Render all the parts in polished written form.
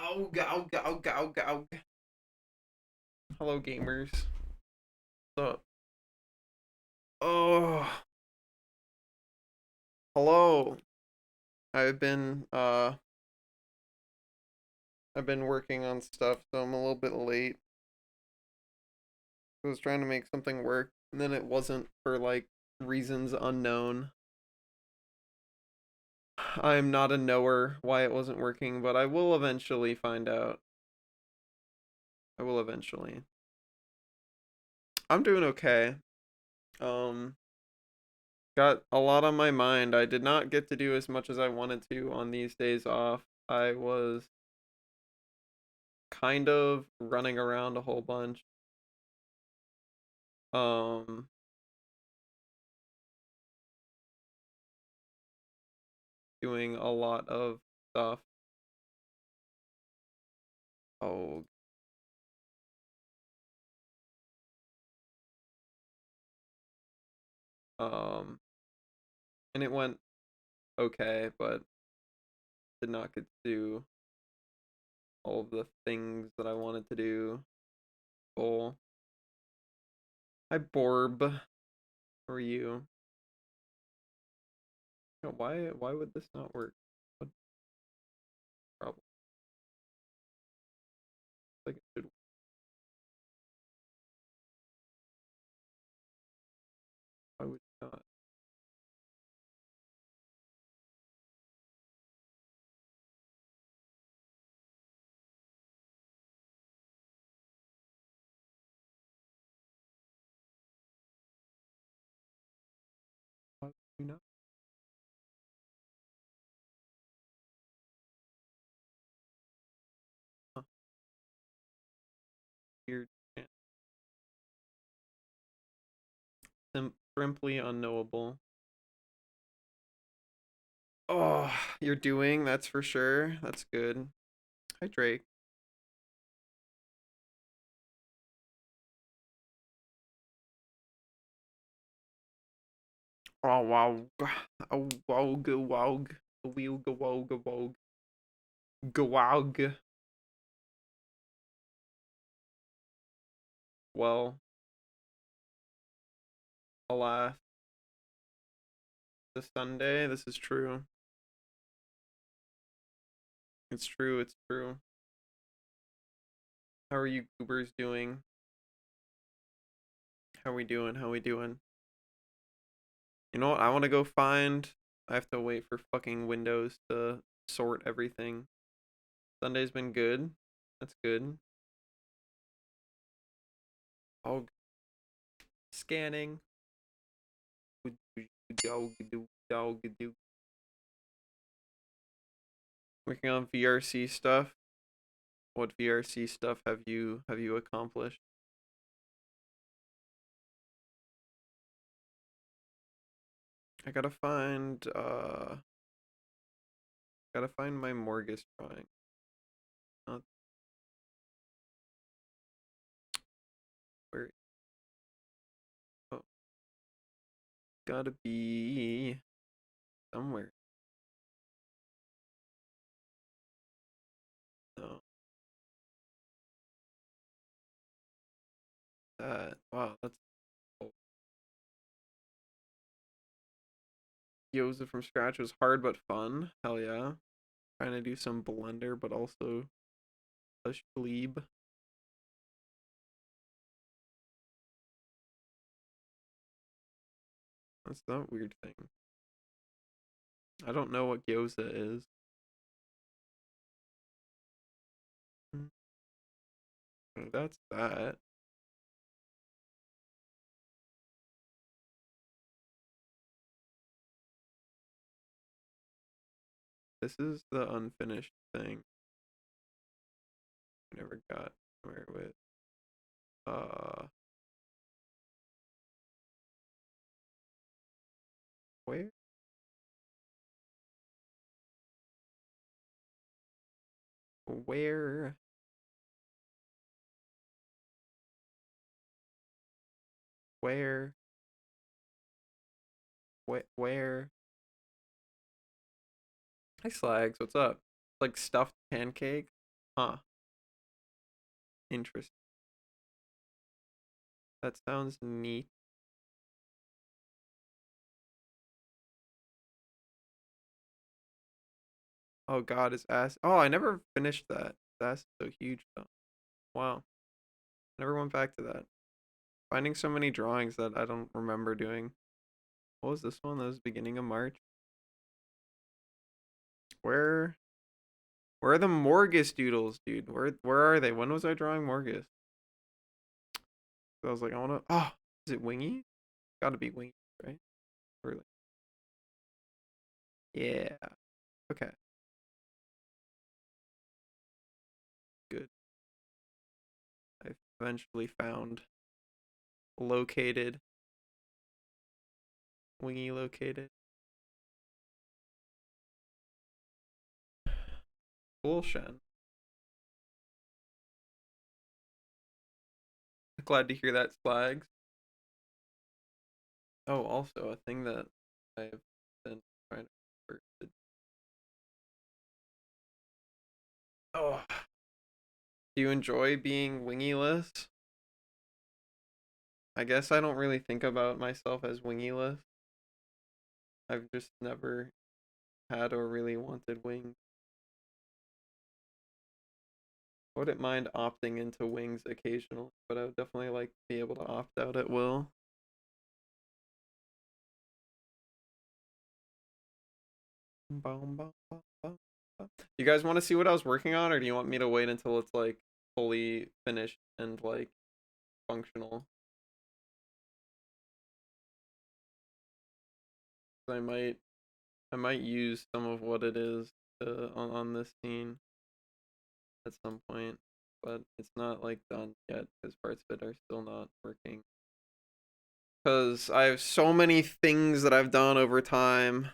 Aug, aug, aug, aug, aug. Hello, gamers. What's up? Oh, hello. I've been uh, I've been working on stuff, so I'm a little bit late. I was trying to make something work, and then it wasn't for like reasons unknown. I'm not a knower why it wasn't working, but I will eventually find out. I will eventually. I'm doing okay. Um, got a lot on my mind. I did not get to do as much as I wanted to on these days off. I was kind of running around a whole bunch. Um, Doing a lot of stuff. Oh, um, and it went okay, but did not get to do all of the things that I wanted to do. Full. Hi, Borb. How are you? No, why would this not work? What problem? Like it should. Why would it not? Why would you not? Huh, weird. Yeah. Simply unknowable. Oh, you're doing, that's for sure. That's good. Hi, Drake. Oh, wow. Oh, wow, go, wow. Wheel, go, wow, go, wow. Go, wow. Well, alas, this Sunday, this is true. It's true, it's true. How are you goobers doing? How we doing? How we doing? You know what? I want to go find. I have to wait for fucking Windows to sort everything. Sunday's been good. That's good. Oh, scanning. Working on VRC stuff. What VRC stuff have you accomplished? I gotta find my Morgus drawing. Not where. Oh, gotta be somewhere. No, that. Wow, that's cool. Gyoza from scratch was hard but fun. Hell yeah. Trying to do some Blender, but also a Shleeb. That's that weird thing. I don't know what gyoza is. That's that. This is the unfinished thing. I never got where with. Uh, where? Where? Where? Where? Hi, Slags. What's up? Like stuffed pancake. Huh. Interesting. That sounds neat. Oh God, his ass. Oh, I never finished that. His ass is so huge though. Wow. Never went back to that. Finding so many drawings that I don't remember doing. What was this one? That was beginning of March. Where where are the Morgus doodles, dude? Where are they? When was I drawing Morgus? I was like, I wanna is it Wingy? Gotta be Wingy, right? Or like, yeah. Okay, good. I eventually found located. Wingy located. Cool, Shen. Glad to hear that, Slags. Oh, also a thing that I've been trying to. Oh, do you enjoy being wingyless? I guess I don't really think about myself as wingyless. I've just never had or really wanted wings. I wouldn't mind opting into wings occasionally, but I would definitely like to be able to opt out at will. You guys want to see what I was working on, or do you want me to wait until it's like fully finished and like functional? I might I might use some of what it is on this scene at some point, but it's not like done yet because parts of it are still not working. Because I have so many things that I've done over time.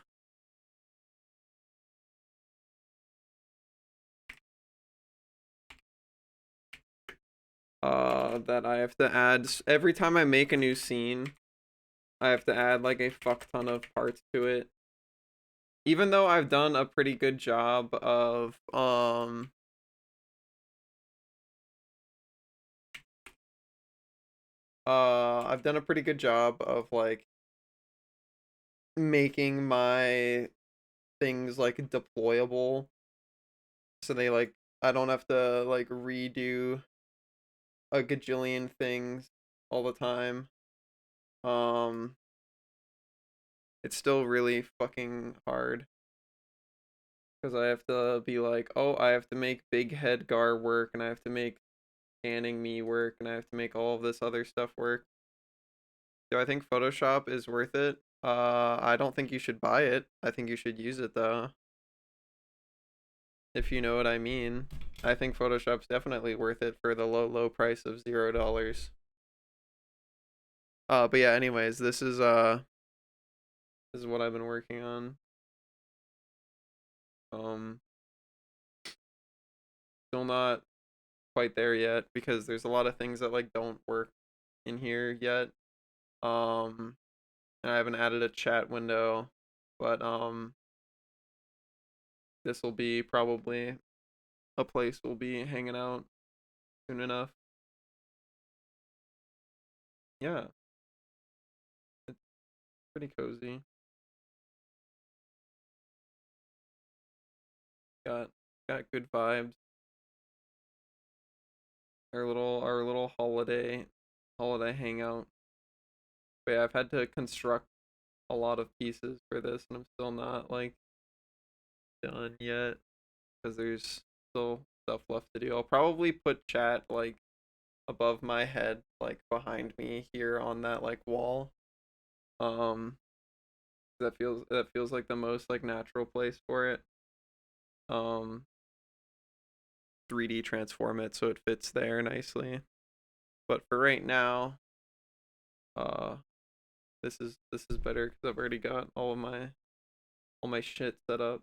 That I have to add every time I make a new scene. I have to add like a fuck ton of parts to it. Even though I've done a pretty good job of I've done a pretty good job of like making my things like deployable so they like I don't have to like redo a gajillion things all the time. Um it's still really fucking hard because I have to be like, oh, I have to make Big Head Gar work and I have to make scanning me work and I have to make all of this other stuff work. Do I think Photoshop is worth it? I don't think you should buy it. I think you should use it though. If you know what I mean. I think Photoshop's definitely worth it for the low price of $0. But yeah, anyways, this is what I've been working on. Um Still not quite there yet because there's a lot of things that like don't work in here yet. Um and I haven't added a chat window, but this will be probably a place we'll be hanging out soon enough. Yeah, it's pretty cozy. Got got good vibes. Our little holiday hangout. But yeah, I've had to construct a lot of pieces for this, and I'm still not like done yet because there's still stuff left to do. I'll probably put chat like above my head, like behind me here on that like wall. Um, that feels like the most like natural place for it. Um, 3D transform it so it fits there nicely. But for right now, uh, this is better because I've already got all my shit set up.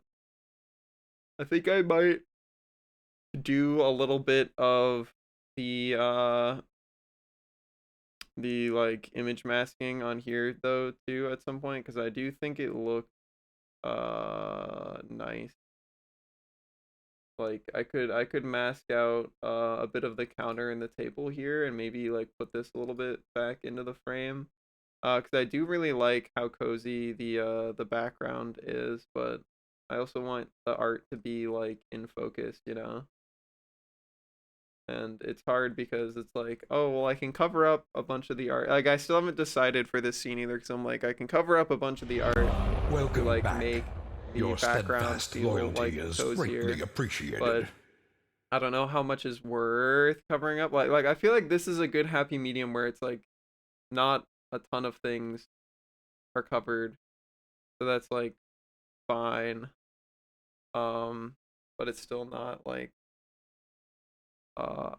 I think I might do a little bit of the uh the like image masking on here though too at some point because I do think it looked nice. Like I could mask out a bit of the counter and the table here and maybe like put this a little bit back into the frame. 'Cause I do really like how cozy the background is, but I also want the art to be like in focus, you know? And it's hard because it's like, oh, well, I can cover up a bunch of the art. Like, I still haven't decided for this scene either, because I'm like, I can cover up a bunch of the art to Welcome like back. make the Your background steadfast feel loyalty like is greatly cozier, appreciated. but I don't know how much is worth covering up. Like I feel like this is a good happy medium where it's like not a ton of things are covered, so that's like fine. Um, but it's still not like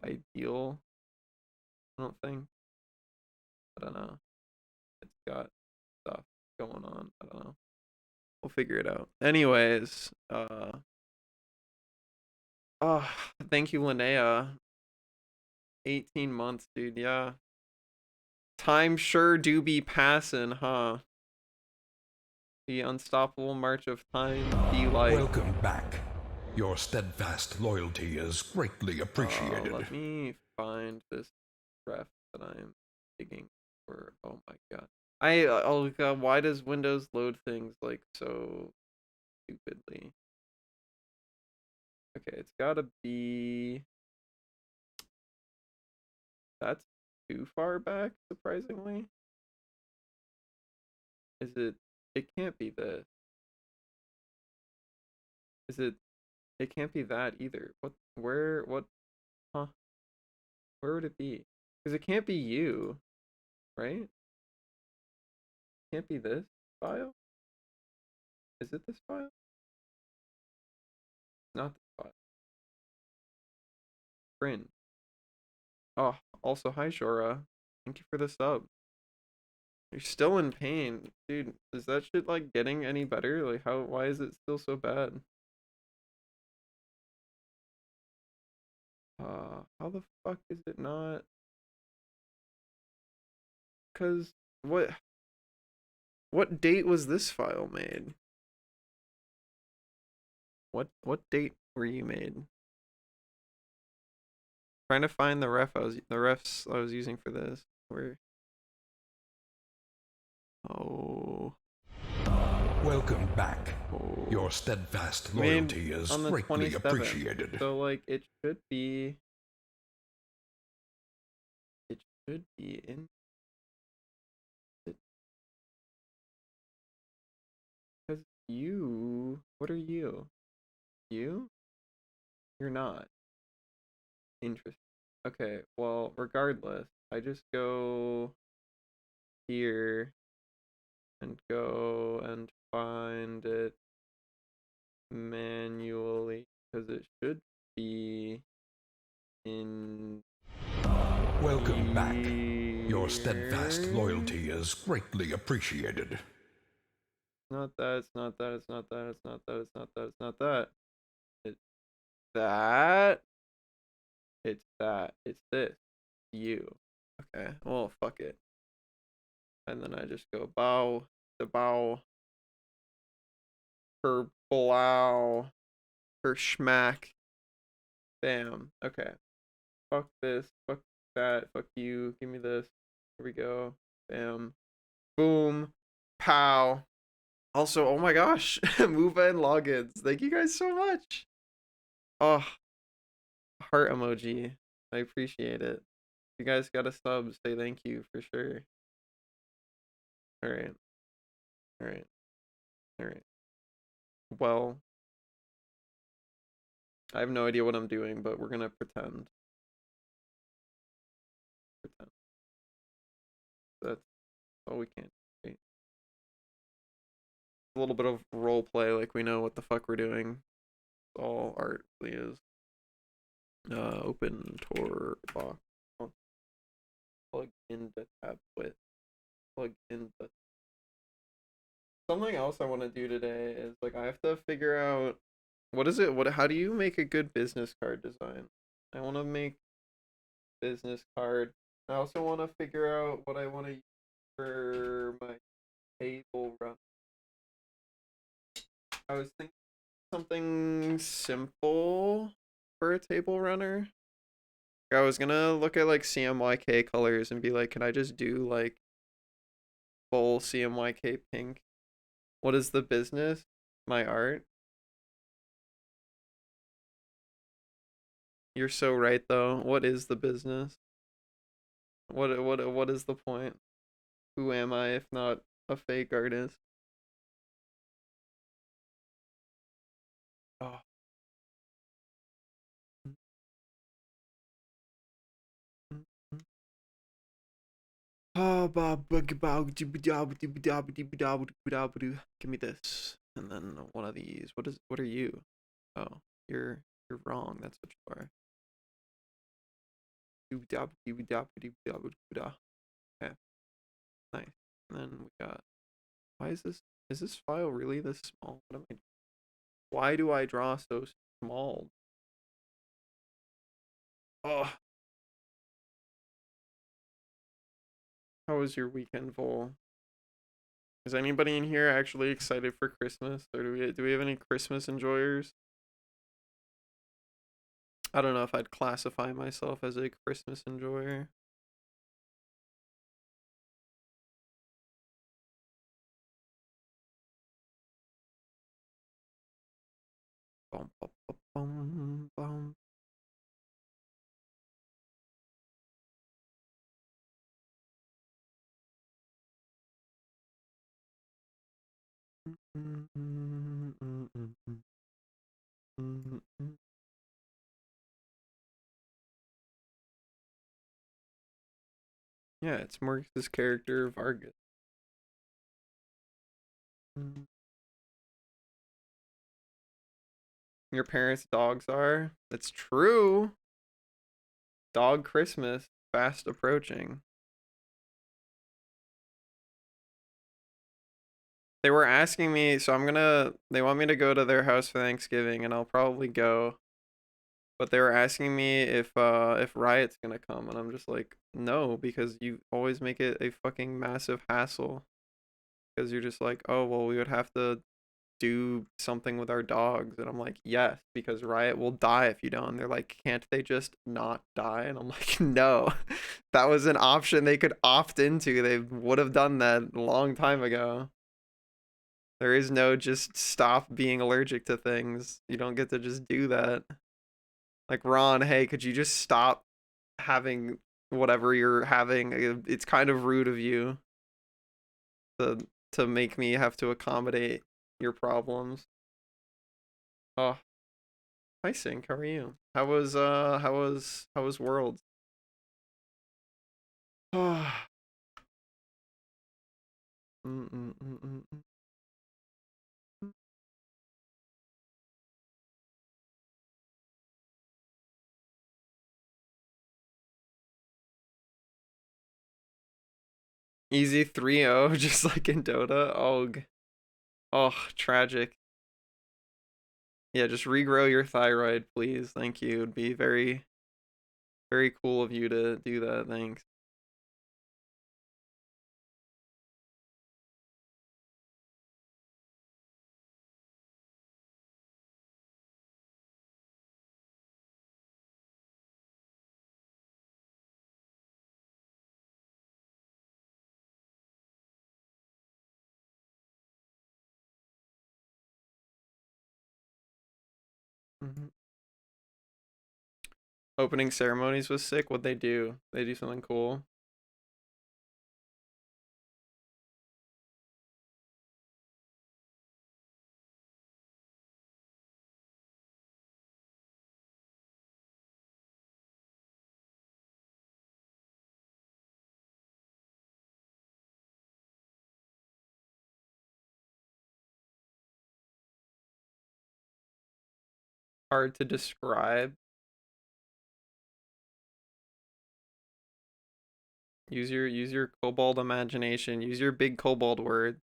ideal. I don't think. I don't know. It's got stuff going on. I don't know. We'll figure it out. Anyways, oh, thank you, Linnea. 18 months, dude. Yeah. Time sure do be passing, huh? The unstoppable march of time be like. Welcome back. Your steadfast loyalty is greatly appreciated. Let me find this ref that I'm digging for. Oh my god. Oh god, why does Windows load things like so stupidly? Okay, it's gotta be. That's too far back, surprisingly. Is it? It can't be this. Is it? It can't be that either. What? Where? What? Huh? Where would it be? Because it can't be you, right? It can't be this file. Is it this file? Not this file. Bryn. Oh, also hi Shora. Thank you for the sub. You're still in pain, dude. Is that shit like getting any better? Like how? Why is it still so bad? How the fuck is it not? Cause what? What date was this file made? What date were you made? Trying to find the refs I was using for this. Where? Oh. Welcome back. Oh. Your steadfast Made loyalty is on the greatly 27th. appreciated. So like it should be. It should be in. Because you. What are you? You? You're not. Interesting. Okay, well, regardless, I just go here and go and find it manually because it should be in Welcome back. Your steadfast here. loyalty is greatly appreciated. It's not that, it's not that, it's not that, it's not that, it's not that, it's not that. It's that. It's that. It's this. You. Okay, well, fuck it. And then I just go bow, the bow, her blow, her schmack, bam. Okay. Fuck this, fuck that, fuck you, give me this. Here we go. Bam. Boom. Pow. Also, oh my gosh, Move and logins. Thank you guys so much. Oh, heart emoji. I appreciate it. If you guys got a sub, say thank you for sure. Alright. Alright. Alright. Well, I have no idea what I'm doing, but we're gonna pretend. Pretend. That's all we can. Right? A little bit of role play, like we know what the fuck we're doing. All art really is. Open Tor box. Oh, plug in the tab with. Plug in the. Something else I want to do today is like I have to figure out what is it. What? How do you make a good business card design? I want to make business card. I also want to figure out what I want to use for my table run. I was thinking something simple for a table runner. I was gonna look at like CMYK colors and be like, can I just do like full CMYK pink? What is the business? My art? You're so right though. What is the business? What is the point? Who am I if not a fake artist? Oh. Give me this. And then one of these. What are you? Oh, you're wrong. That's what you are. Okay, nice. And then we got, why is this file really this small? Why do I draw so small? Oh, how was your weekend, Vol? Is anybody in here actually excited for Christmas? Or do we have any Christmas enjoyers? I don't know if I'd classify myself as a Christmas enjoyer. Bum, bum, bum, bum. Yeah, it's Marcus's character Vargas. Your parents' dogs are? That's true. Dog Christmas fast approaching. They were asking me, so they want me to go to their house for Thanksgiving and I'll probably go. But they were asking me if Riot's gonna come and I'm just like, no, because you always make it a fucking massive hassle. Because you're just like, oh well, we would have to do something with our dogs, and I'm like, yes, because Riot will die if you don't. And they're like, can't they just not die? And I'm like, no. That was an option they could opt into. They would have done that a long time ago. There is no just stop being allergic to things. You don't get to just do that. Like, Ron, hey, could you just stop having whatever you're having? It's kind of rude of you to make me have to accommodate your problems. Oh, hi Sync, how are you? How was Worlds? Easy 3-0, just like in Dota. Oh, oh, tragic. Yeah, just regrow your thyroid, please. Thank you. It'd be very, very cool of you to do that. Thanks. Mhm. Opening ceremonies was sick. What'd they do? They do something cool. Hard to describe. Use your kobold imagination. Use your big kobold word.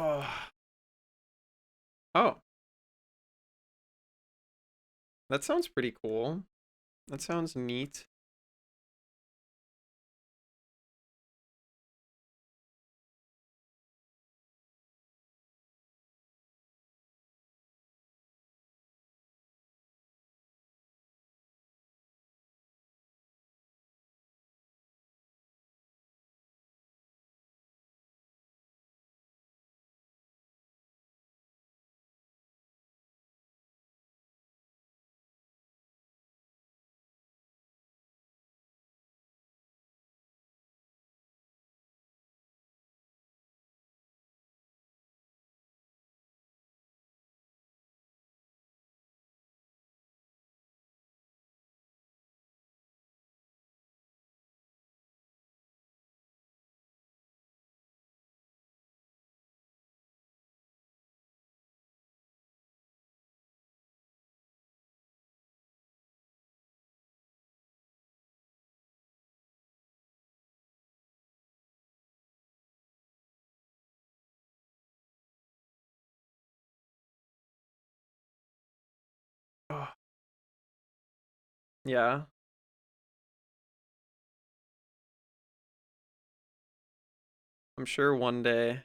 Oh. Oh. That sounds pretty cool. That sounds neat. Oh. Yeah. I'm sure one day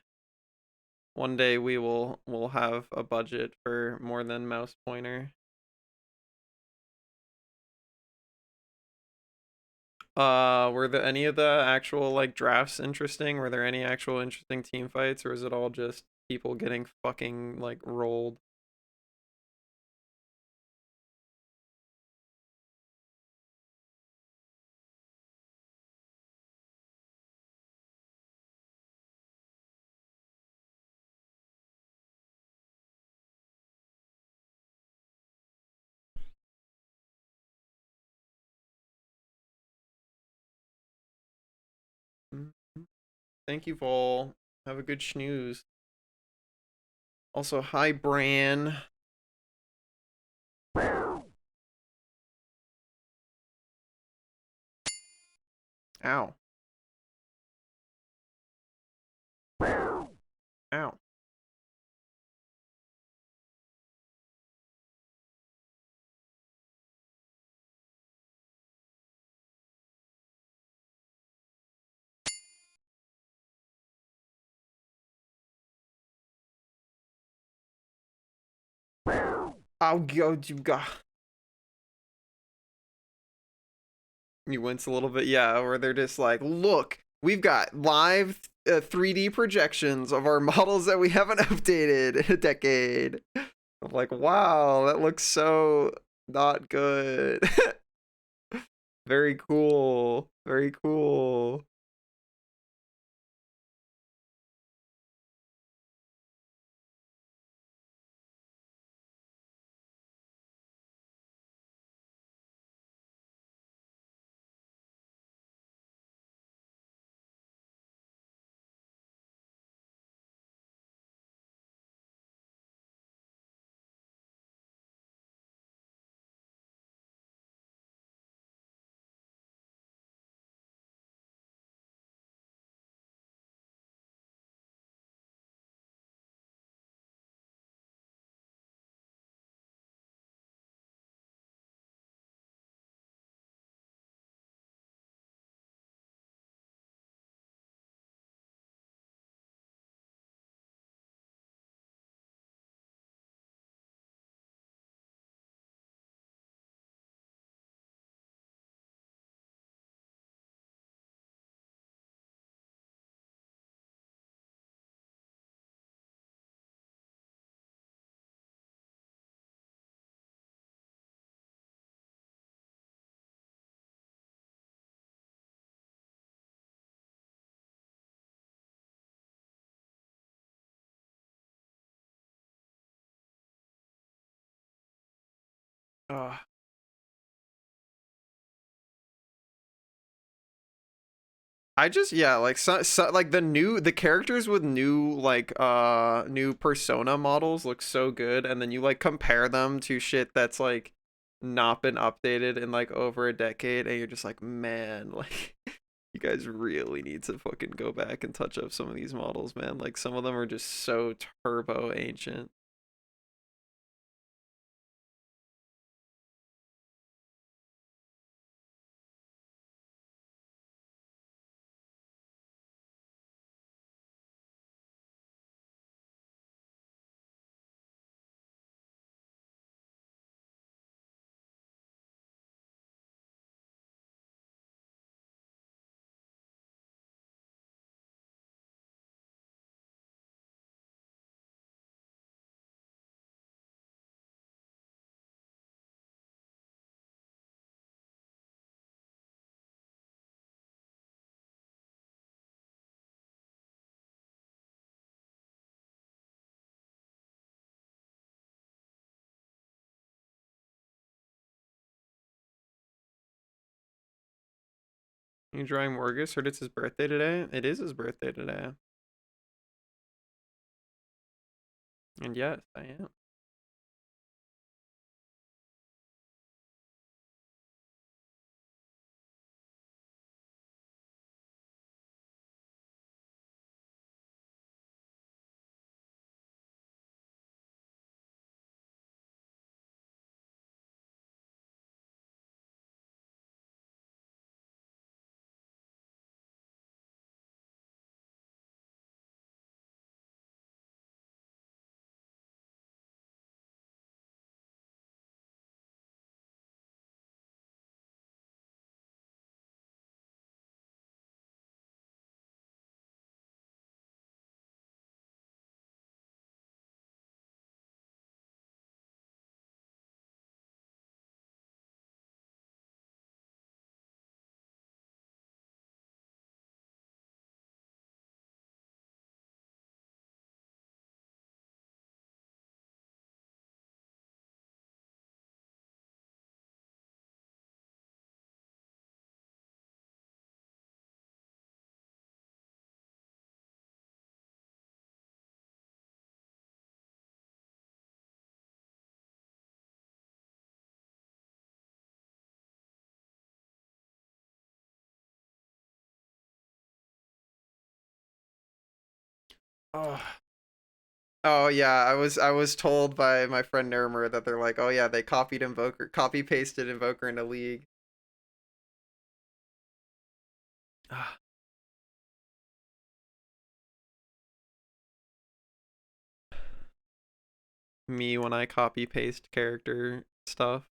we'll have a budget for more than mouse pointer. Were there any of the actual like drafts interesting? Were there any actual interesting team fights, or is it all just people getting fucking like rolled? Mhm. Thank you, Vol. Have a good snooze. Also, hi, Bran. Ow. Ow. I'll go. You got. You wince a little bit, yeah, where they're just like, look, we've got live 3D projections of our models that we haven't updated in a decade. I'm like, wow, that looks so not good. Very cool. Very cool. Uh, I just yeah, like like the characters with new persona models look so good, and then you like compare them to shit that's like not been updated in like over a decade, and you're just like, man, like You guys really need to fucking go back and touch up some of these models, man. Like, some of them are just so turbo ancient. You drawing Morgus? Heard it's his birthday today? It is his birthday today. And yes, I am. Oh. Oh yeah, I was told by my friend Nermer that they're like, oh yeah, they copied Invoker, copy pasted Invoker into League. Ah, me when I copy paste character stuff.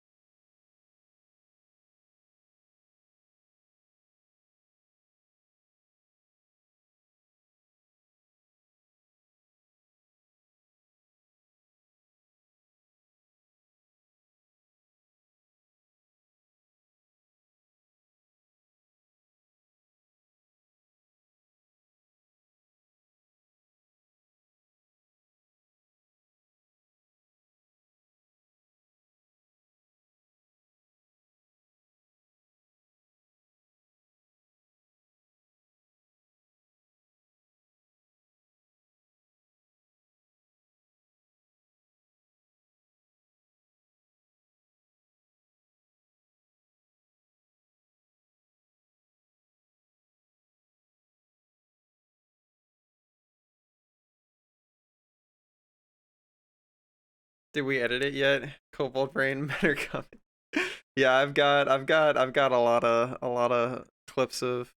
Did we edit it yet? Cobalt Brain better come. Yeah, I've got a lot of clips of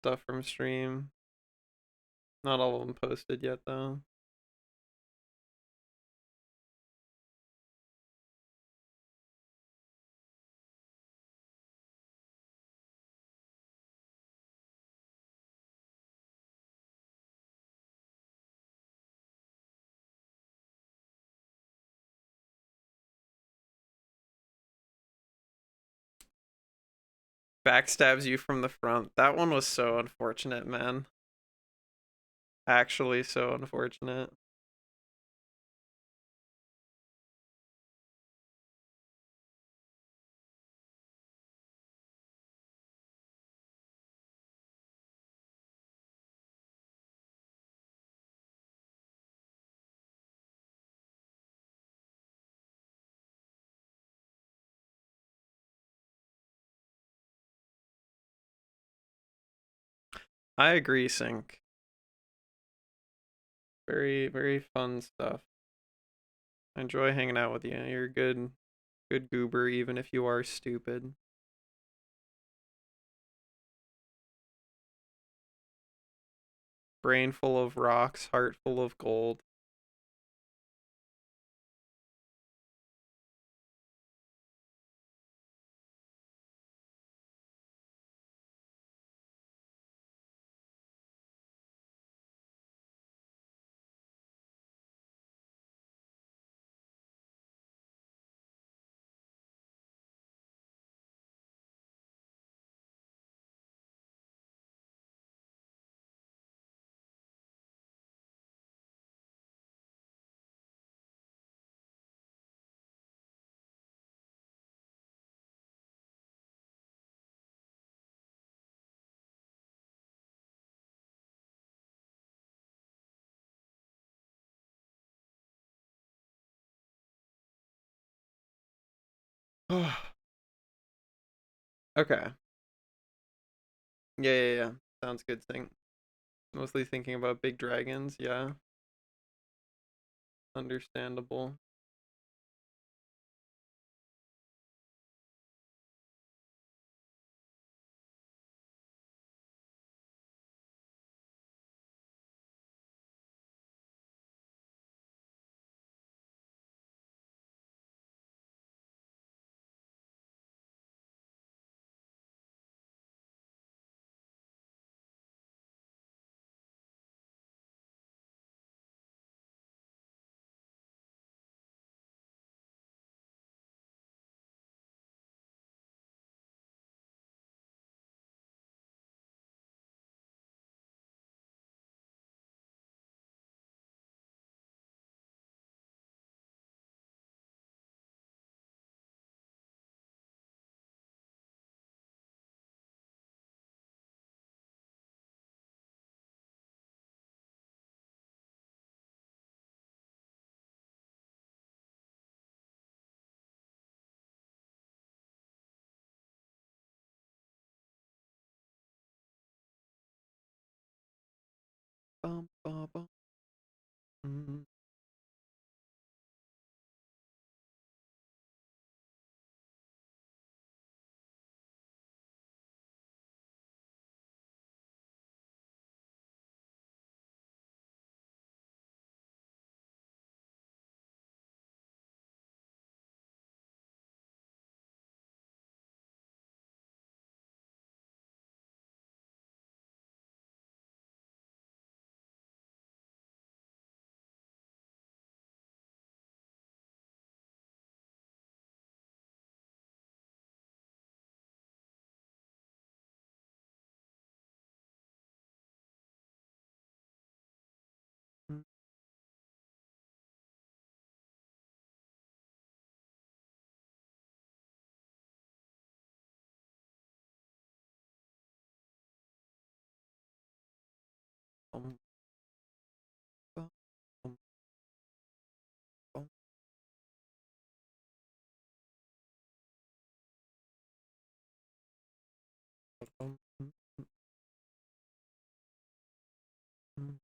stuff from stream. Not all of them posted yet though. Backstabs you from the front. That one was so unfortunate, man. Actually, so unfortunate. I agree, Sync. Very, very fun stuff. I enjoy hanging out with you. You're a good goober, even if you are stupid. Brain full of rocks, heart full of gold. Okay. Yeah. Sounds good, Sync. Mostly thinking about big dragons, yeah. Understandable. Bum, bum, bum. Mm. Bum, bum, bum, bum, bum, mm, mm,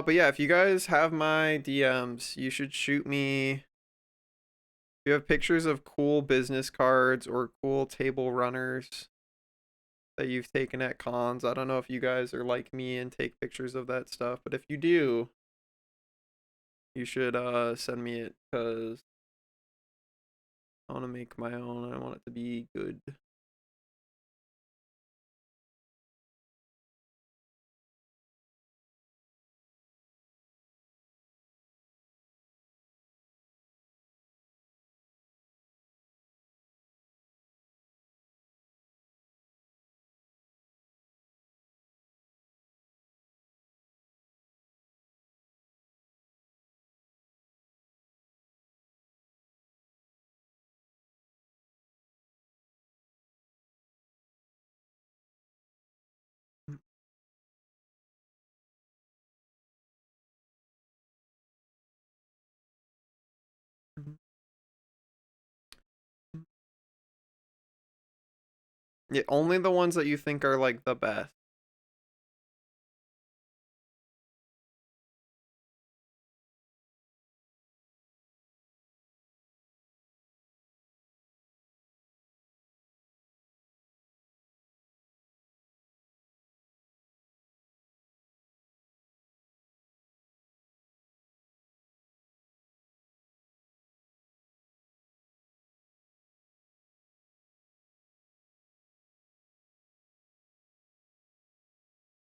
But yeah, if you guys have my DMs, you should shoot me. If you have pictures of cool business cards or cool table runners that you've taken at cons. I don't know if you guys are like me and take pictures of that stuff, but if you do, you should send me it because I want to make my own and I want it to be good. Yeah, only the ones that you think are like the best.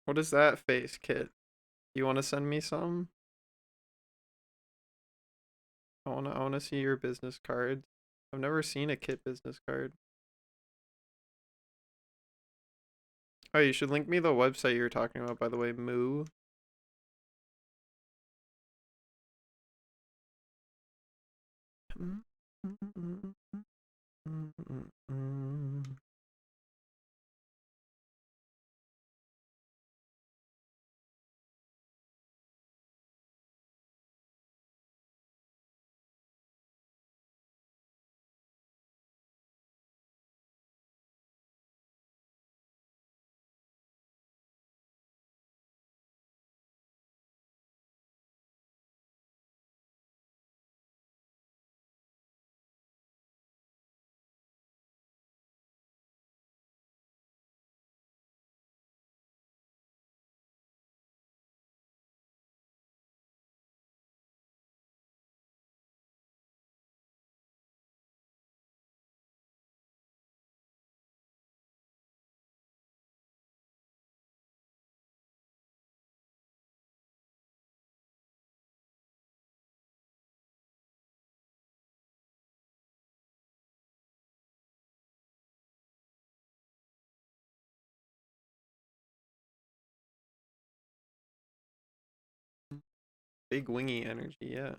What is that face, Kit? You want to send me some? I wanna see your business cards. I've never seen a Kit business card. Oh, you should link me the website you're talking about, by the way, Moo. Big wingy energy, yeah.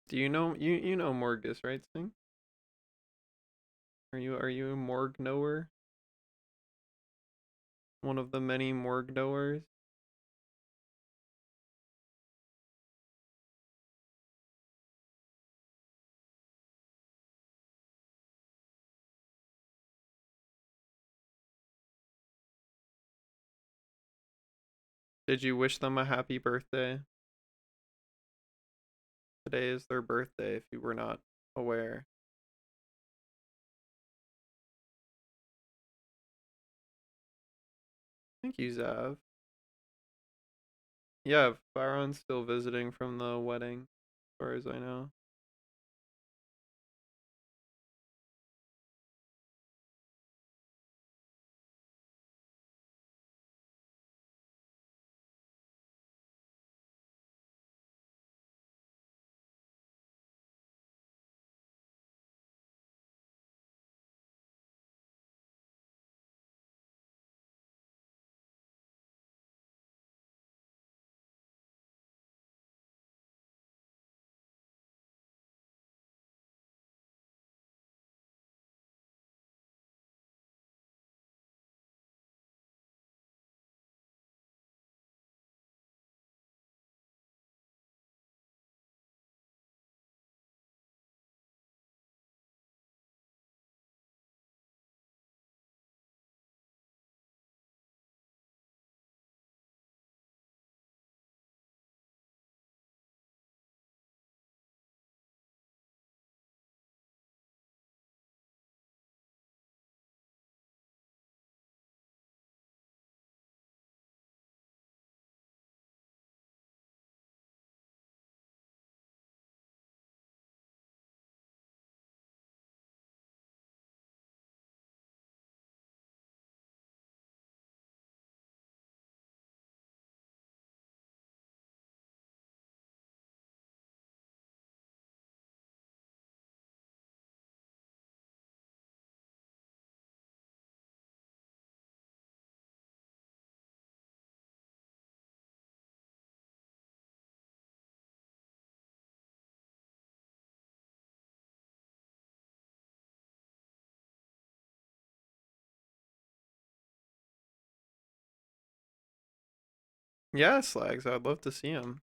Do you know you know Morgus, right, Sting? Are you a Morg knower? One of the many Morg knowers? Did you wish them a happy birthday? Today is their birthday if you were not aware. Thank you, Zav. Yeah, Byron's still visiting from the wedding, as far as I know. Yeah, Slags, I'd love to see him.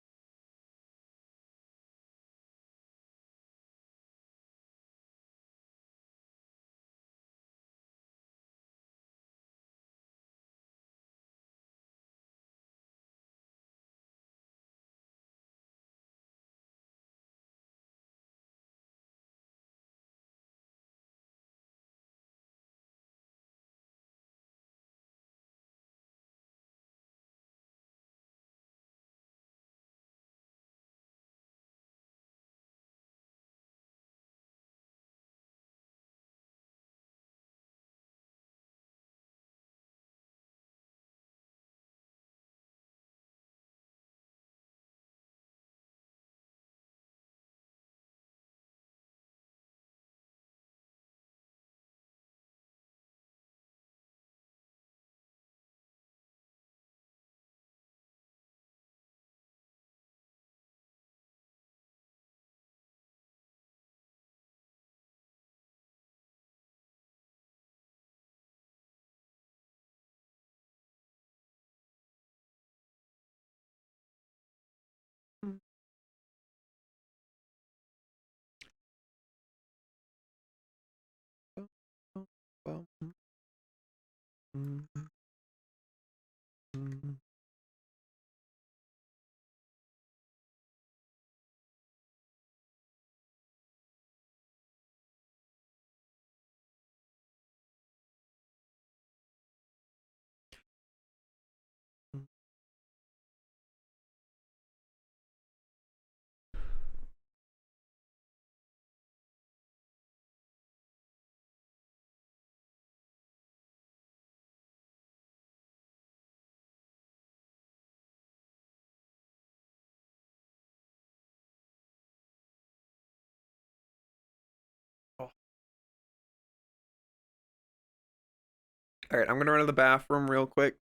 All right, I'm gonna run to the bathroom real quick.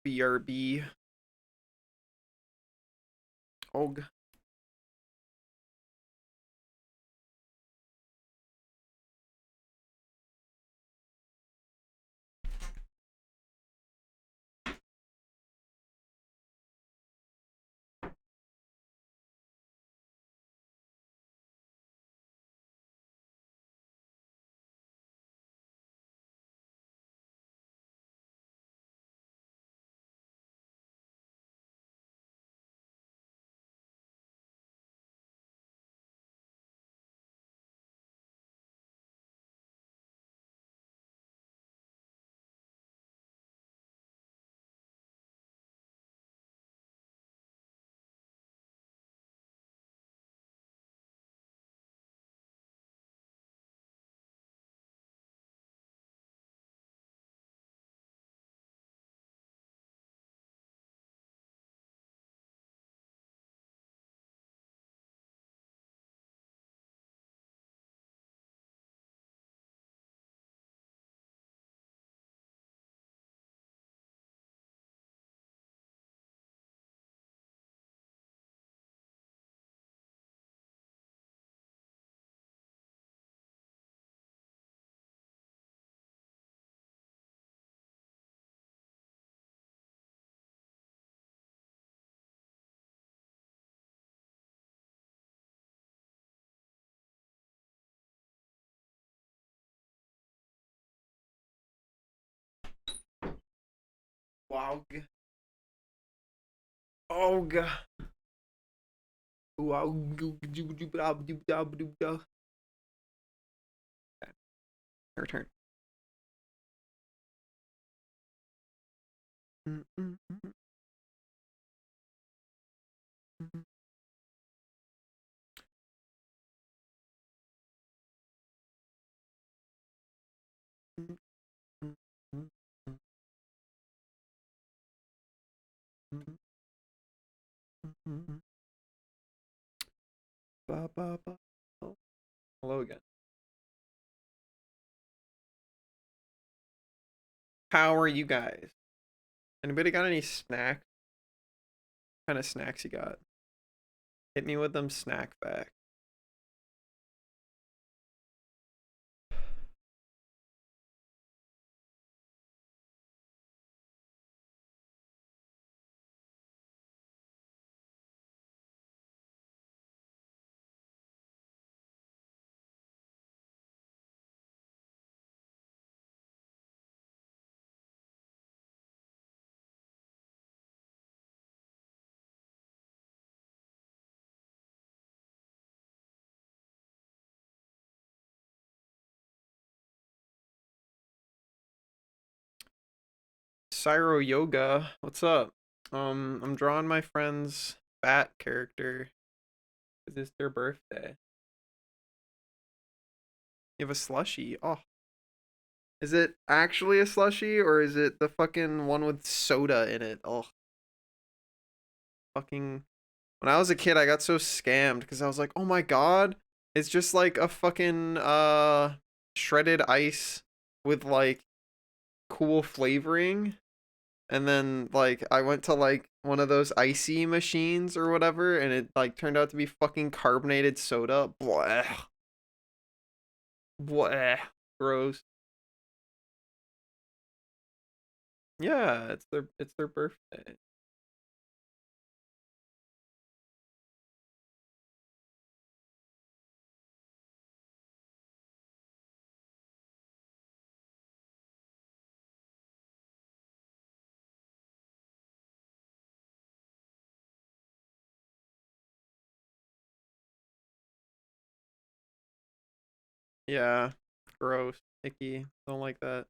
BRB. Og. Wow. Oh god. Wow. Her turn. Ba, ba, ba. Oh, hello again. How are you guys? Anybody got any snacks? What kind of snacks you got? Hit me with them snack facts. Cyro Yoga, what's up? I'm drawing my friend's bat character because it's their birthday. You have a slushie. Oh, is it actually a slushie or is it the fucking one with soda in it? Oh, fucking. When I was a kid, I got so scammed because I was like, oh my god, it's just like a fucking shredded ice with like cool flavoring. And then like I went to like one of those icy machines or whatever, and it like turned out to be fucking carbonated soda. Blah. Blah. Gross. Yeah, it's their birthday. Yeah. Gross. Icky. Don't like that.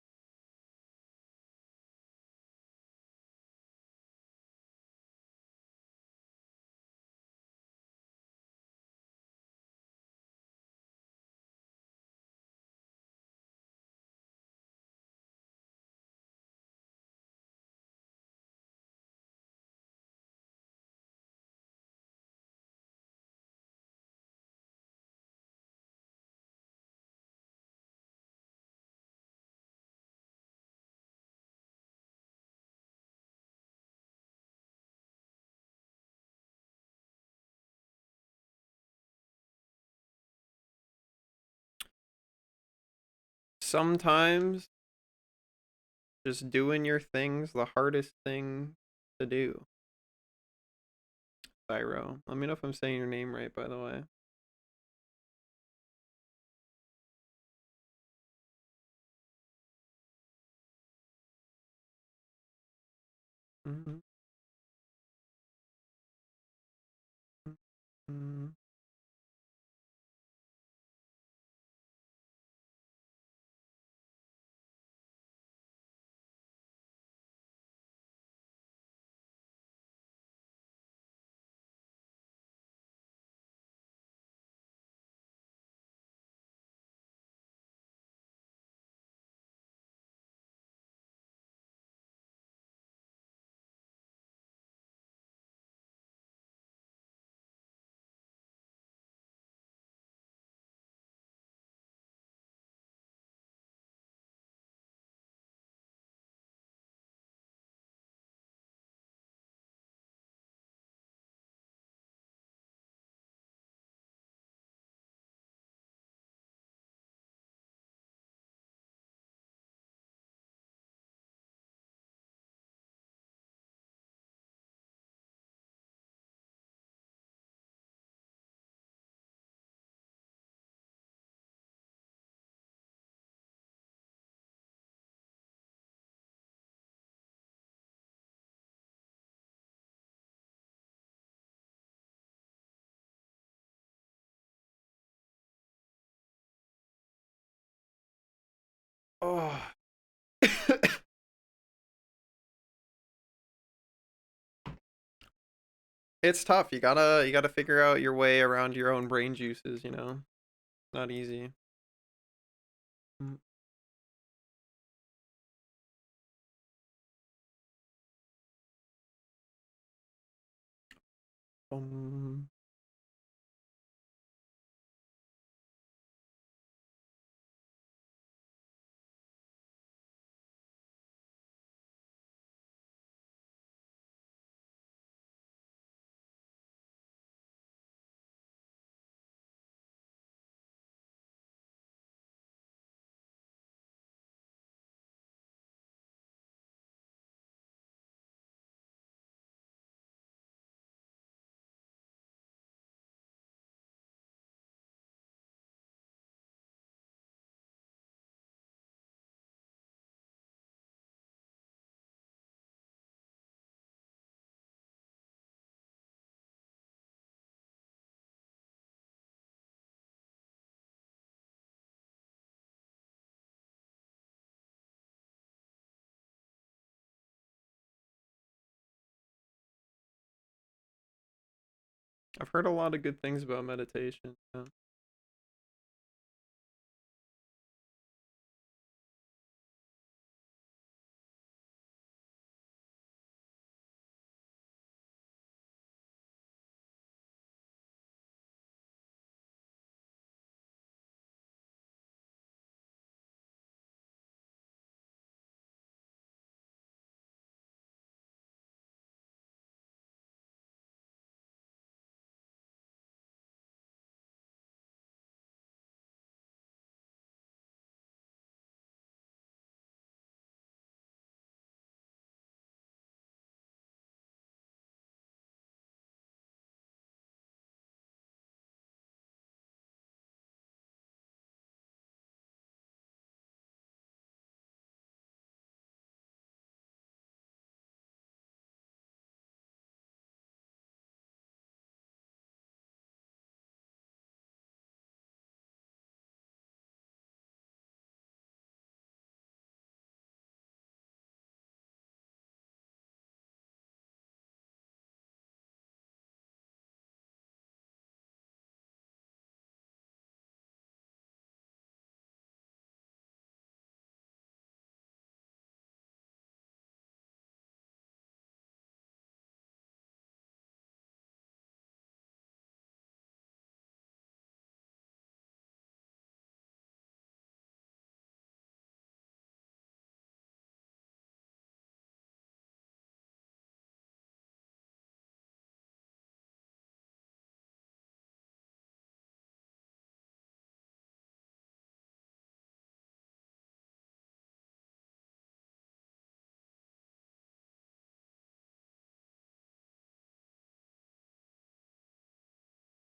Sometimes just doing your thing's the hardest thing to do. Cyro. Let me know if I'm saying your name right, by the way. Mm-hmm. Mm-hmm. Oh. It's tough. You gotta figure out your way around your own brain juices, you know? Not easy. Mm. Um, I've heard a lot of good things about meditation. Yeah.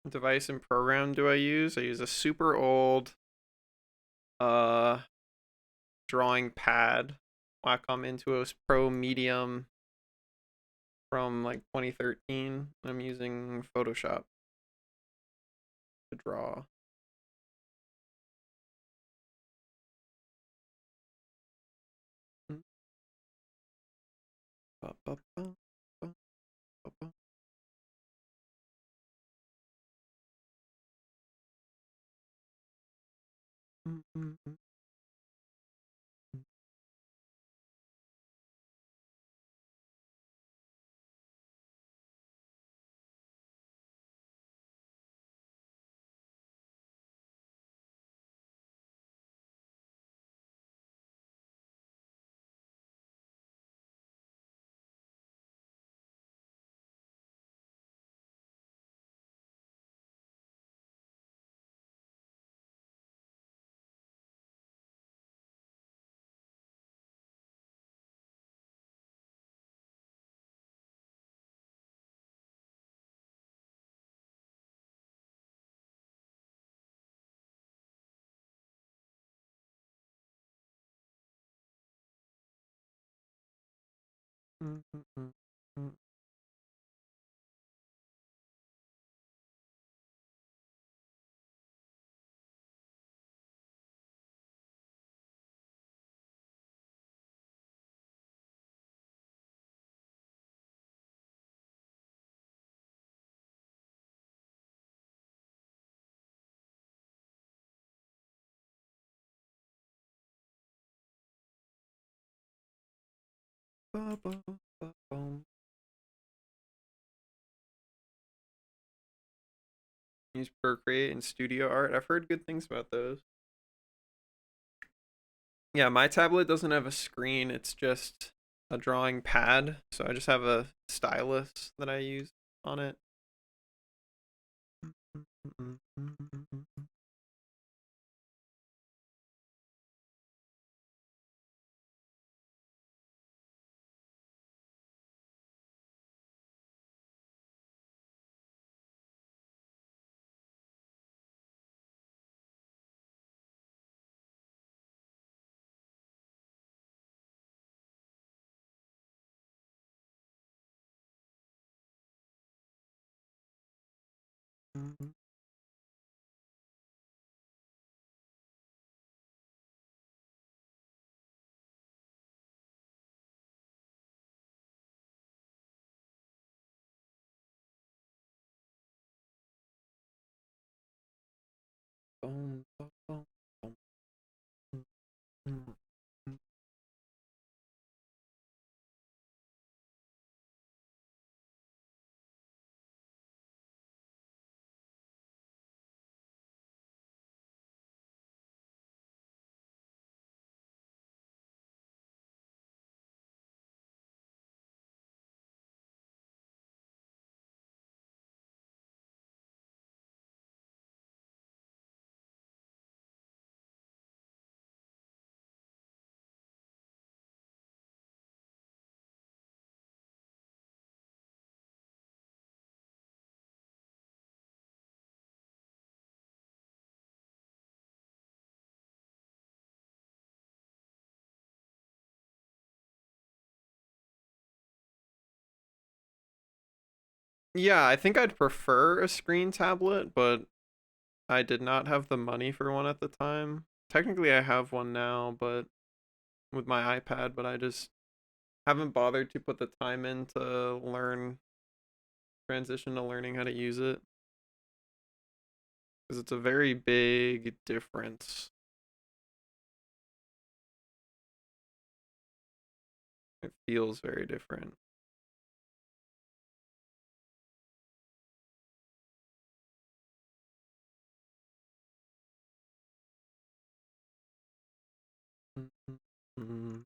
What device and program do I use? I use a super old uh drawing pad, Wacom Intuos Pro Medium from like 2013. I'm using Photoshop to draw. Mm. Ba, ba, ba, ba, ba, ba. Mm, mm, mm, mm. Mm, mm, mm, mm. Use Procreate and Studio Art. I've heard good things about those. Yeah, my tablet doesn't have a screen. It's just a drawing pad. So I just have a stylus that I use on it. Yeah, I think I'd prefer a screen tablet, but I did not have the money for one at the time. Technically, I have one now, but with my iPad, but I just haven't bothered to put the time in to transition to learning how to use it. Because it's a very big difference. It feels very different. Mm-hmm.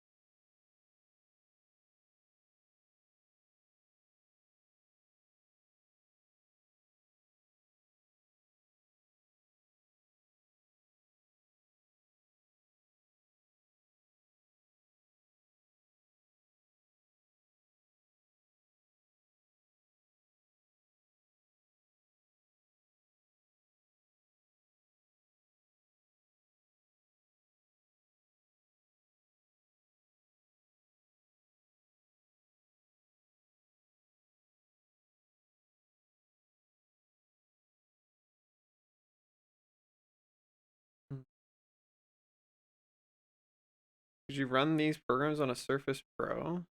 Could you run these programs on a Surface Pro?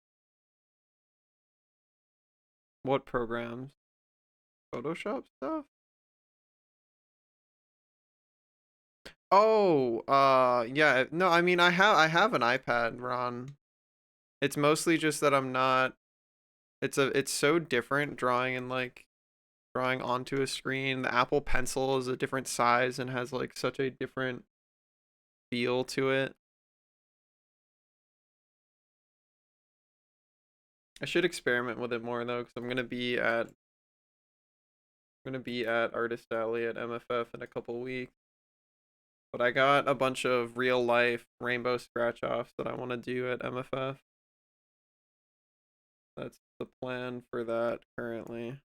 What programs? Photoshop stuff? Oh, yeah. No, I mean I have an iPad, Ron. It's mostly just that I'm not it's so different drawing and like drawing onto a screen. The Apple Pencil is a different size and has like such a different feel to it. I should experiment with it more though, because I'm gonna be at Artist Alley at MFF in a couple weeks. But I got a bunch of real life rainbow scratch offs that I want to do at MFF. That's the plan for that currently.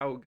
Aug.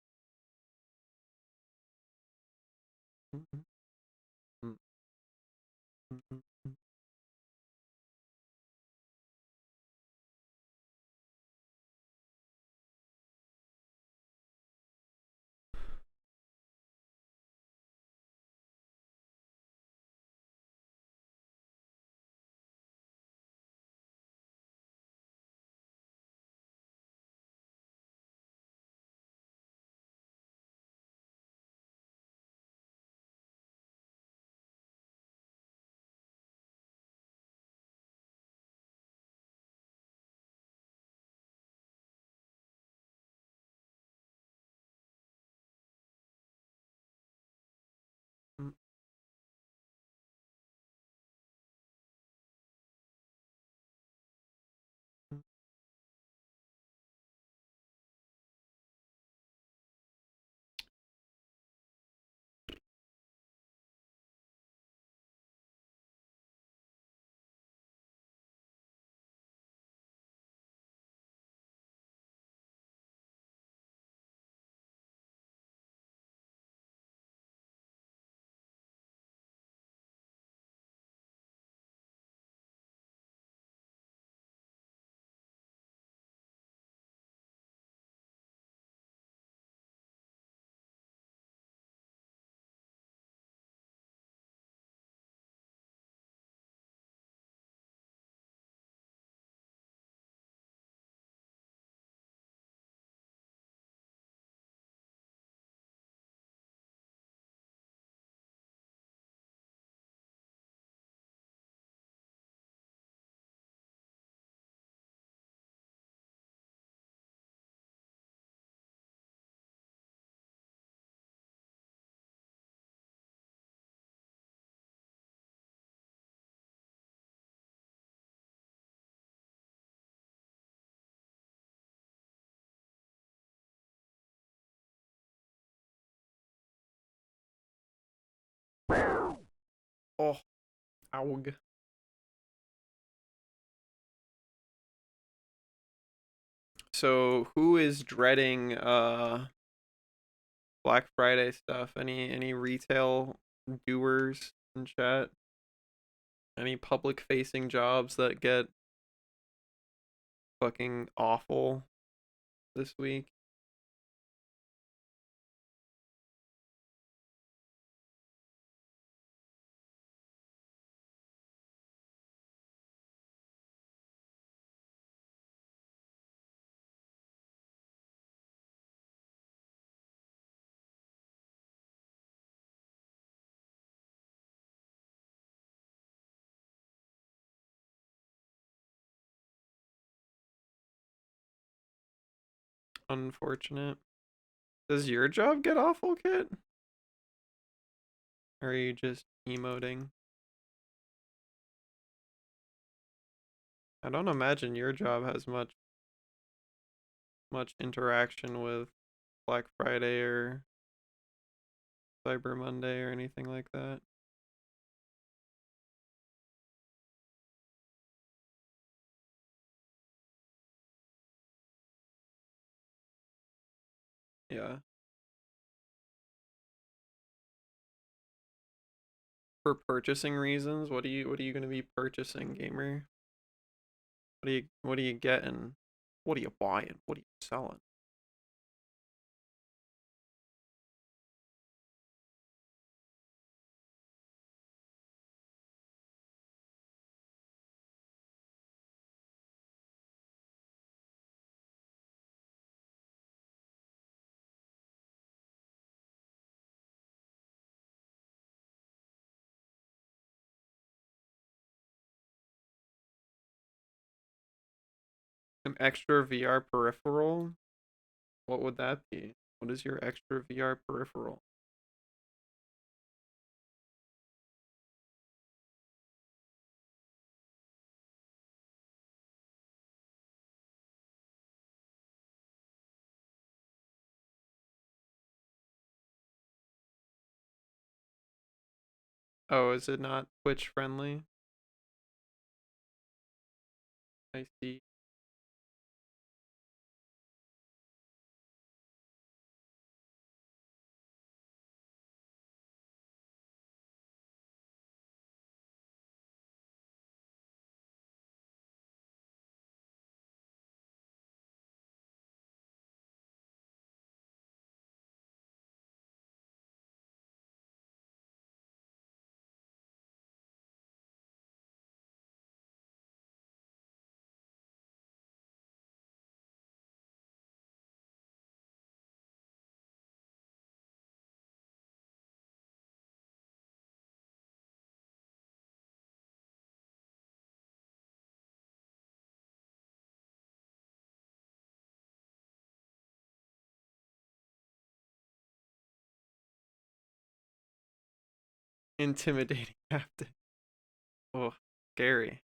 Oh, Aug. So who is dreading Black Friday stuff? Any retail doers in chat? Any public facing jobs that get fucking awful this week? Unfortunate. Does your job get awful, Kit? Or are you just emoting? I don't imagine your job has much interaction with Black Friday or Cyber Monday or anything like that. Yeah. For purchasing reasons, what are you gonna be purchasing, gamer? What are you getting? What are you buying? What are you selling? An extra VR peripheral? What would that be? What is your extra VR peripheral? Oh, is it not Twitch friendly? I see. Intimidating captain. Oh, scary.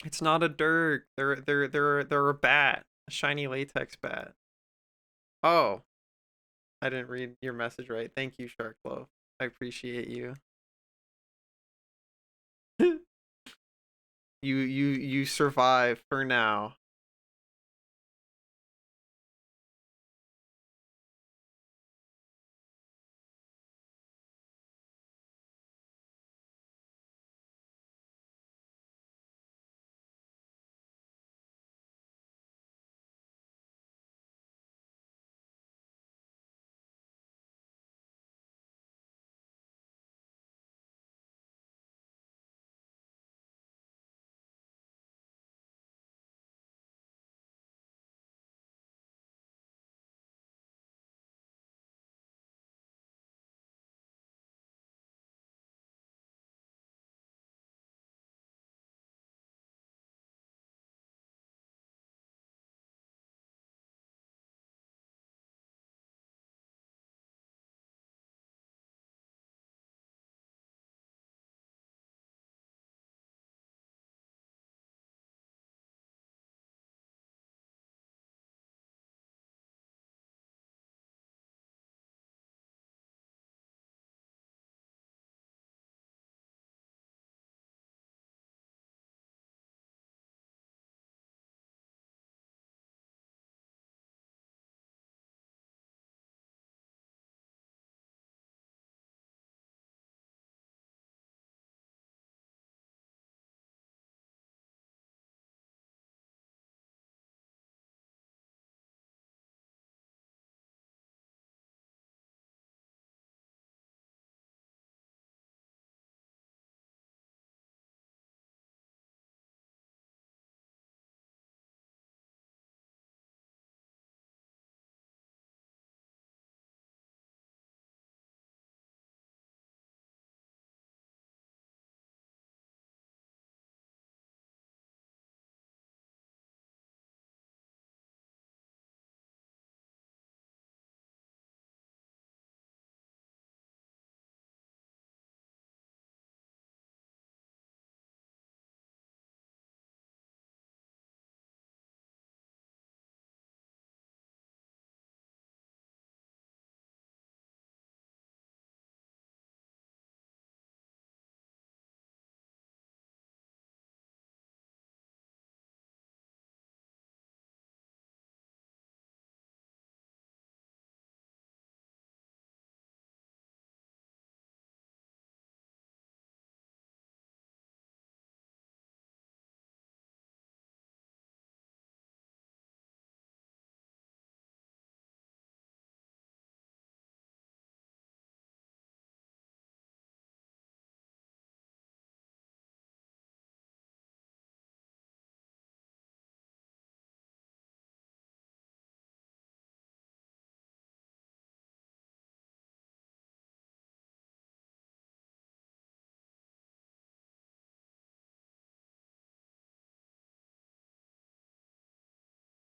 It's not a dirk. They're a bat. A shiny latex bat. Oh, I didn't read your message right. Thank you, Sharklove. I appreciate you. You survive for now.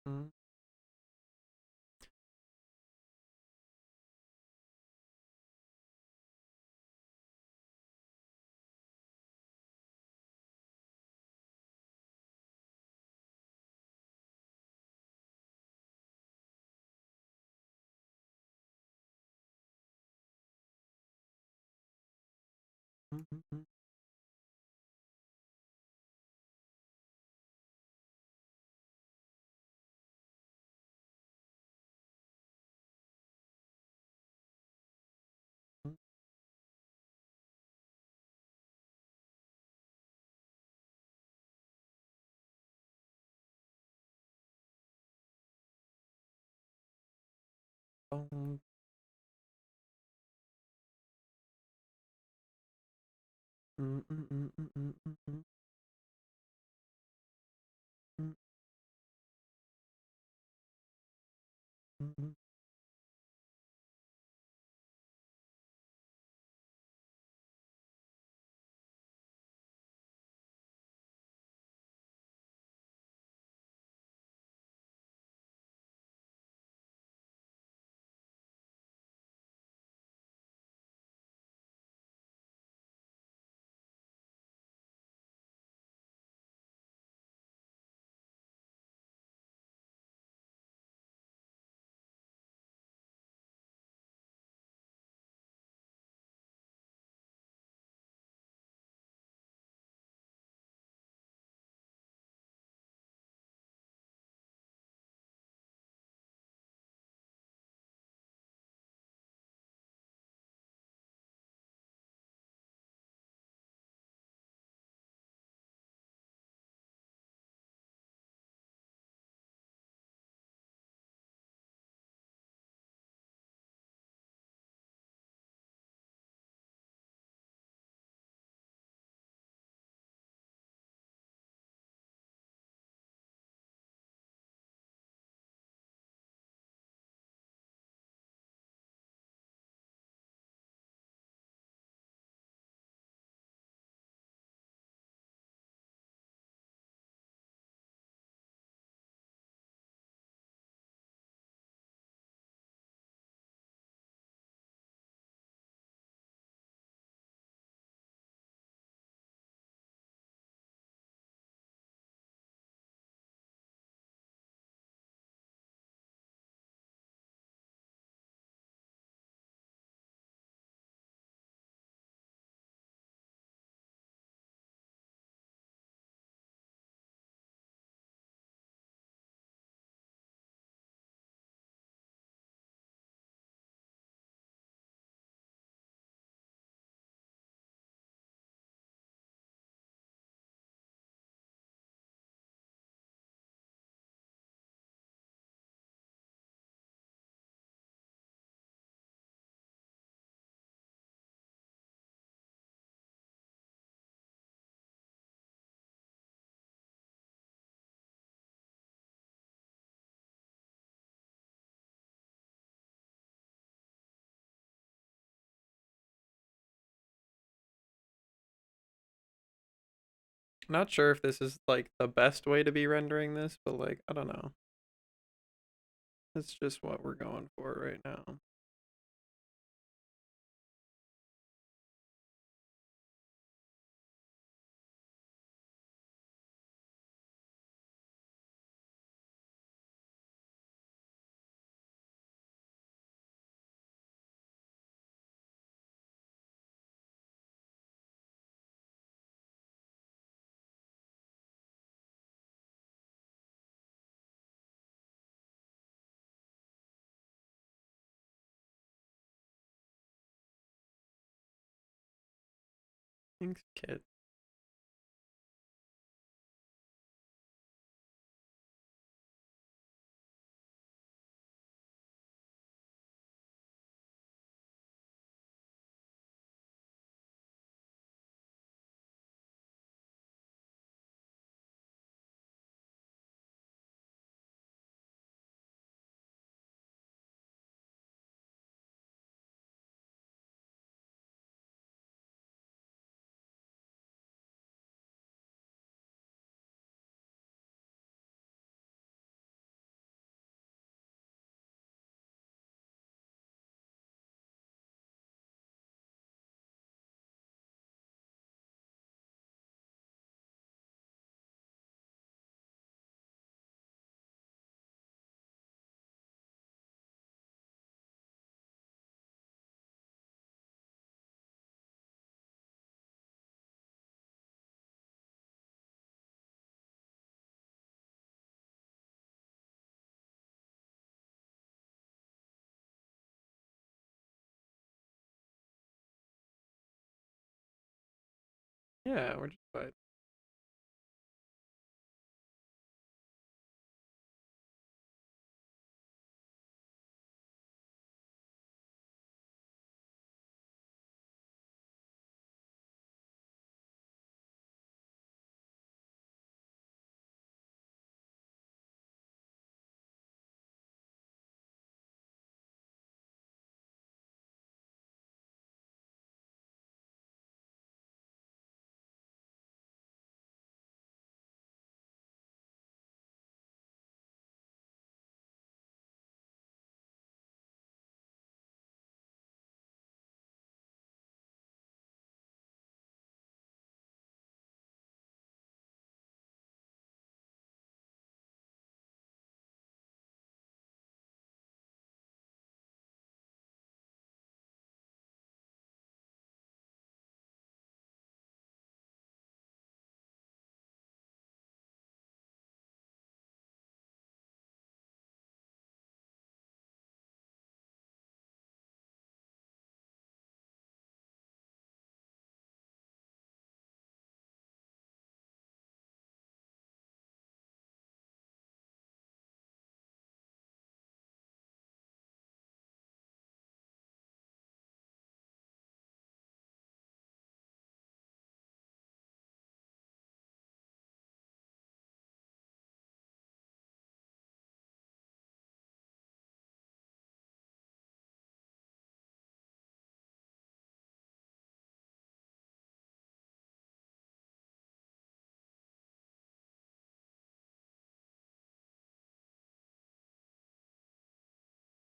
Mm, mm, mm, mm, mm, um, mm, mm, mm, mm, mm, mm, mm, mm, mm, mm. Not sure if this is like the best way to be rendering this, but like, I don't know. It's just what we're going for right now. Thanks, kid. Yeah, we're just fine.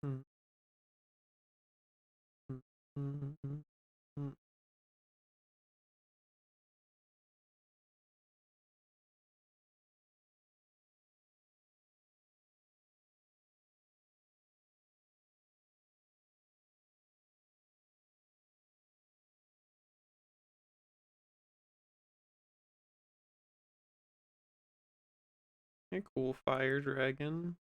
Mm, mm, mm, mm, mm. A cool fire dragon.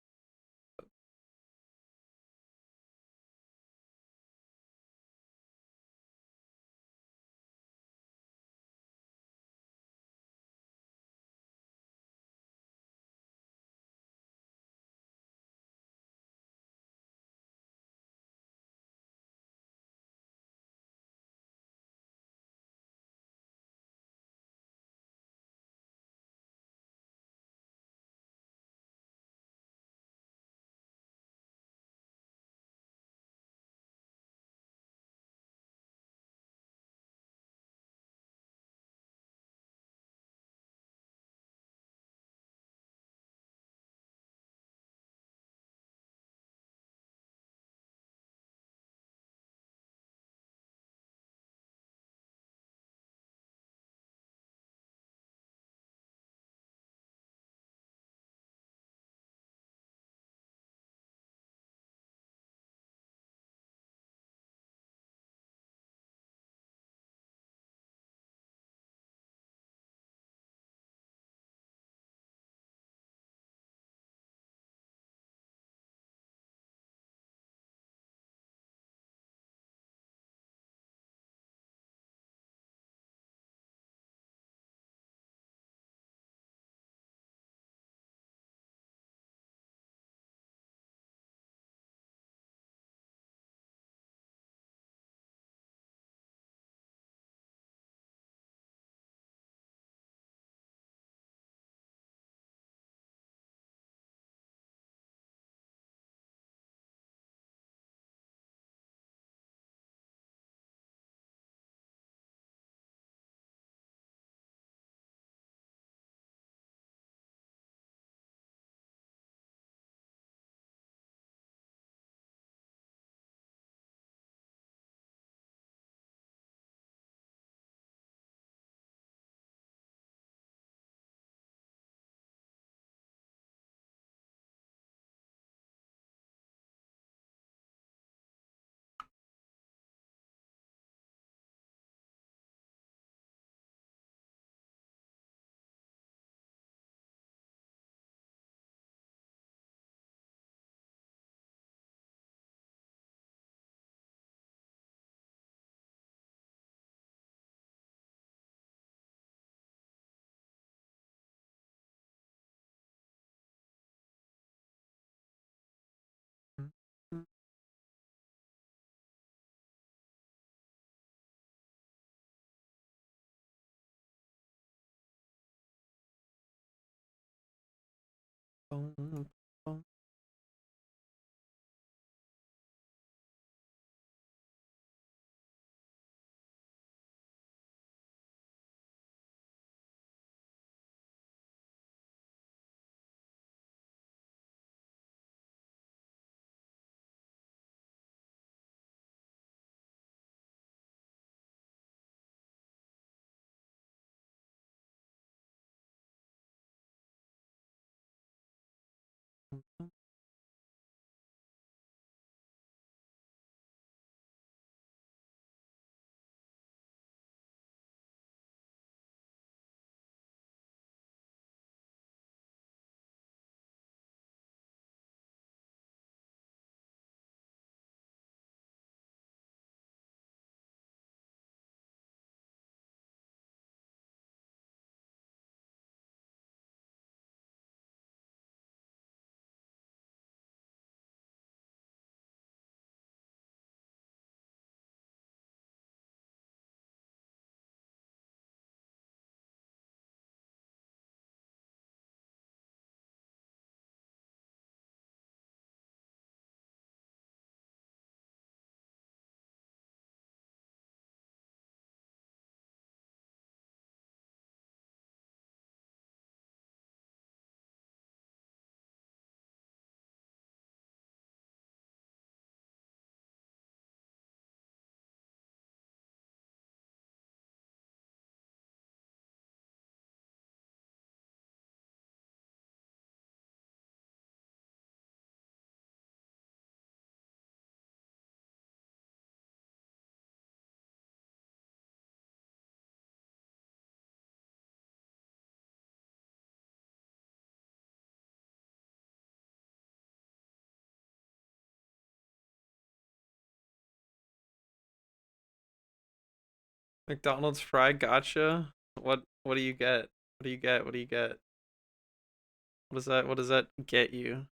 McDonald's fry gotcha. What do you get? What do you get? What do you get? What does that get you?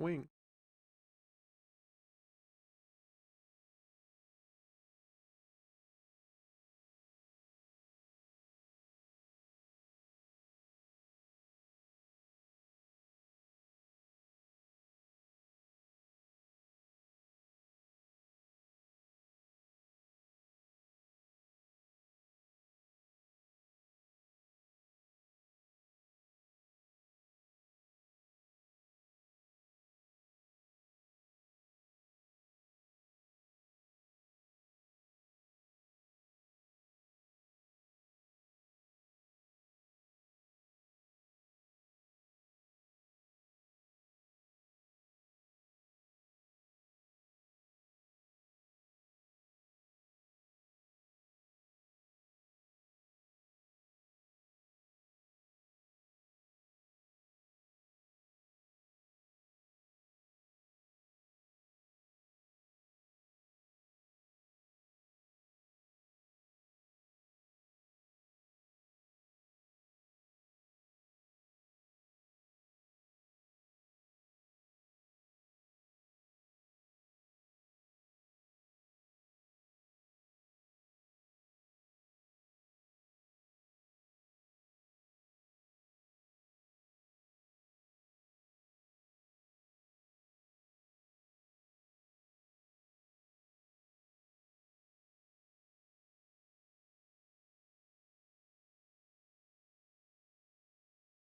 Wing.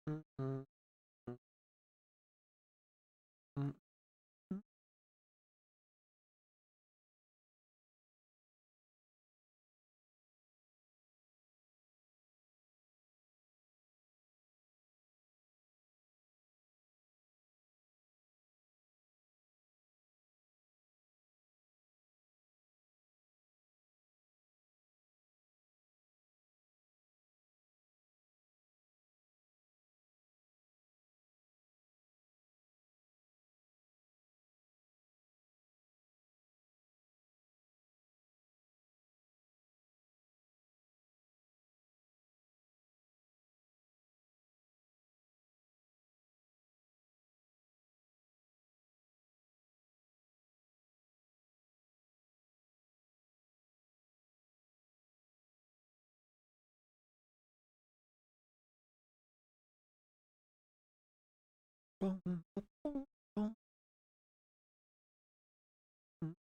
Mm-mm. Mm-mm. Boom, boom, boom, boom, boom.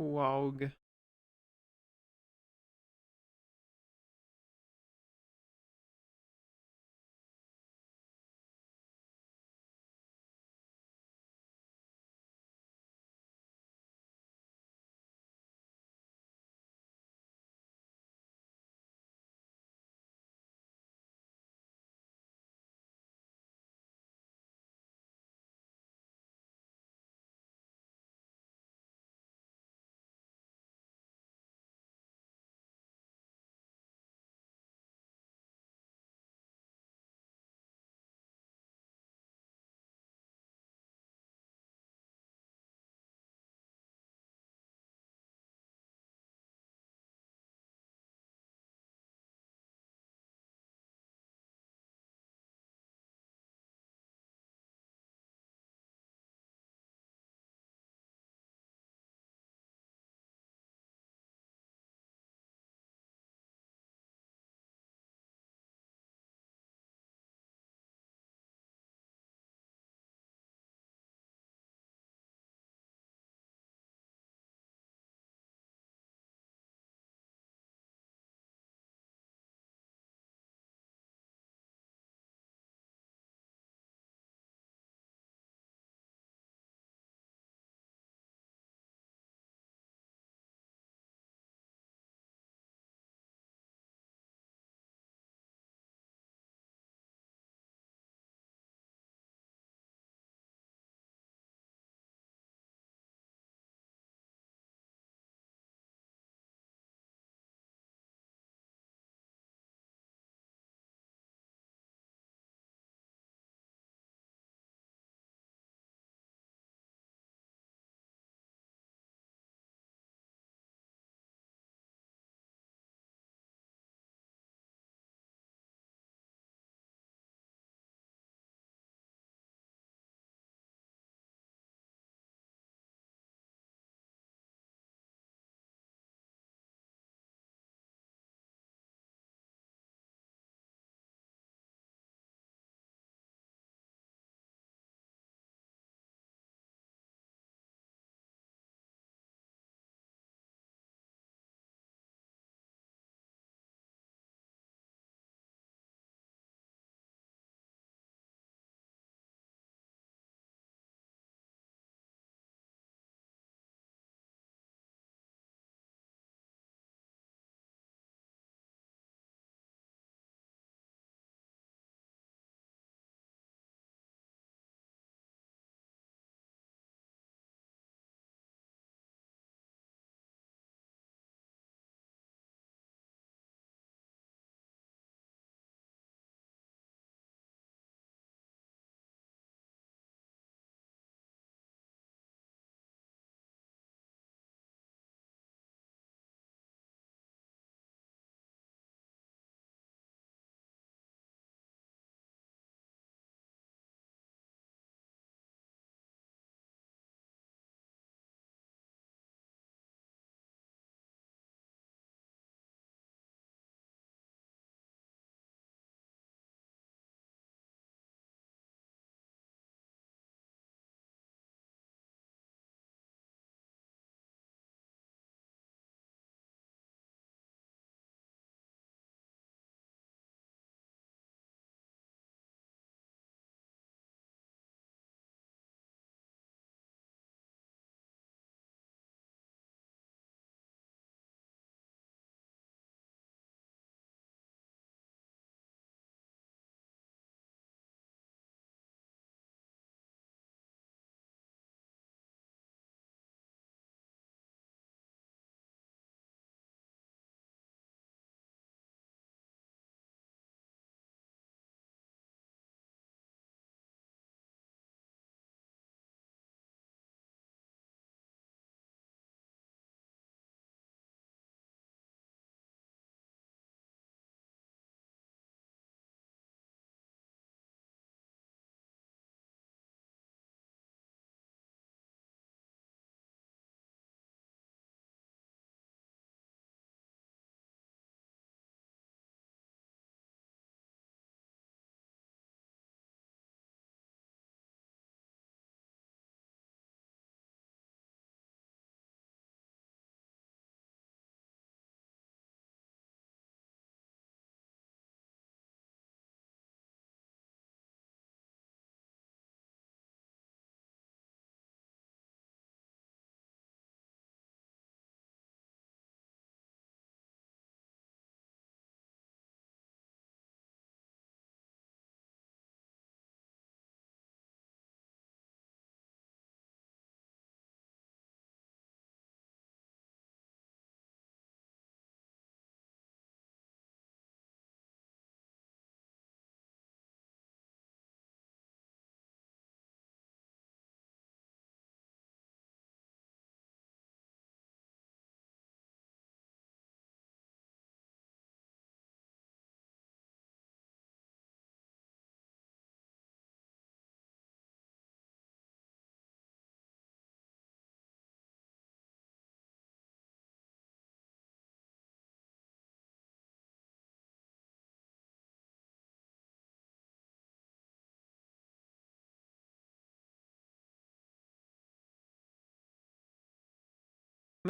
Wog.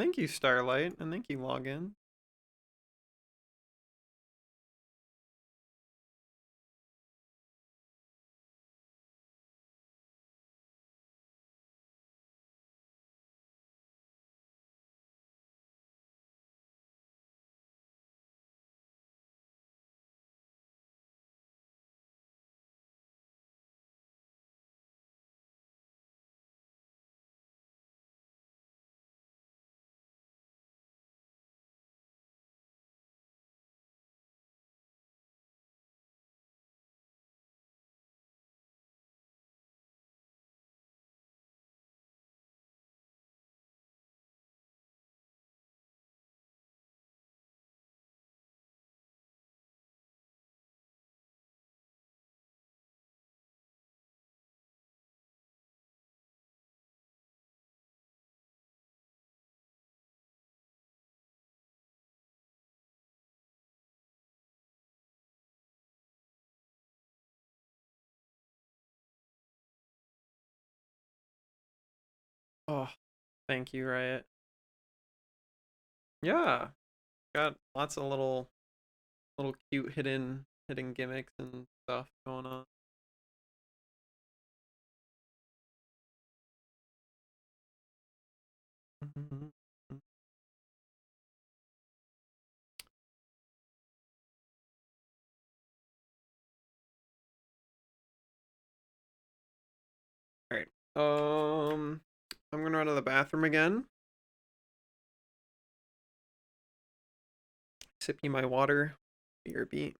Thank you, Starlight, and thank you, Login. Oh, thank you, Riot. Yeah, got lots of little cute hidden gimmicks and stuff going on. All right. I'm gonna run to the bathroom again. Sippy my water. Your beat.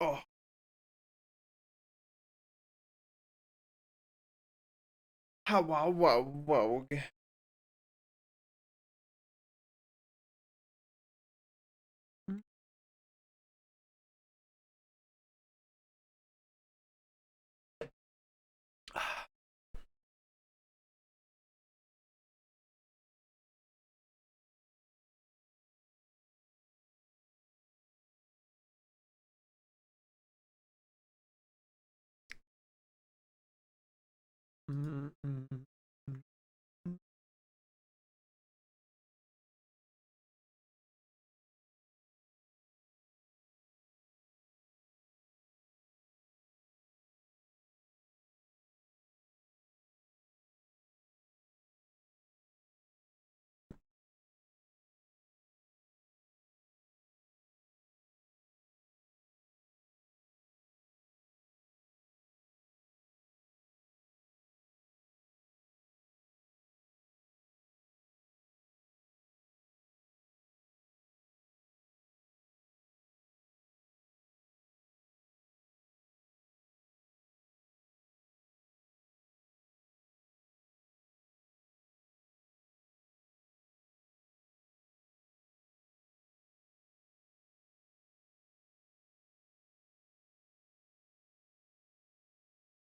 Oh. How wow wow wow.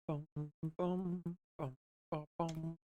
Bum, bum, bum, bum, bum.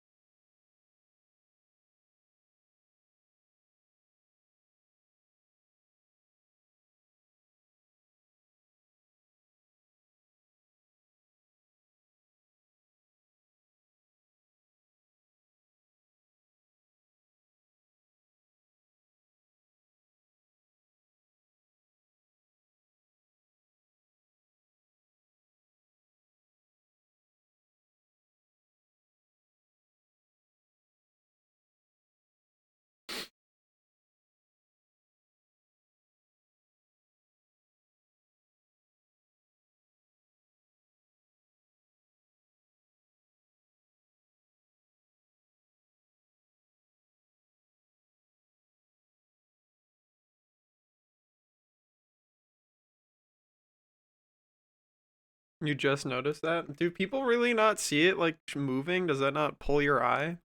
You just noticed that? Do people really not see it like moving? Does that not pull your eye?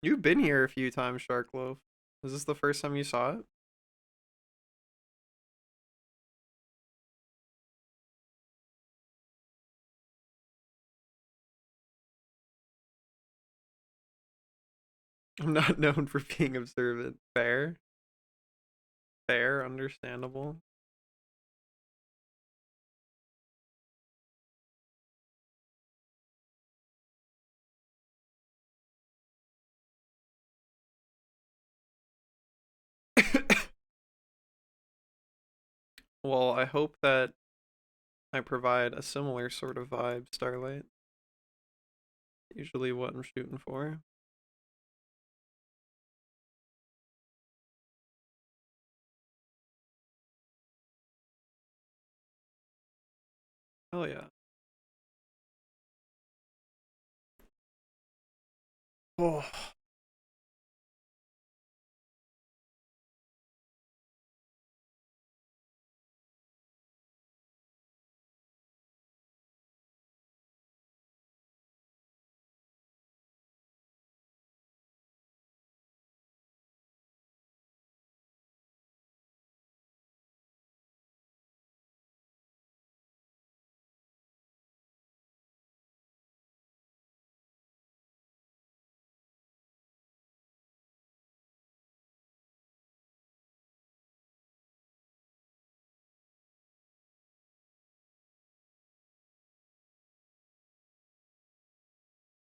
You've been here a few times, Sharkloaf. Is this the first time you saw it? I'm not known for being observant. Fair. Fair, understandable. Well, I hope that I provide a similar sort of vibe, Starlight. Usually what I'm shooting for. Hell yeah. Oh.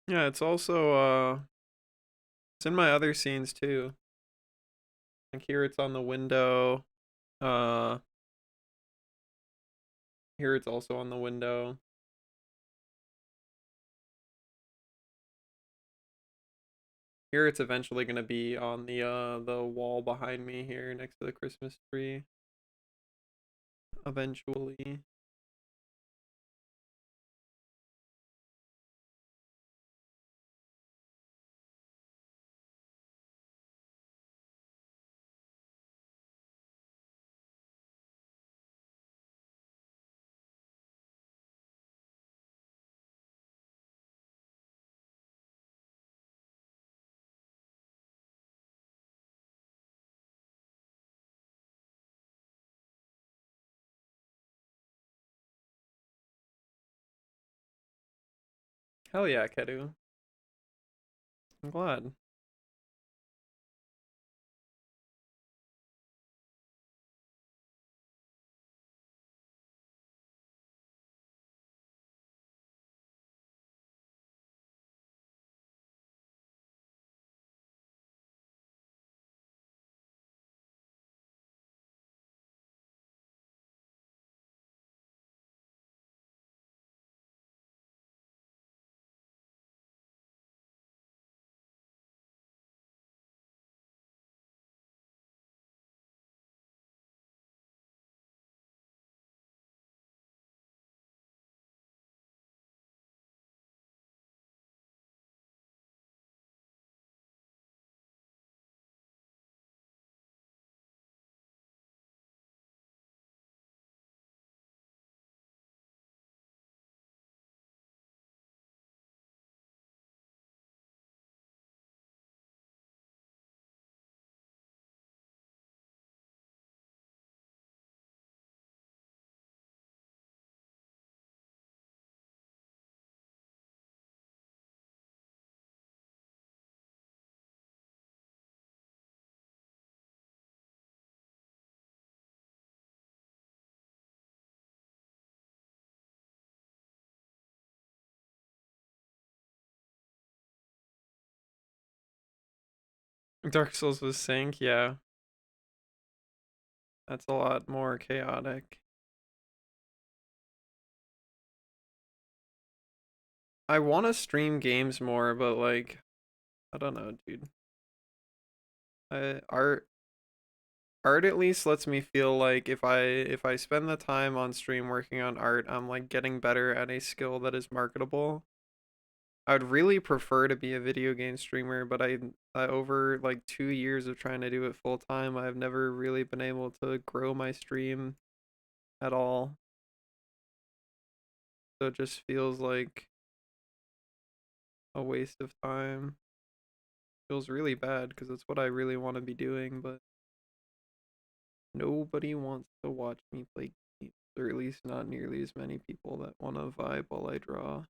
Yeah, it's also it's in my other scenes too. Like here it's on the window. Uh Here it's also on the window. Here it's eventually gonna be on the wall behind me here next to the Christmas tree. Eventually. Hell yeah, Kedu. I'm glad. Dark Souls with sync, yeah. That's a lot more chaotic. I want to stream games more, but like, I don't know, dude. Art art at least lets me feel like if I spend the time on stream working on art, I'm like getting better at a skill that is marketable. I would really prefer to be a video game streamer, but I over like 2 years of trying to do it full time, I've never really been able to grow my stream at all. So it just feels like a waste of time. Feels really bad because it's what I really want to be doing, but nobody wants to watch me play games, or at least not nearly as many people that want to vibe while I draw.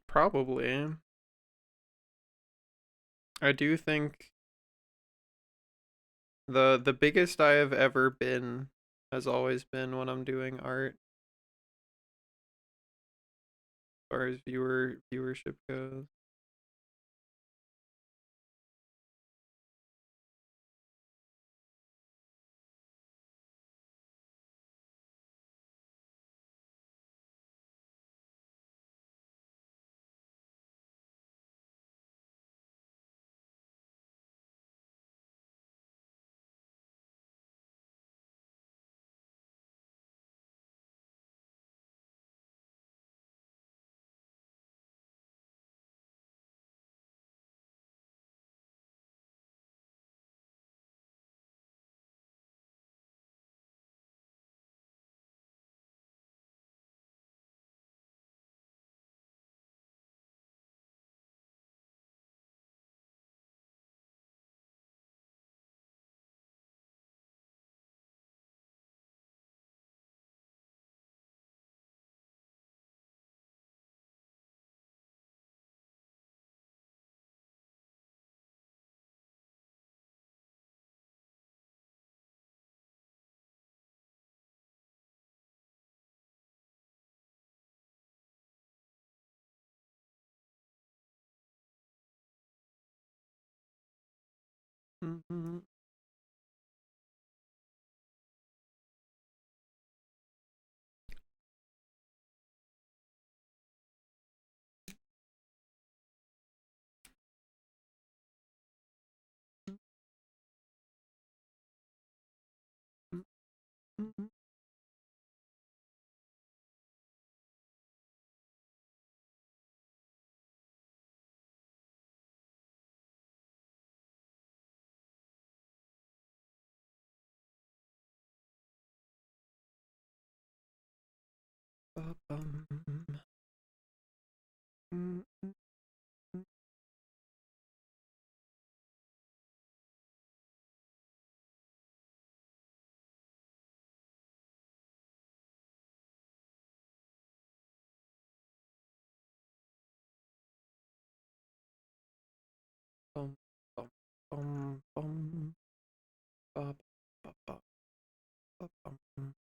Probably. I do think the biggest I have ever been has always been when I'm doing art, as far as viewership goes. Mhm. Mhm. Ba-bum. Mm, mm, mm, bum, bum, bum, bum, ba, ba, ba, ba, bum.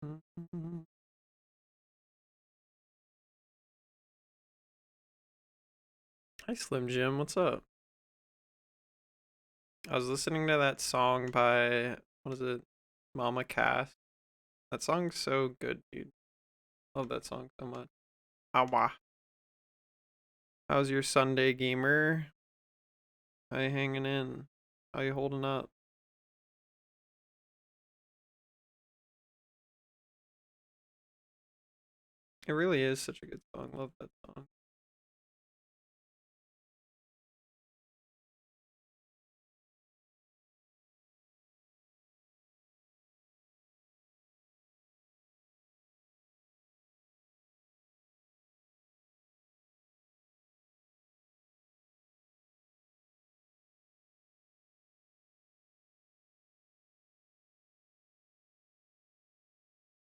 Hi, Slim Jim. What's up? I was listening to that song by, what is it? Mama Cass. That song's so good, dude. Love that song so much. Awa. How's your Sunday, gamer? How you hanging in? How you holding up? It really is such a good song. Love that song.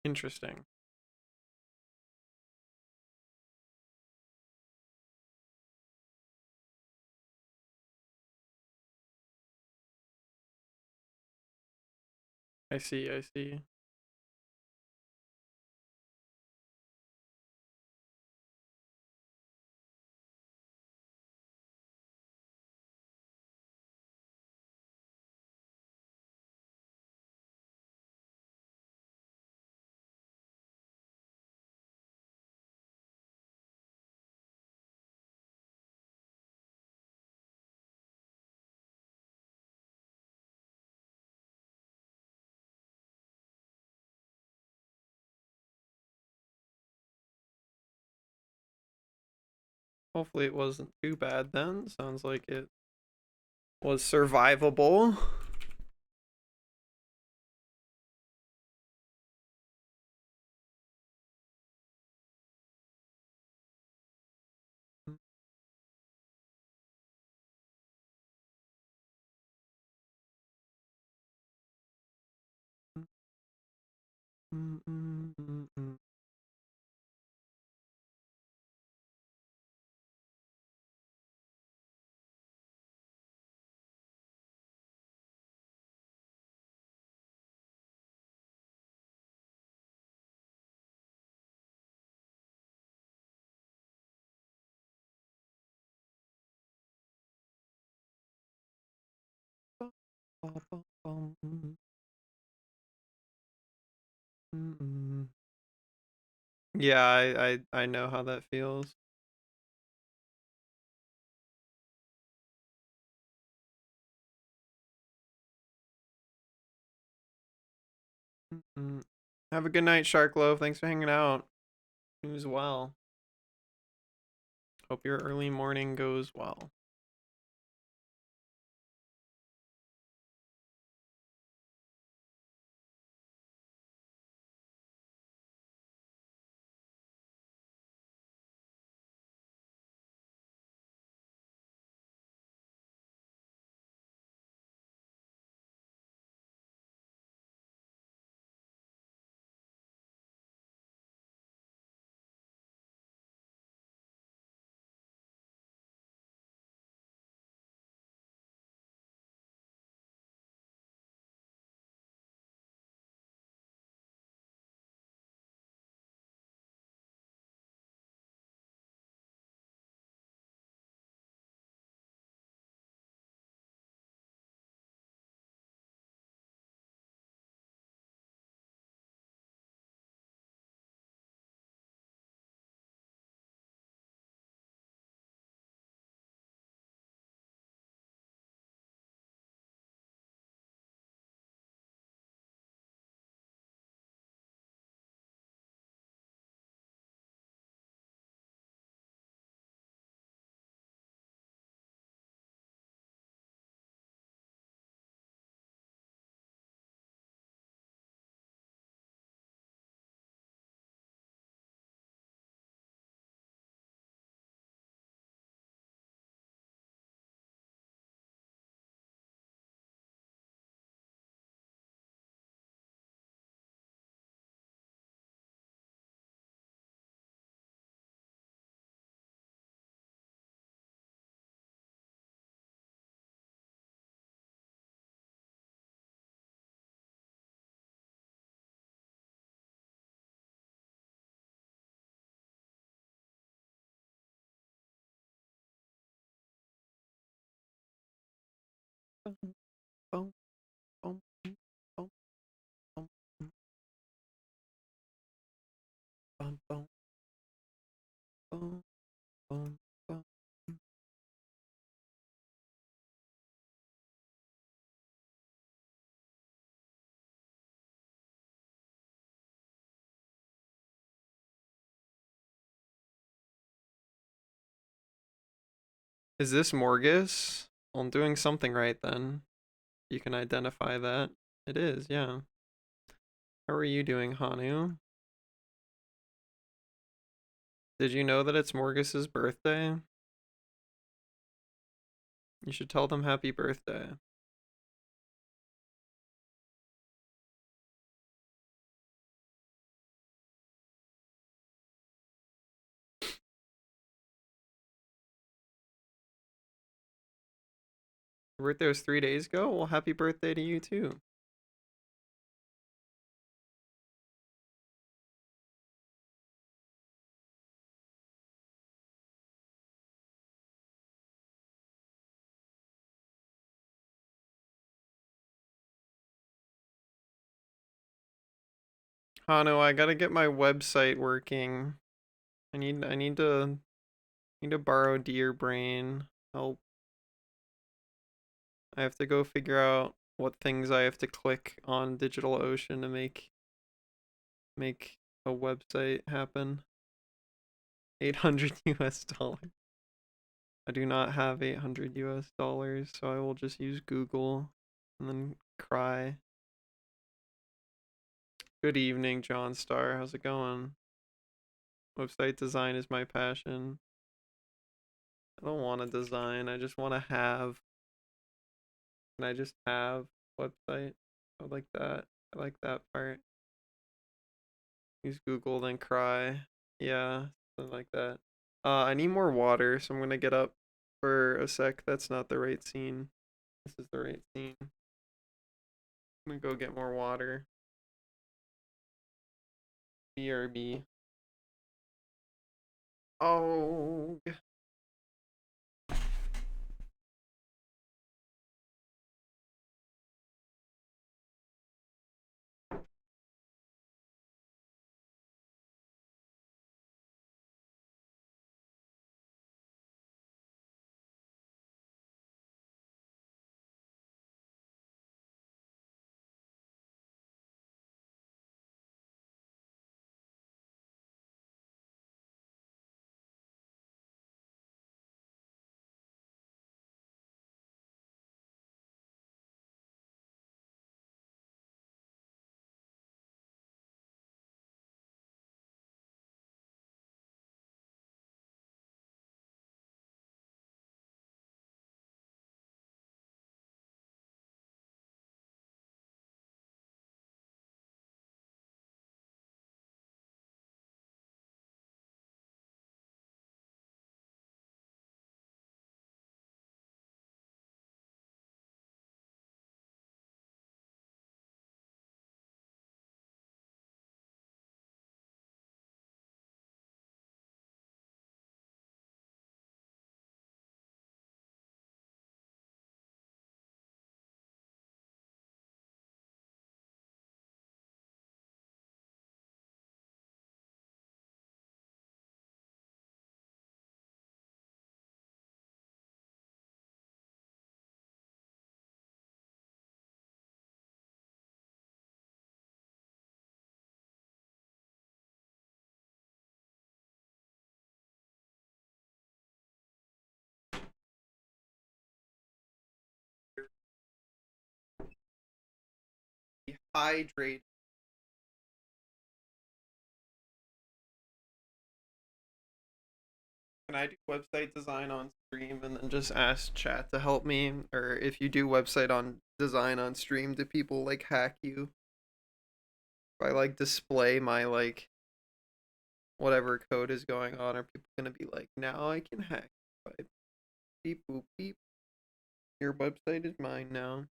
Interesting. I see, I see. Hopefully it wasn't too bad then. Sounds like it was survivable. Yeah, I know how that feels. Have a good night, Shark Loaf. Thanks for hanging out. You as well. Hope your early morning goes well. Boom, boom, boom, boom, boom, boom, boom, boom, boom. Is this Morgus? Well, I'm doing something right then. You can identify that. It is, yeah. How are you doing, Hanu? Did you know that it's Morgus's birthday? You should tell them happy birthday. Your birthday was 3 days ago? Well, happy birthday to you too. Hano, I gotta get my website working. I need to borrow Deer Brain help. I have to go figure out what things I have to click on DigitalOcean to make a website happen. 800 US dollars. I do not have 800 US dollars, so I will just use Google and then cry. Good evening, John Star. How's it going? Website design is my passion. I don't want to design, I just want to have. Can I just have website? I like that. I like that part. Use Google, then cry. Yeah, something like that. I need more water, so I'm gonna get up for a sec. That's not the right scene. This is the right scene. I'm gonna go get more water. BRB. Oh. Hydrate. Can I do website design on stream and then just ask chat to help me? Or if you do website on design on stream, do people like hack you? If I like display my like whatever code is going on, are people gonna be like, now I can hack by beep boop beep. Your website is mine now.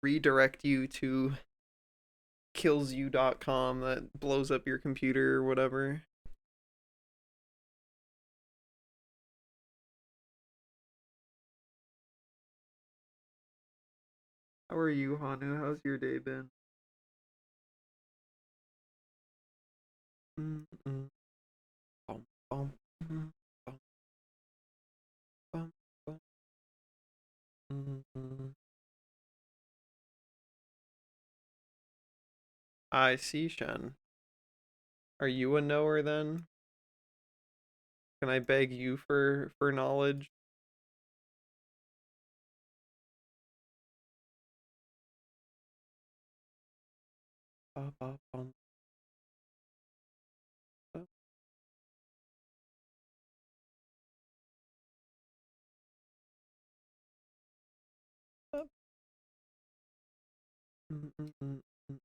Redirect you to killsyou.com that blows up your computer or whatever. How are you, Hanu? How's your day been? Mm-mm. Bum, bum, mm, bum, bum, bum, mm. I see, Shen. Are you a knower then? Can I beg you for knowledge? Ba, ba, bum, ba, ba, mm, mm, mm, mm.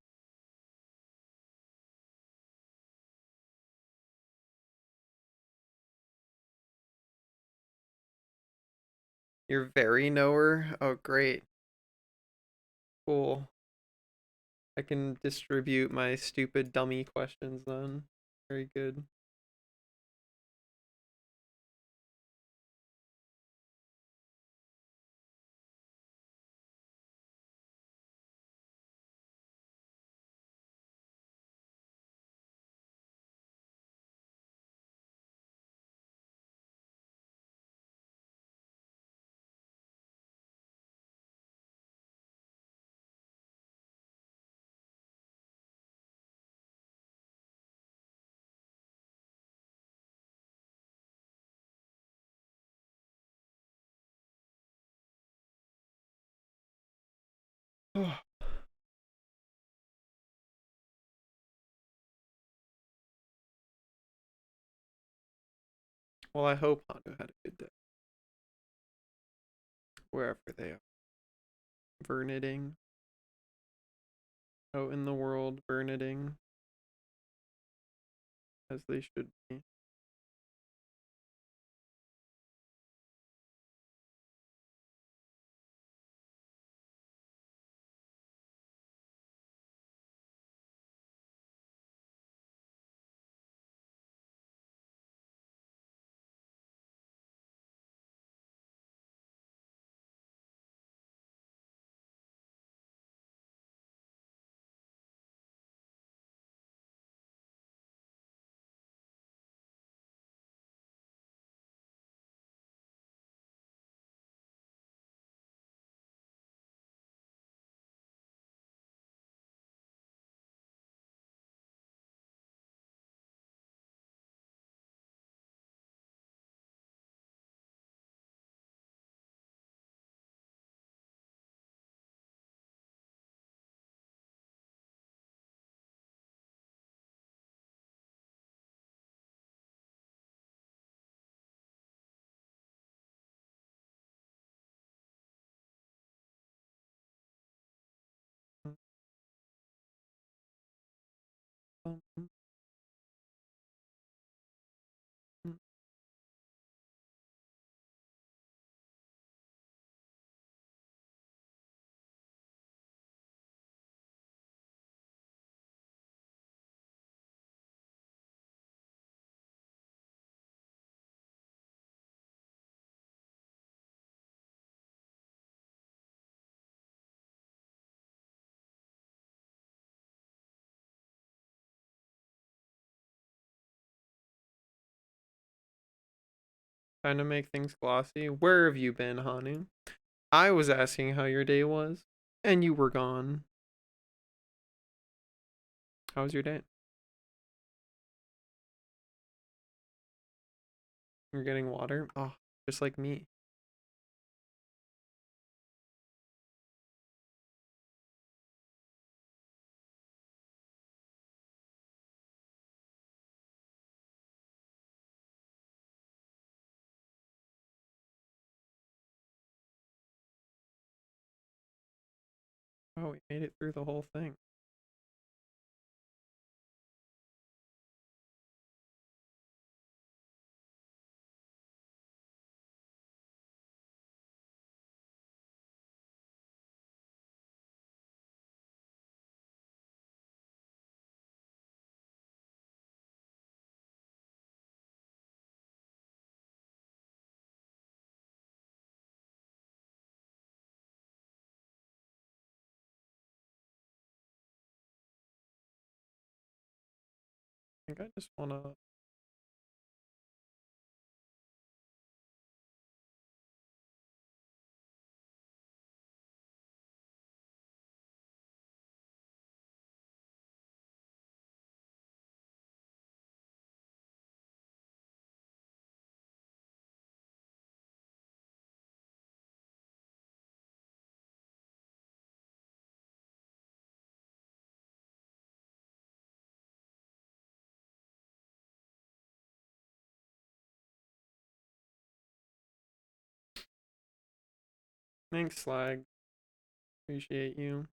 You're very knower? Oh, great. Cool. I can distribute my stupid dummy questions then. Very good. Well, I hope Hanu had a good day. Wherever they are. Verniting. Out in the world, verniting. As they should be. Trying to make things glossy. Where have you been, Hanu? I was asking how your day was, and you were gone. How was your day? You're getting water? Oh, just like me. Oh, we made it through the whole thing. think I just wanna. Thanks, Slag. Appreciate you.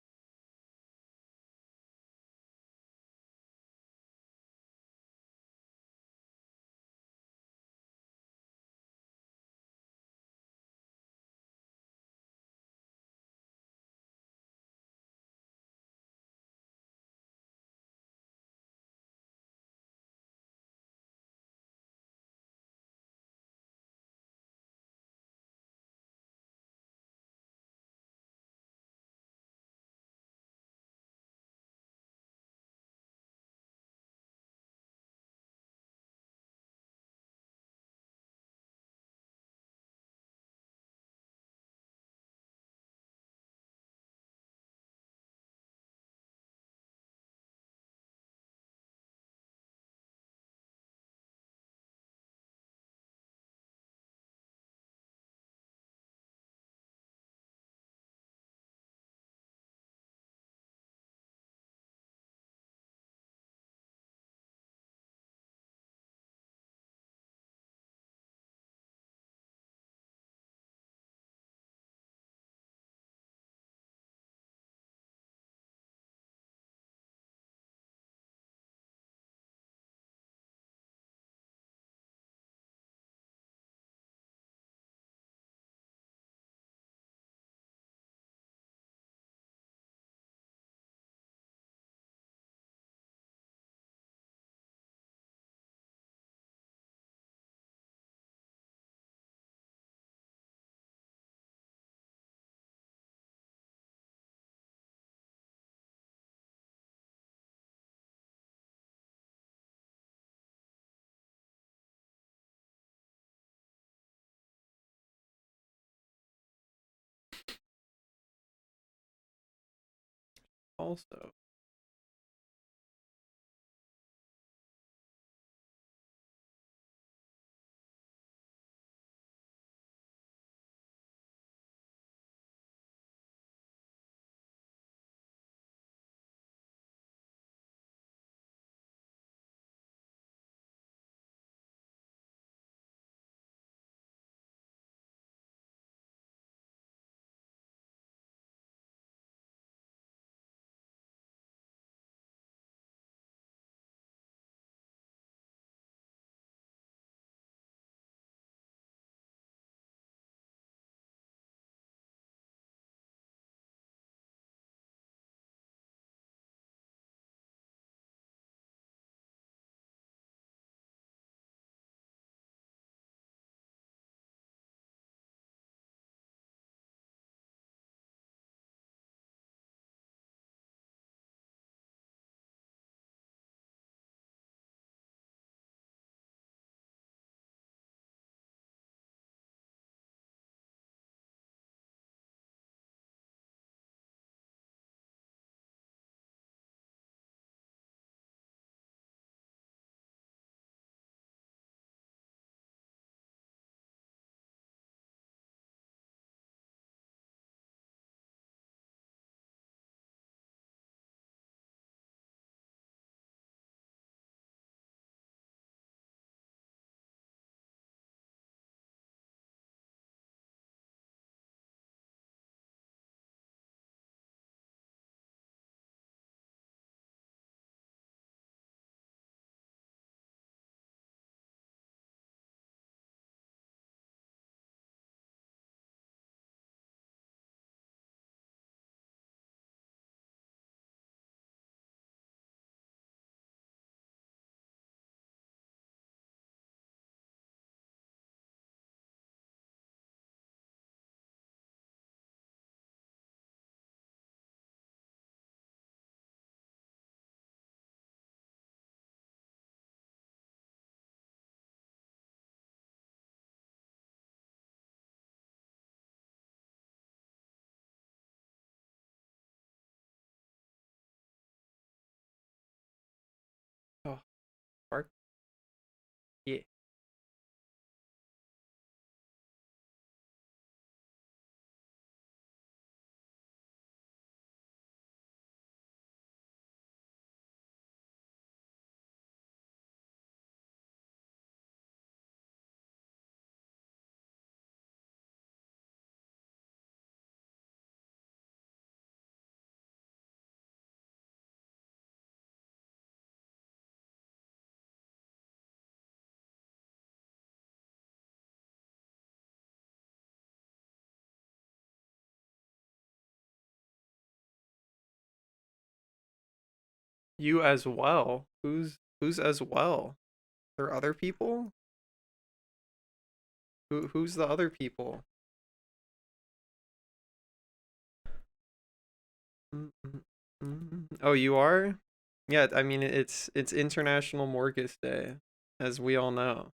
Also, You as well. Who's as well? There are other people? Who's the other people? Oh, you are? Yeah, I mean it's International Morgus Day, as we all know.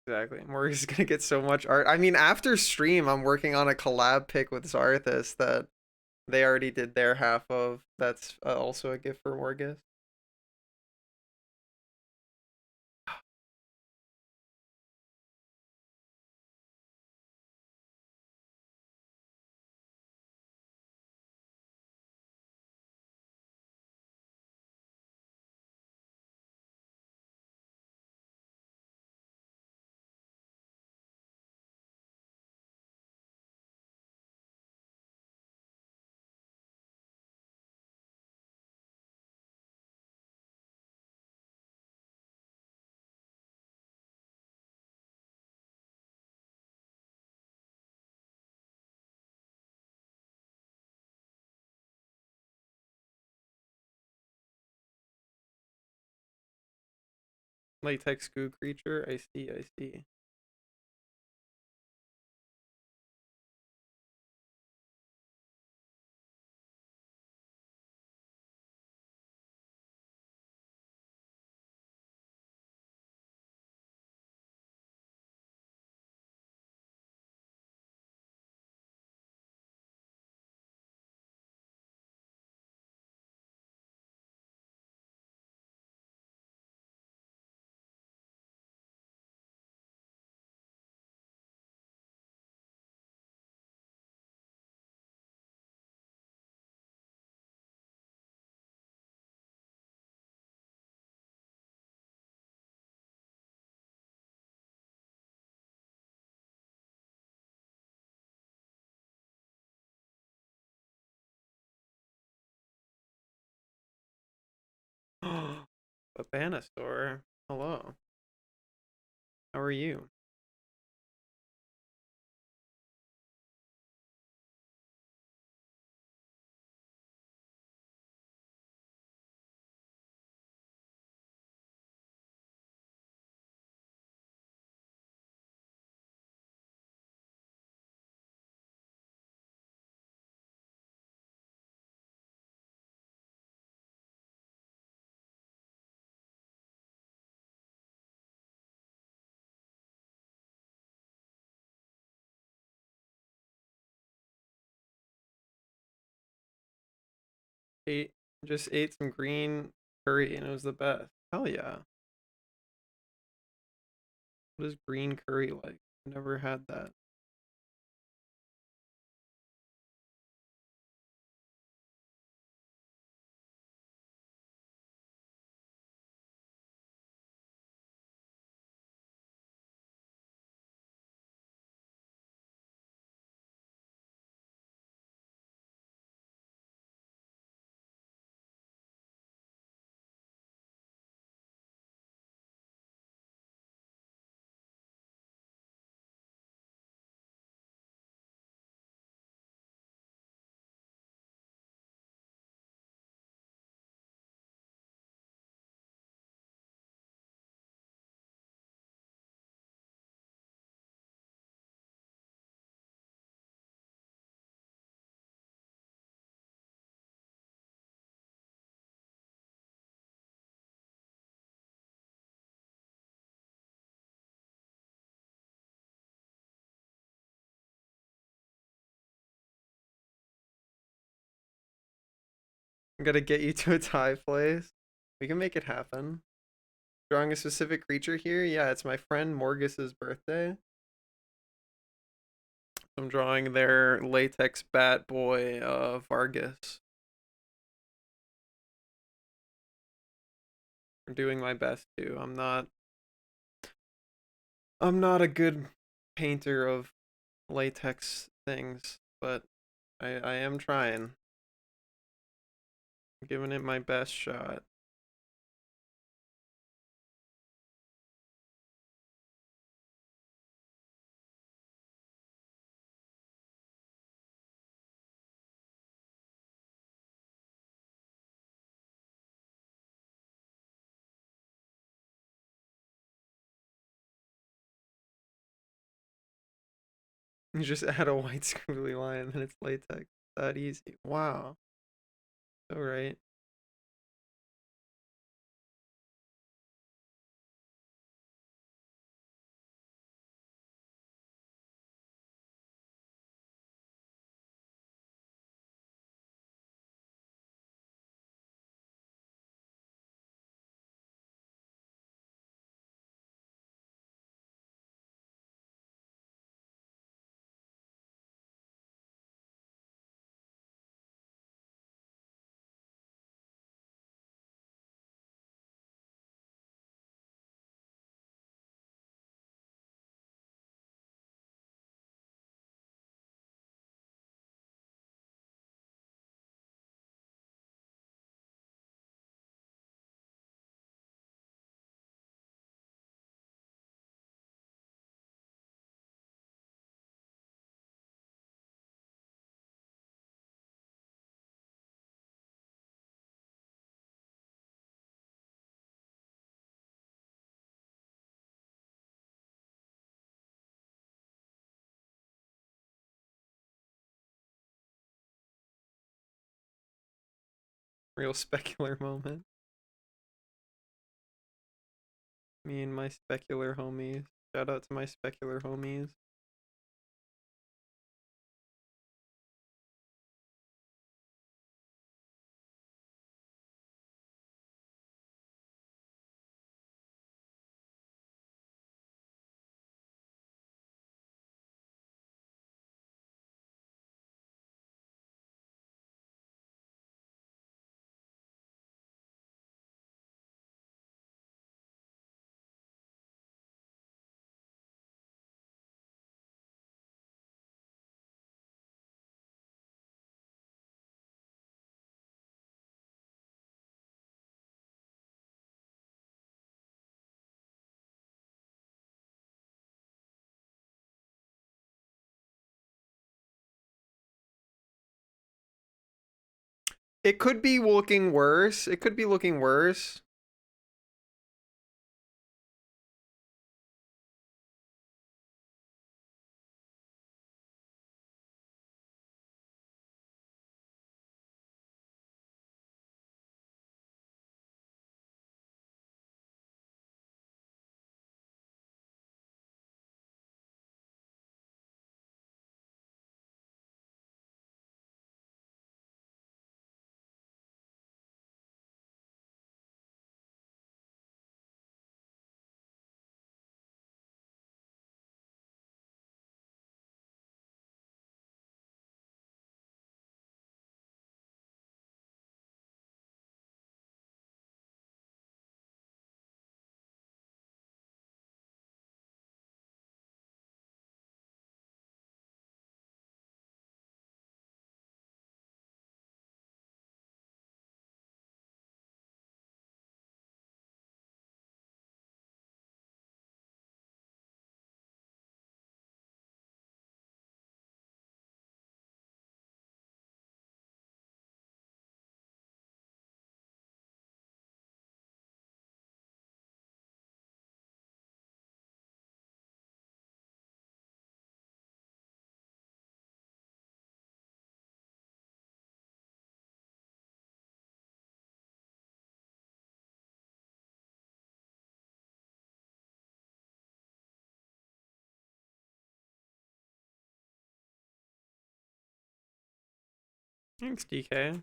Exactly. Morgus is gonna get so much art. I mean, after stream, I'm working on a collab pic with Zarthus that they already did their half of. That's also a gift for Morgus. Latex goo creature. I see. I see. 'Babana Store. Hello. How are you? Ate just ate some green curry and it was the best. Hell yeah. What is green curry like? Never had that. I'm gonna get you to a Thai place. We can make it happen. Drawing a specific creature here? Yeah, it's my friend Morgus's birthday. I'm drawing their latex bat boy, Vargas. I'm doing my best to. I'm not a good painter of latex things, but I am trying. I'm giving it my best shot. You just add a white squiggly line and it's latex. That easy. Wow. Alright. Real specular moment. Me and my specular homies. Shout out to my specular homies. It could be looking worse. It could be looking worse. Thanks, DK.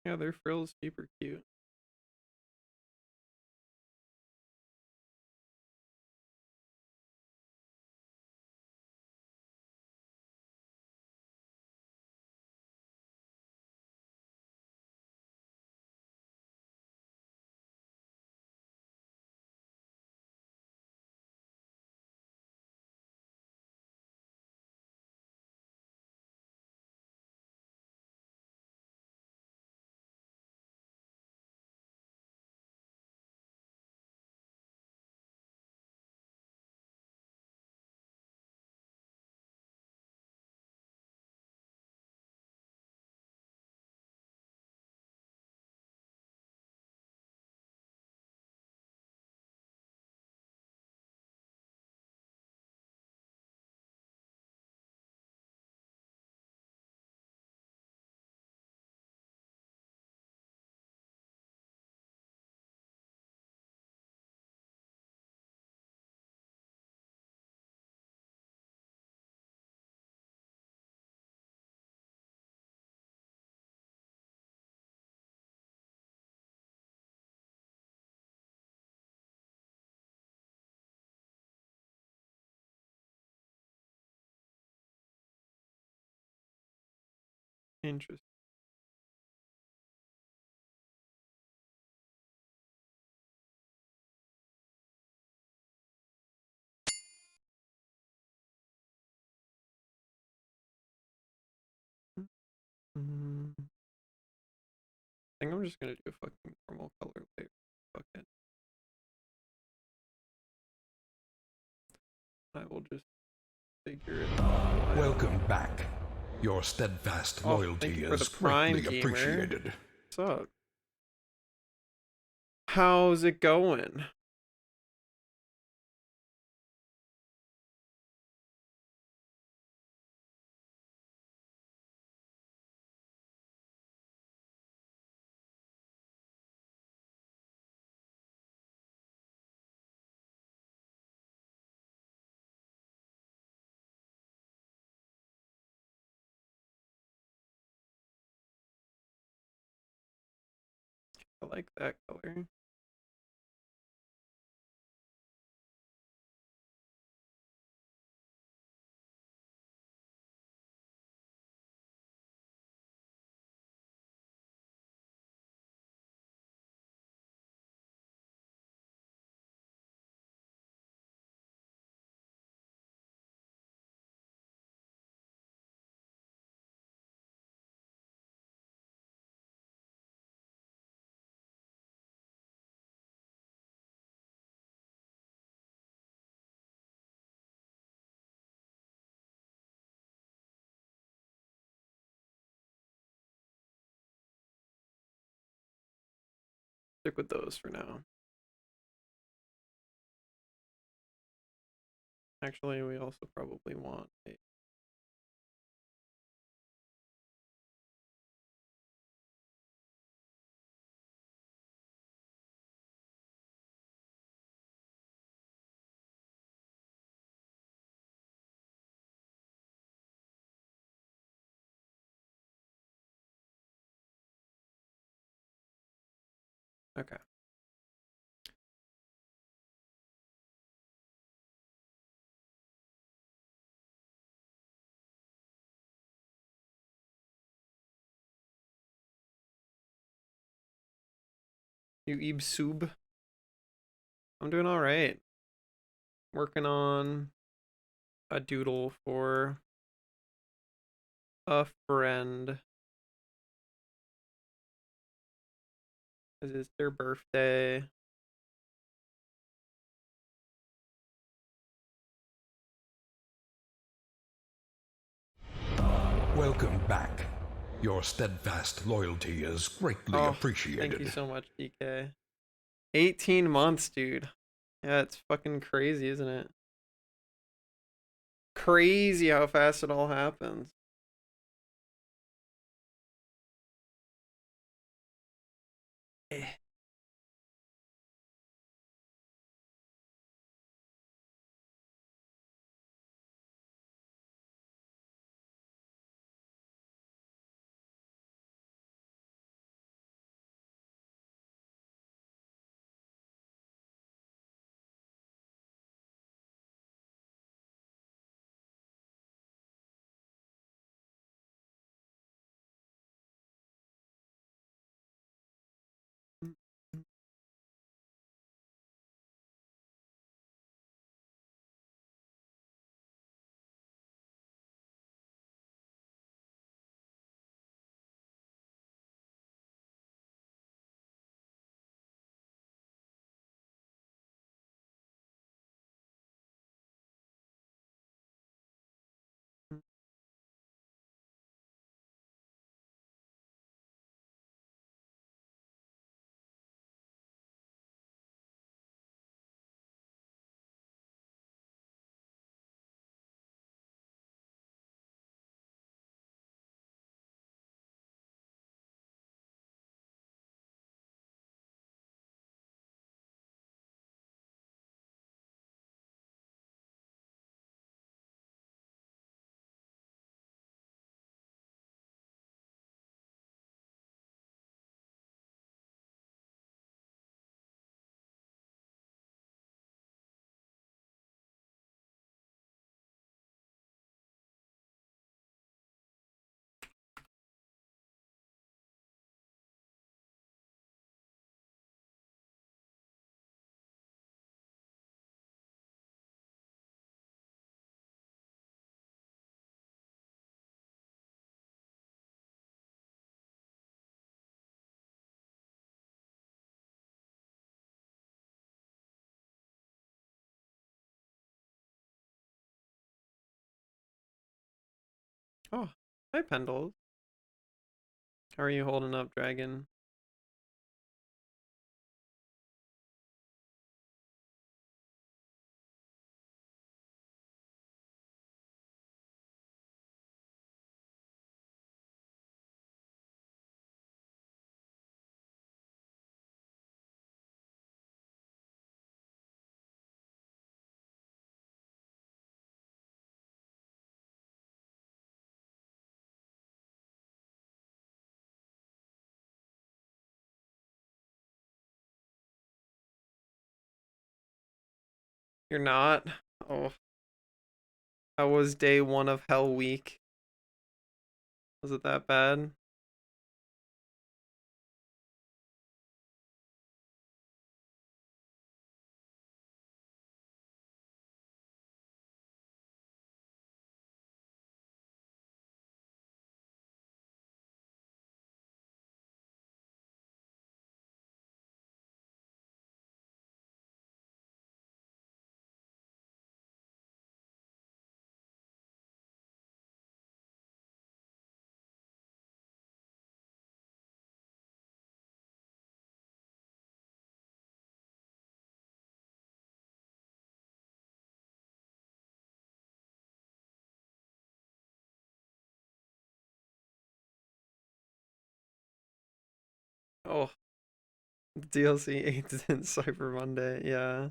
Yeah, their frill's super cute. Interesting. Mm, I think I'm just gonna do a fucking normal color wave. Fuck it. I will just figure it out. Welcome back. Your steadfast Oh, thank loyalty you for the is Prime greatly Gamer. appreciated. What's up? How's it going? I like that color. Stick with those for now. Actually, we also probably want a okay. You Ib Sub. I'm doing all right. Working on a doodle for a friend. Cause it's their birthday. Welcome back. Your steadfast loyalty is greatly Oh, appreciated. thank you so much, DK. 18 months, dude. Yeah, it's fucking crazy, isn't it? Crazy how fast it all happens. Eh. Oh, hi Pendles. How are you holding up, Dragon? You're not? Oh, how was day one of Hell Week? Was it that bad? Oh, DLC 8 in Cyber Monday, yeah.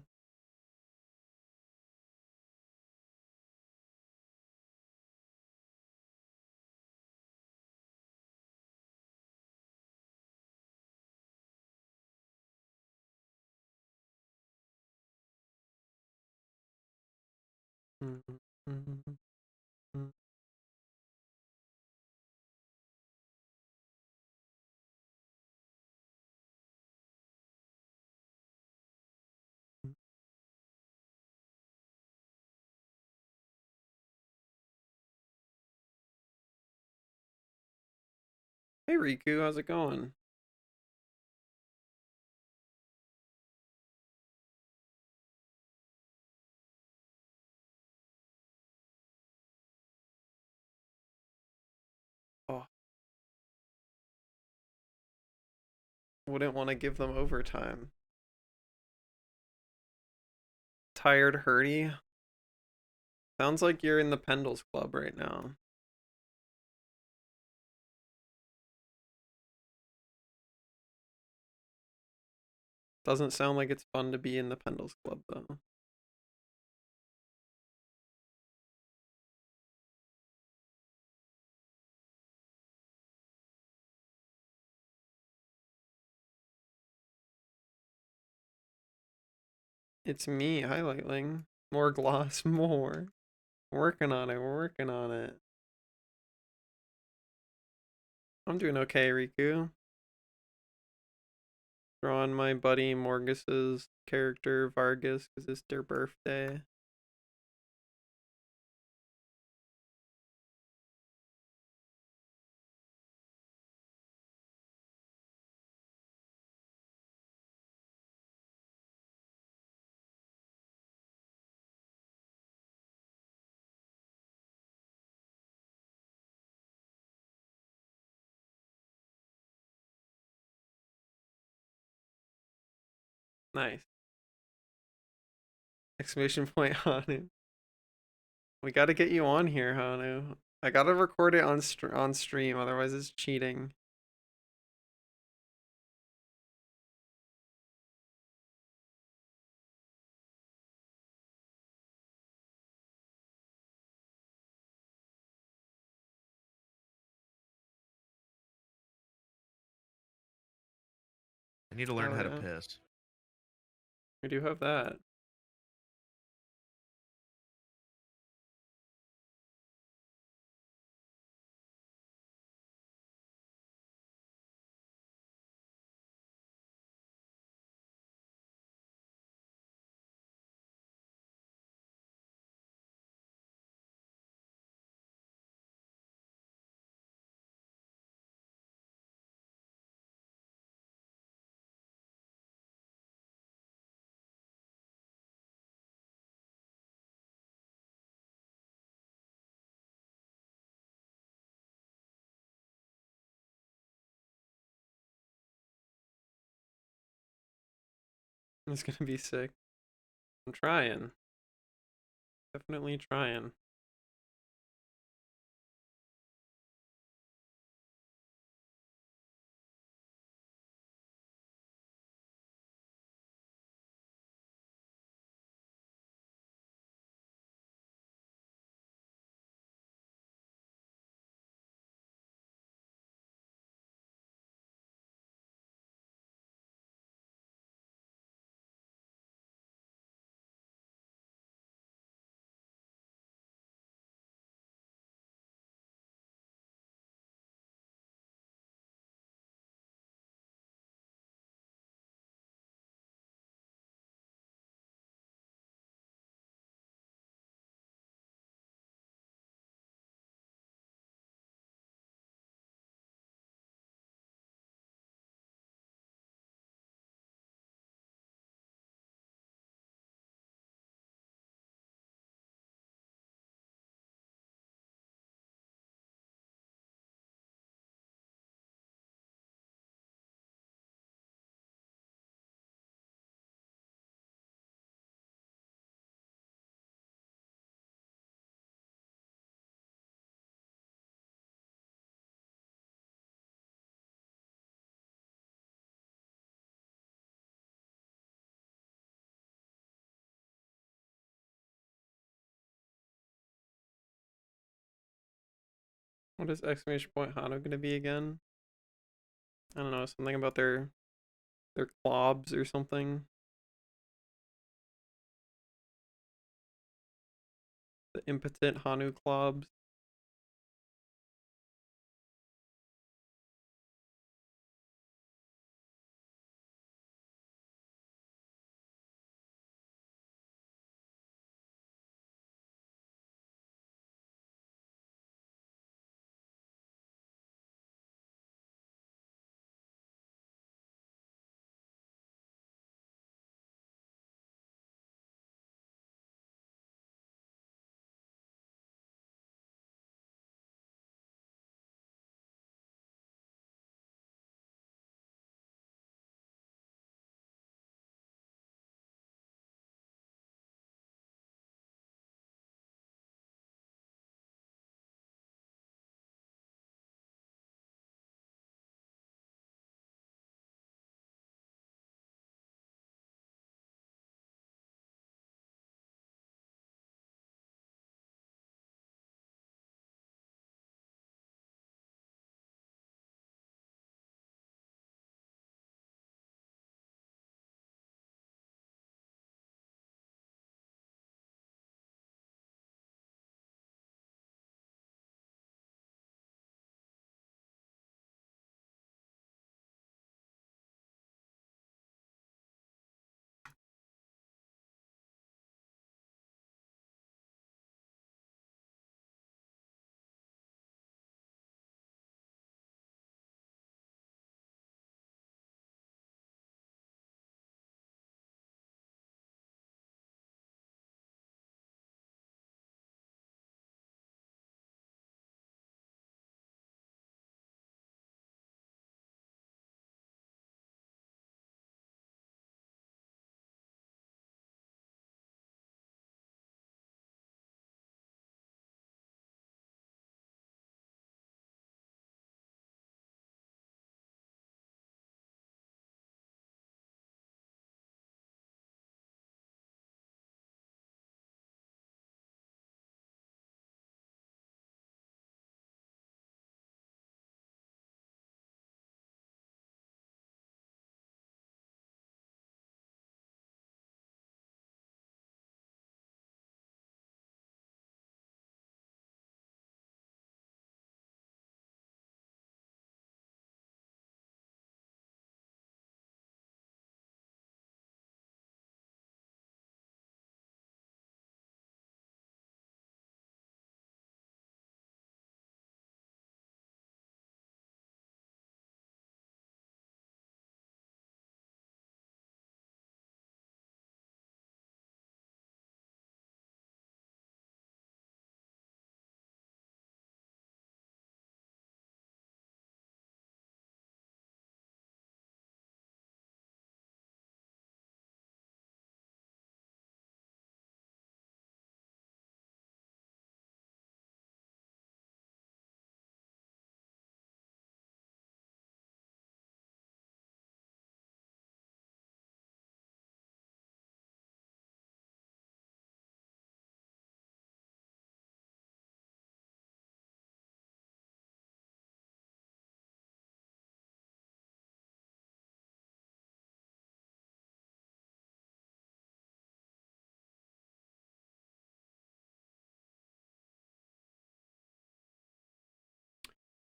Hey Riku, how's it going? Oh, wouldn't want to give them overtime. Tired Hurdy? Sounds like you're in the Pendles Club right now. Doesn't sound like it's fun to be in the Pendles Club though. It's me highlighting. More gloss, more. Working on it, we're working on it. I'm doing okay, Riku. Drawing my buddy Morgus's character Vargas because it's their birthday. Nice. Exclamation point Hanu. We gotta get you on here, Hanu. I gotta record it on stream, otherwise it's cheating. I need to learn Oh how to yeah, piss. we do have that. It's gonna be sick. I'm trying. Definitely trying. What is exclamation point Hano gonna be again? I don't know, something about their clobs or something. The impotent Hanu clobs.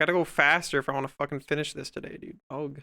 Gotta go faster if I want to fucking finish this today, dude. Ugh.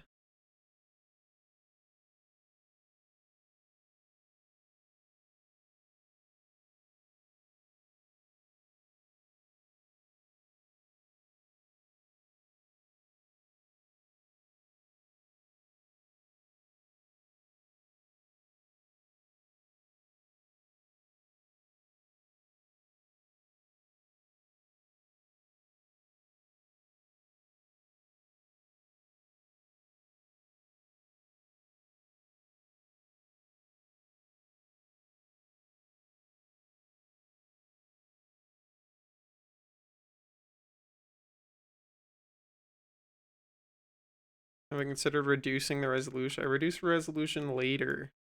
Have I considered reducing the resolution? I reduce the resolution later.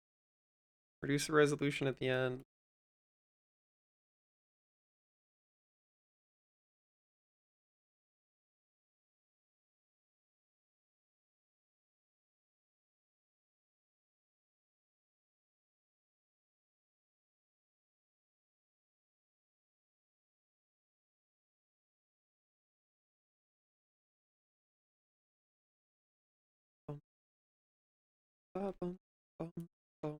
Reduce the resolution at the end. Bum, ba, bum, bum, bum.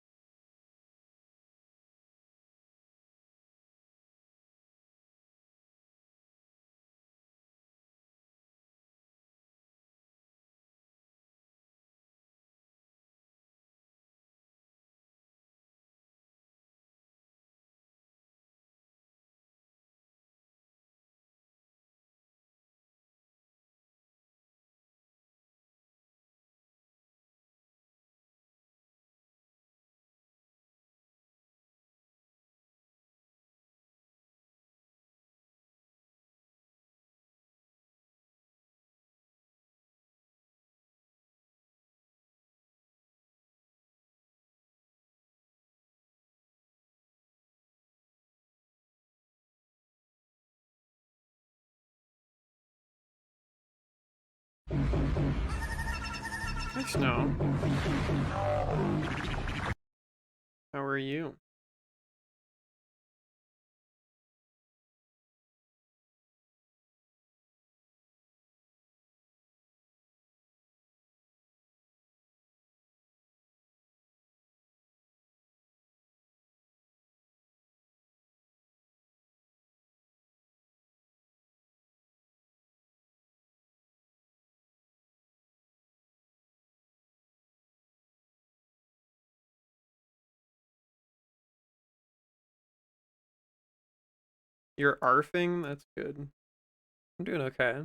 Nice snow. How are you? You're arfing? That's good. I'm doing okay.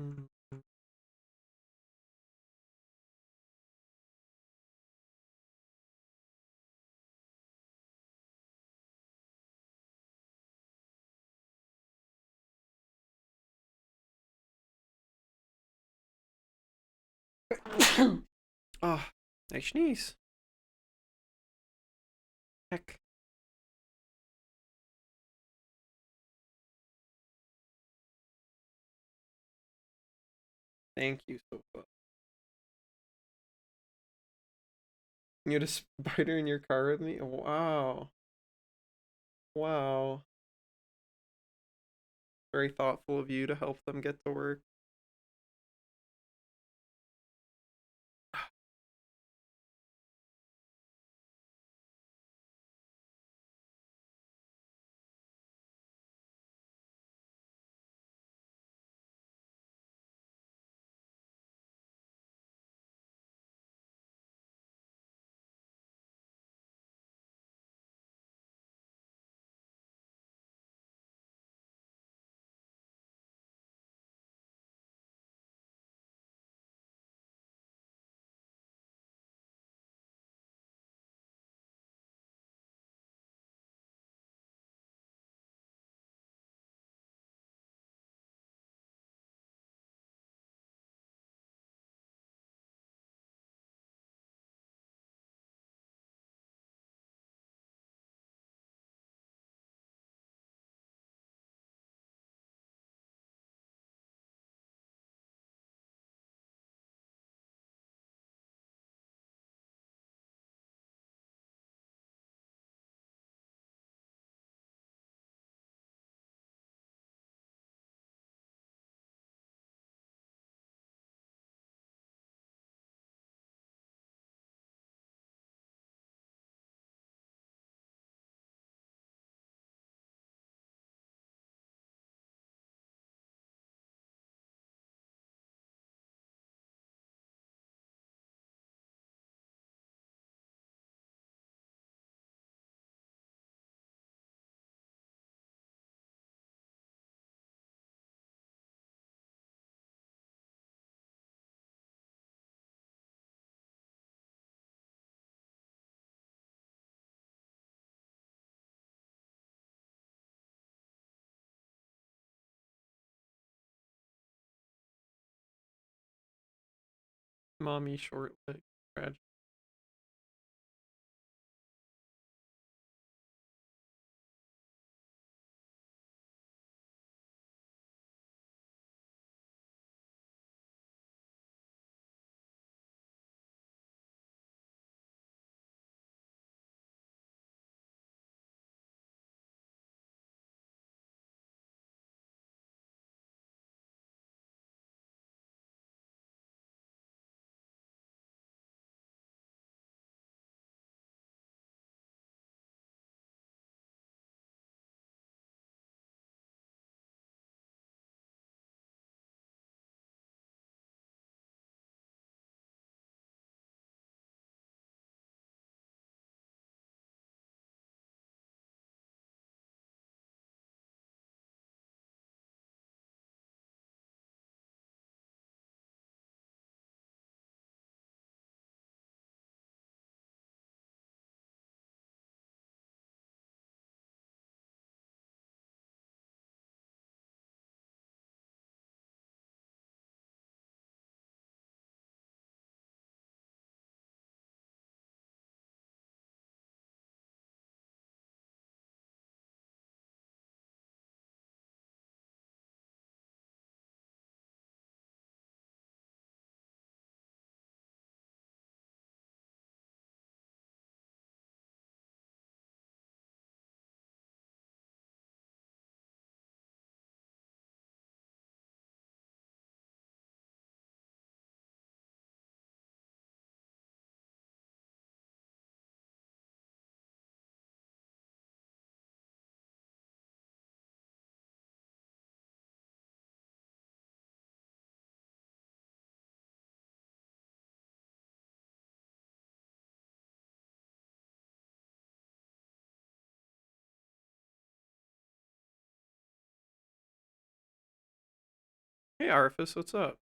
Mm. Oh, nice sneeze. Heck. Thank you so much. You had a spider in your car with me? Wow. Wow. Very thoughtful of you to help them get to work. Mommy short leg. Tragic. Hey Arfus, what's up?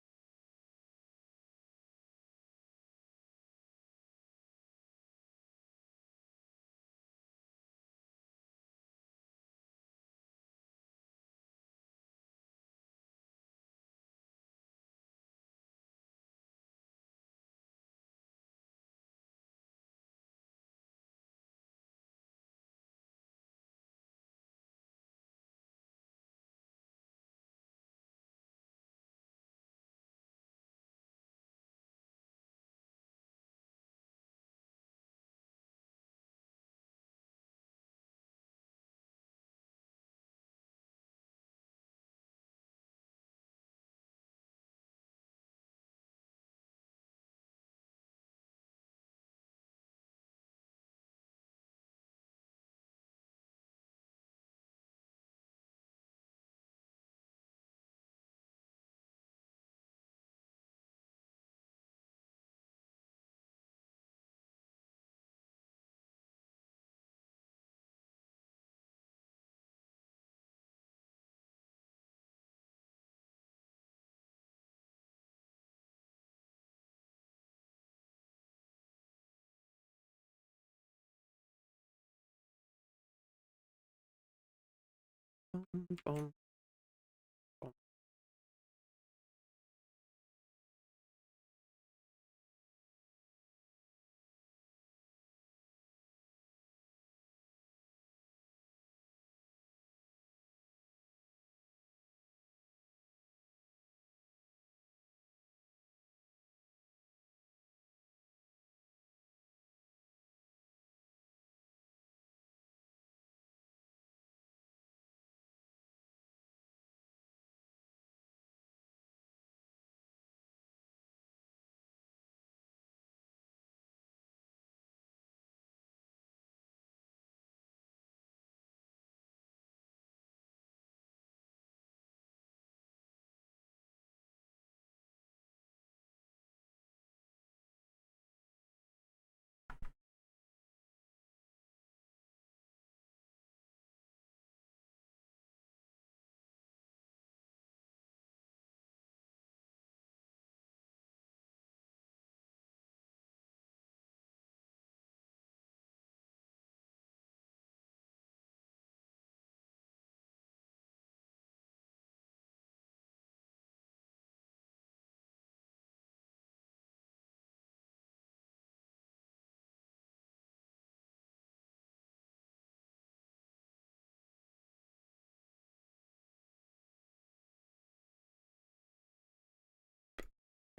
Bum, bum.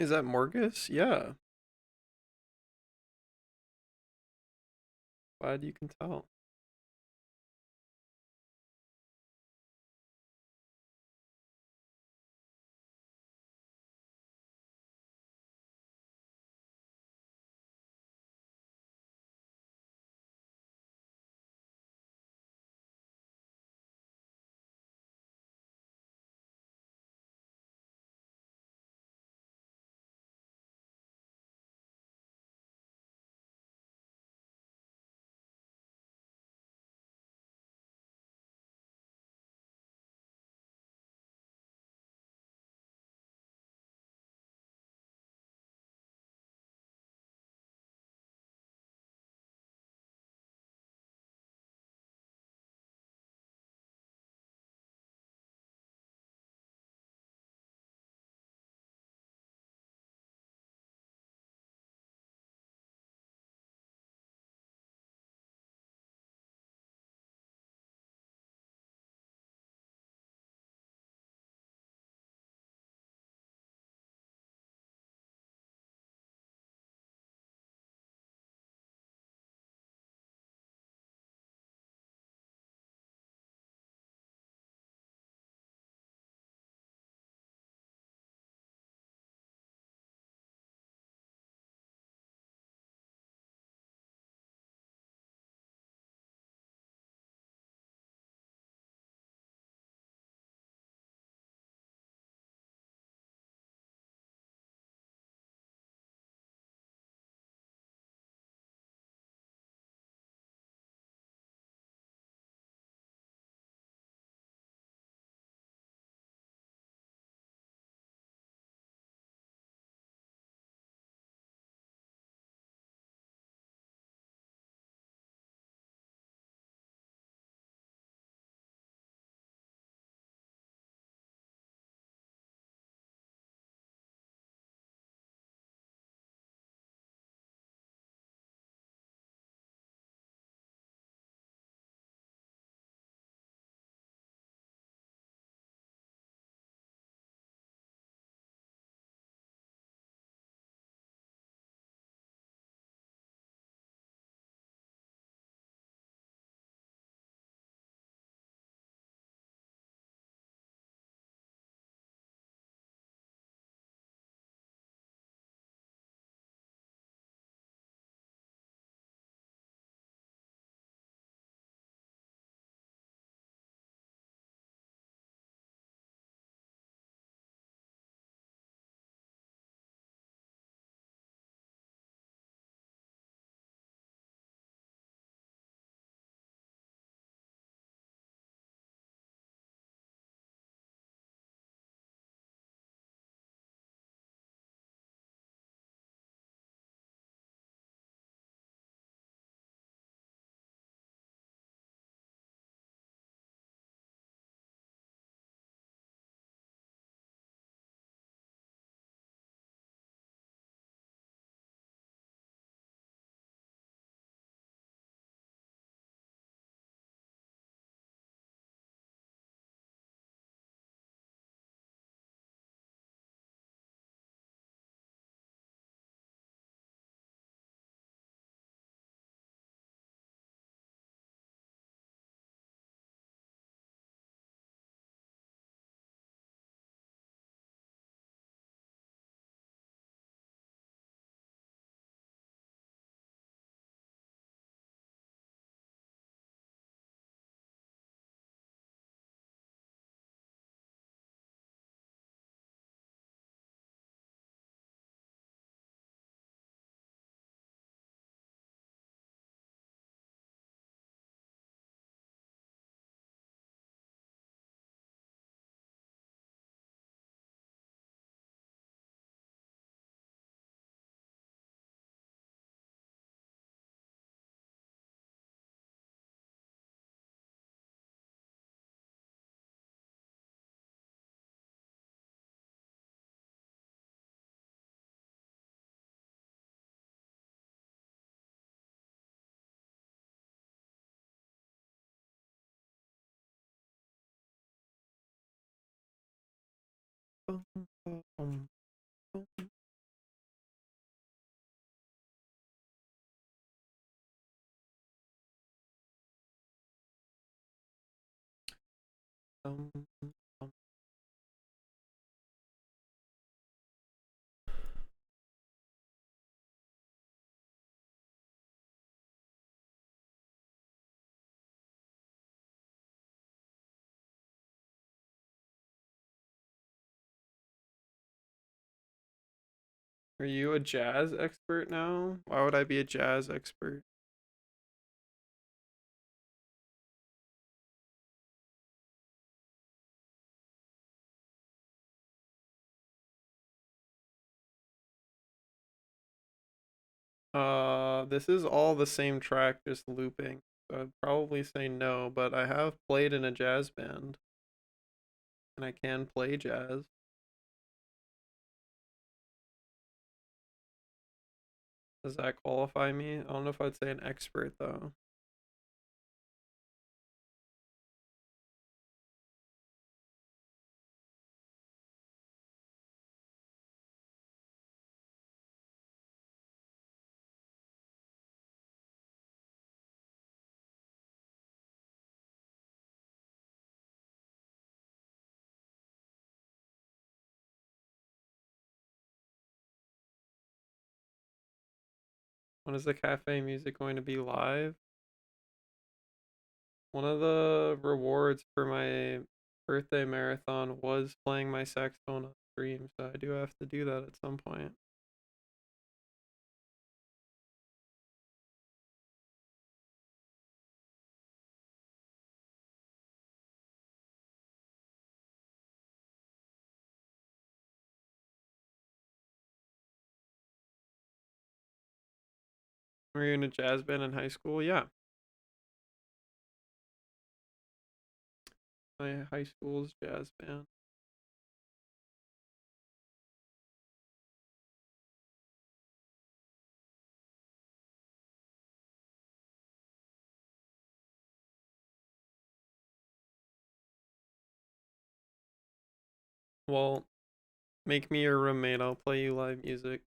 Is that Morgus? Yeah. Glad you can tell. Um, um, Are you a jazz expert now? Why would I be a jazz expert? This is all the same track, just looping. So I'd probably say no, but I have played in a jazz band, and I can play jazz. Does that qualify me? I don't know if I'd say an expert though. When is the cafe music going to be live? One of the rewards for my birthday marathon was playing my saxophone on stream, so I do have to do that at some point. Were you in a jazz band in high school? Yeah. My high school's jazz band. Well, make me your roommate. I'll play you live music.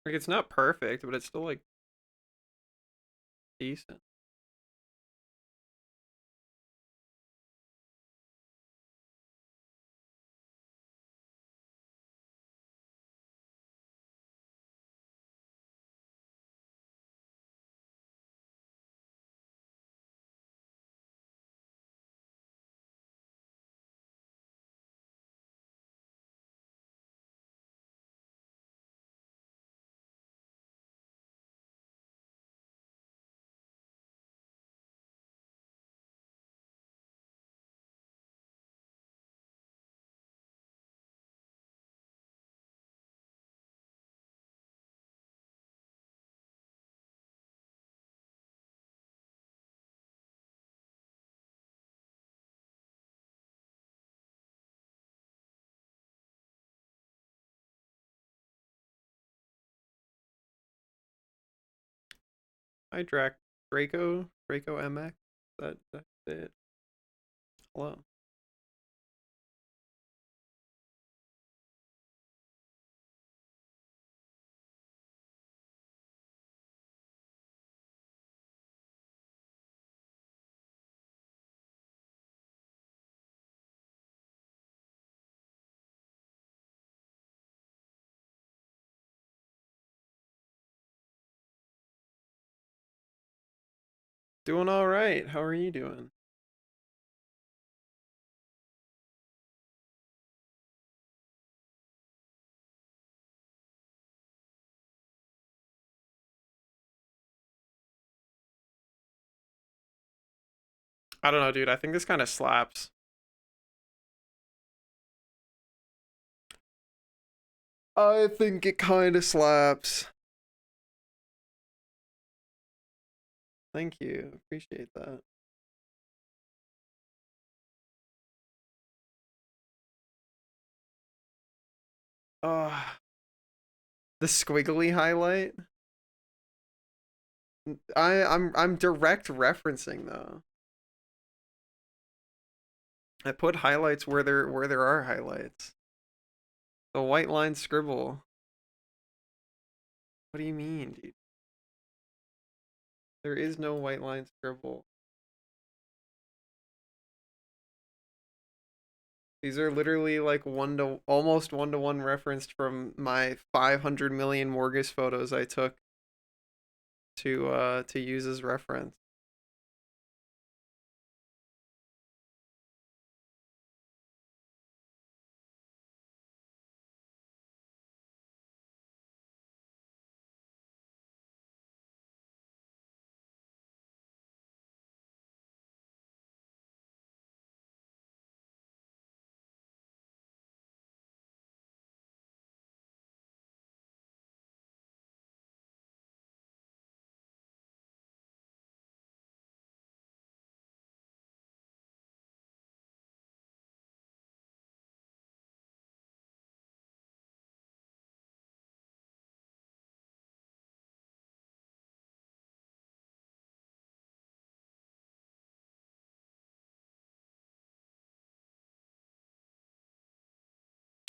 Like it's not perfect, but it's still like decent. Hi, Draco MX. That's it. Hello. Doing all right. How are you doing? I don't know, dude. I think this kind of slaps. I think it kind of slaps. Thank you. Appreciate that. The squiggly highlight. I'm direct referencing though. I put highlights where there are highlights. The white line scribble. What do you mean, dude? There is no white line scribble. These are literally like almost 1-to-1 referenced from my 500 million Morgus photos I took to use as reference.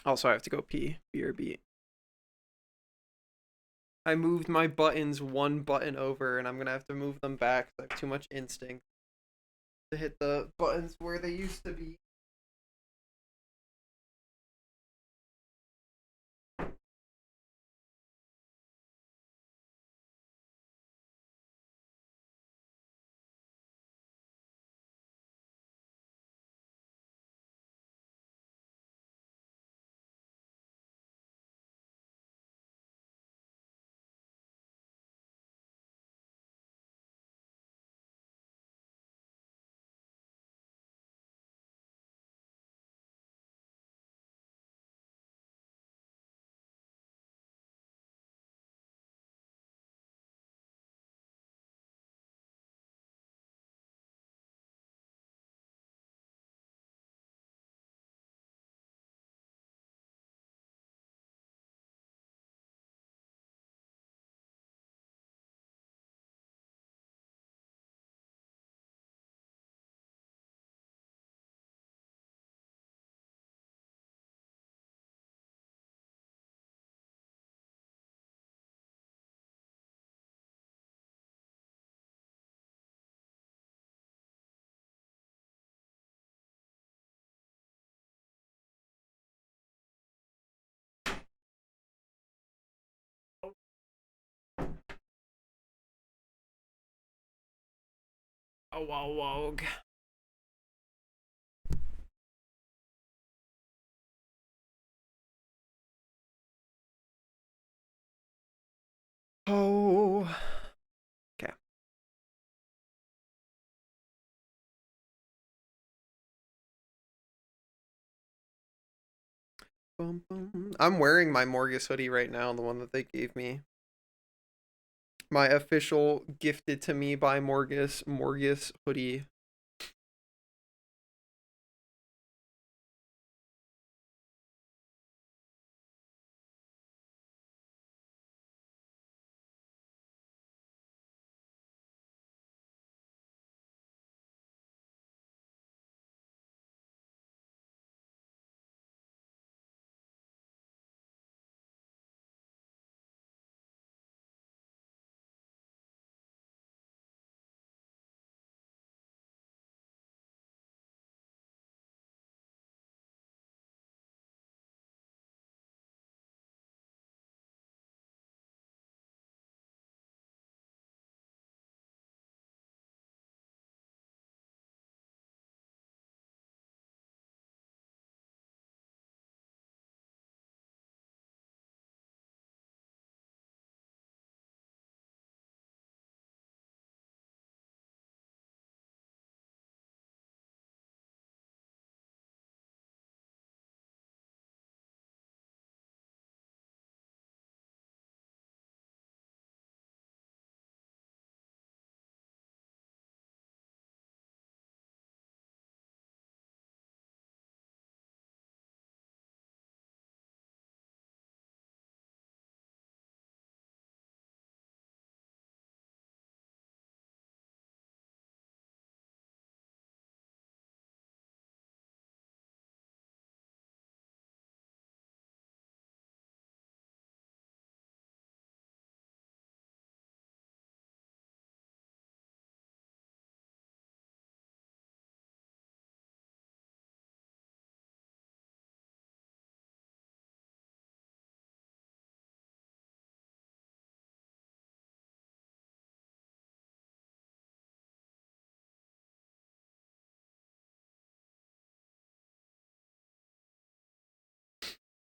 Also, I have to go pee. BRB. I moved my buttons one button over, and I'm gonna have to move them back. I have too much instinct to hit the buttons where they used to be. Oh, whoa, whoa. Oh. Okay. Bum, bum. I'm wearing my Morgus hoodie right now, the one that they gave me. My official gifted to me by Morgus hoodie.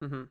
Oh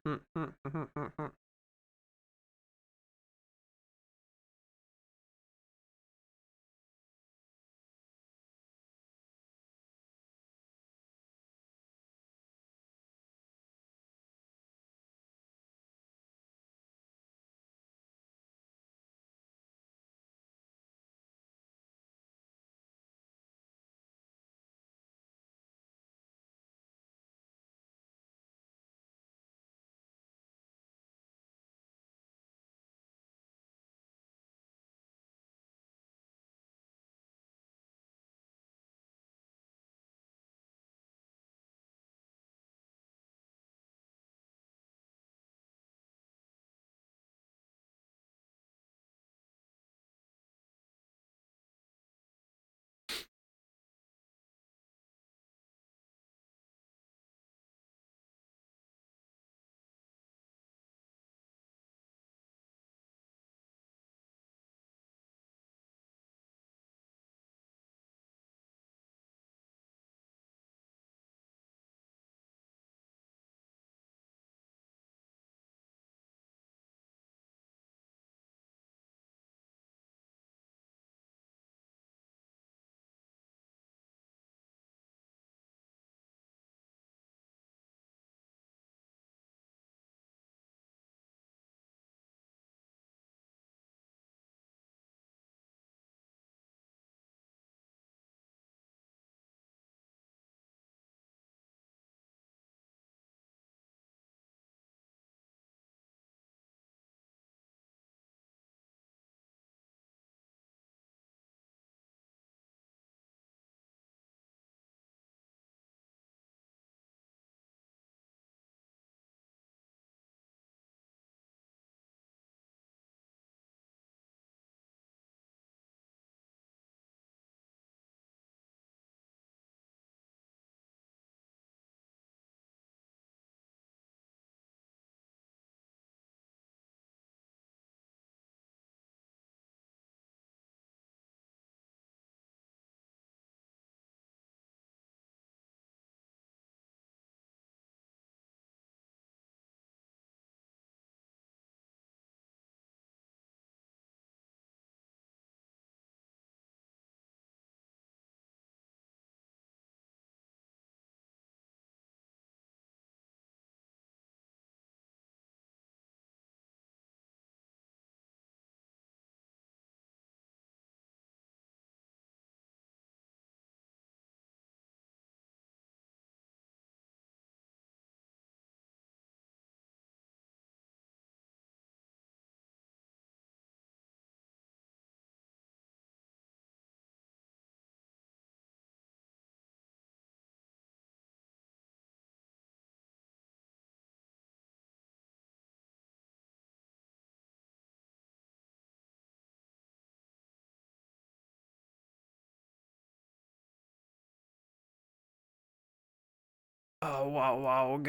wow wow.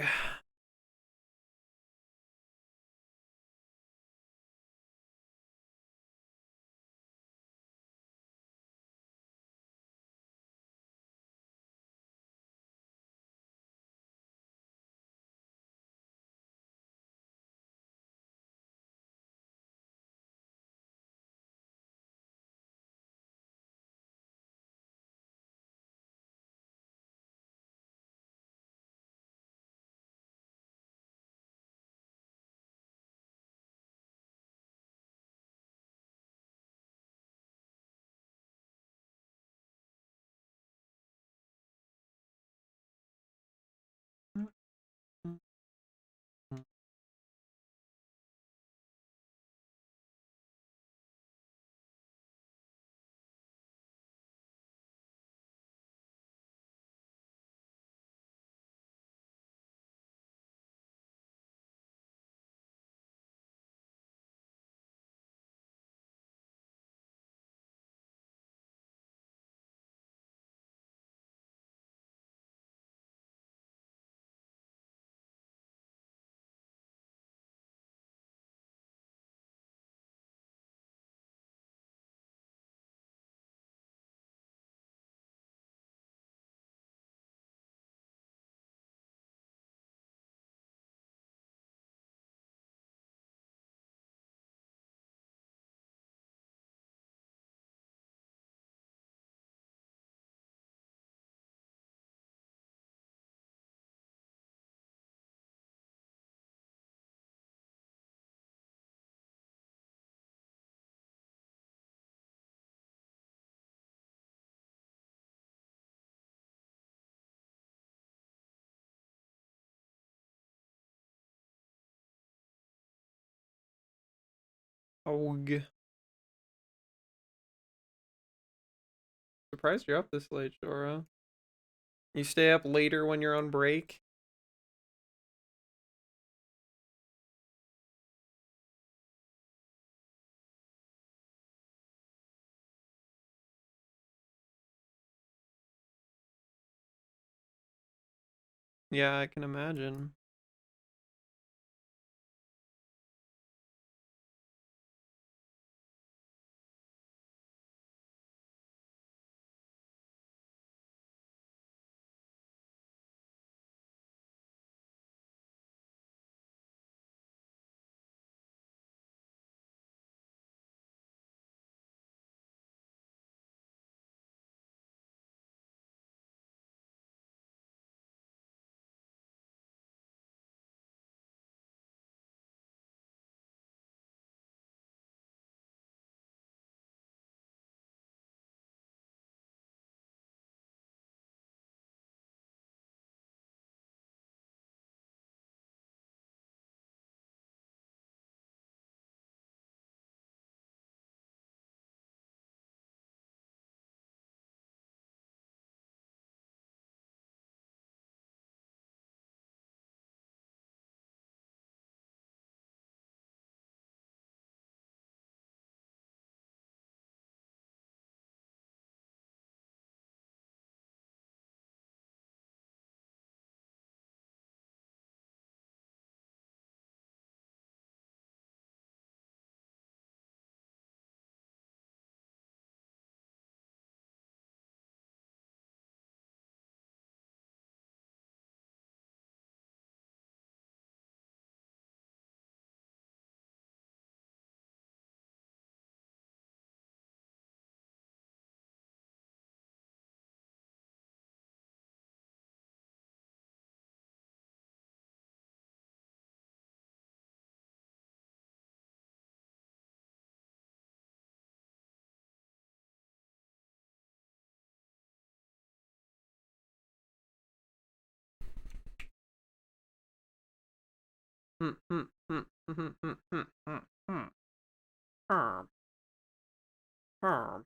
Aug. Surprised you're up this late, Jora. You stay up later when you're on break? Yeah, I can imagine. Hmm, hmm, hmm, hmm, hmm, hmm, hmm, hmm. Hmm, hmm.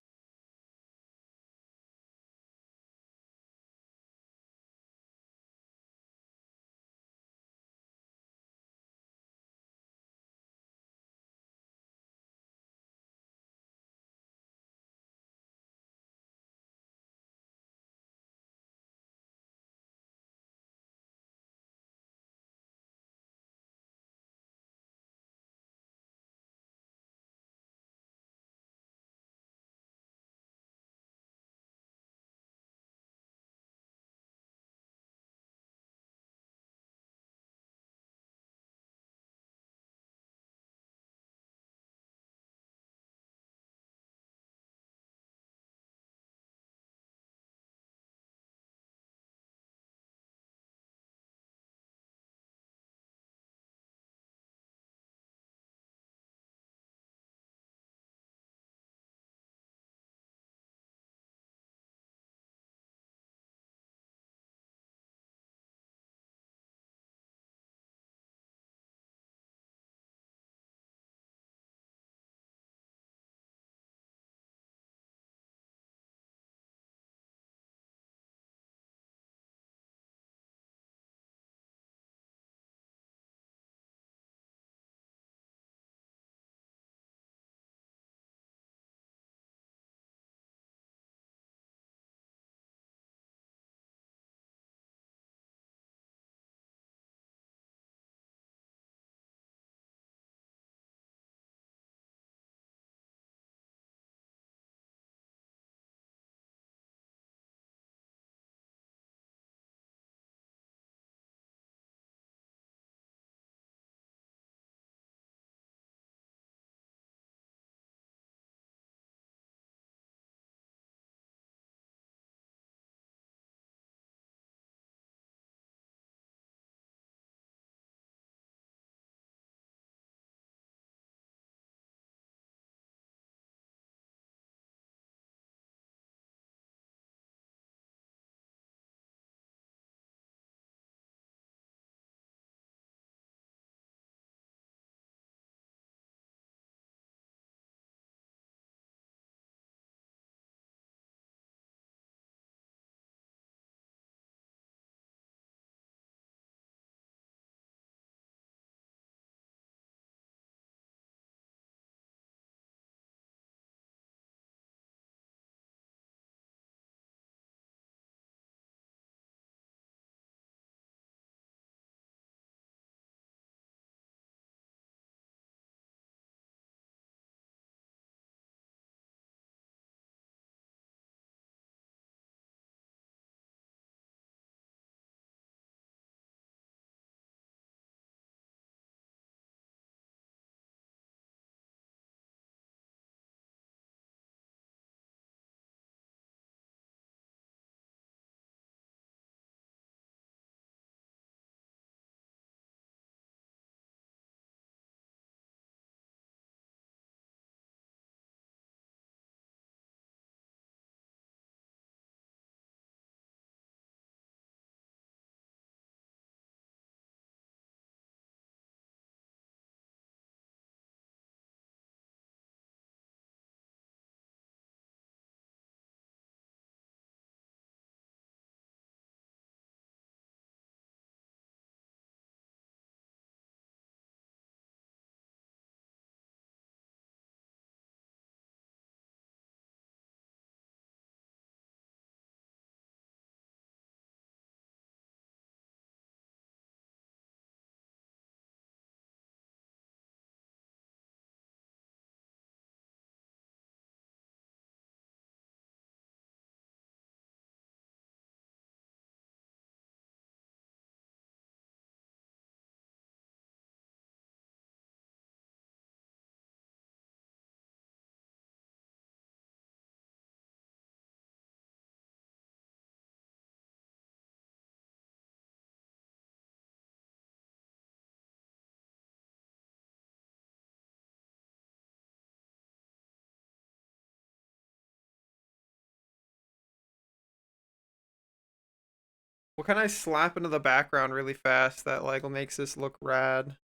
What can I slap into the background really fast that like makes this look rad?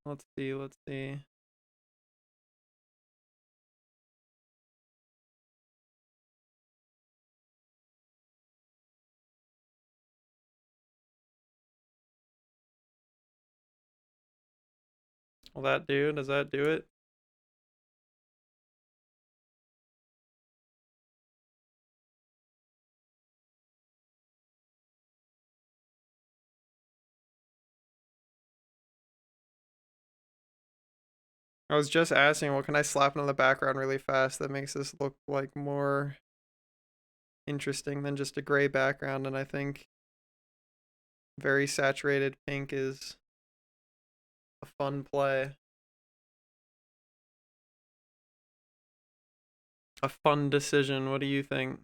Let's see, let's see. Will that do? Does that do it? I was just asking, what can I slap into the background really fast that makes this look like more interesting than just a gray background? And I think very saturated pink is a fun play. A fun decision. What do you think?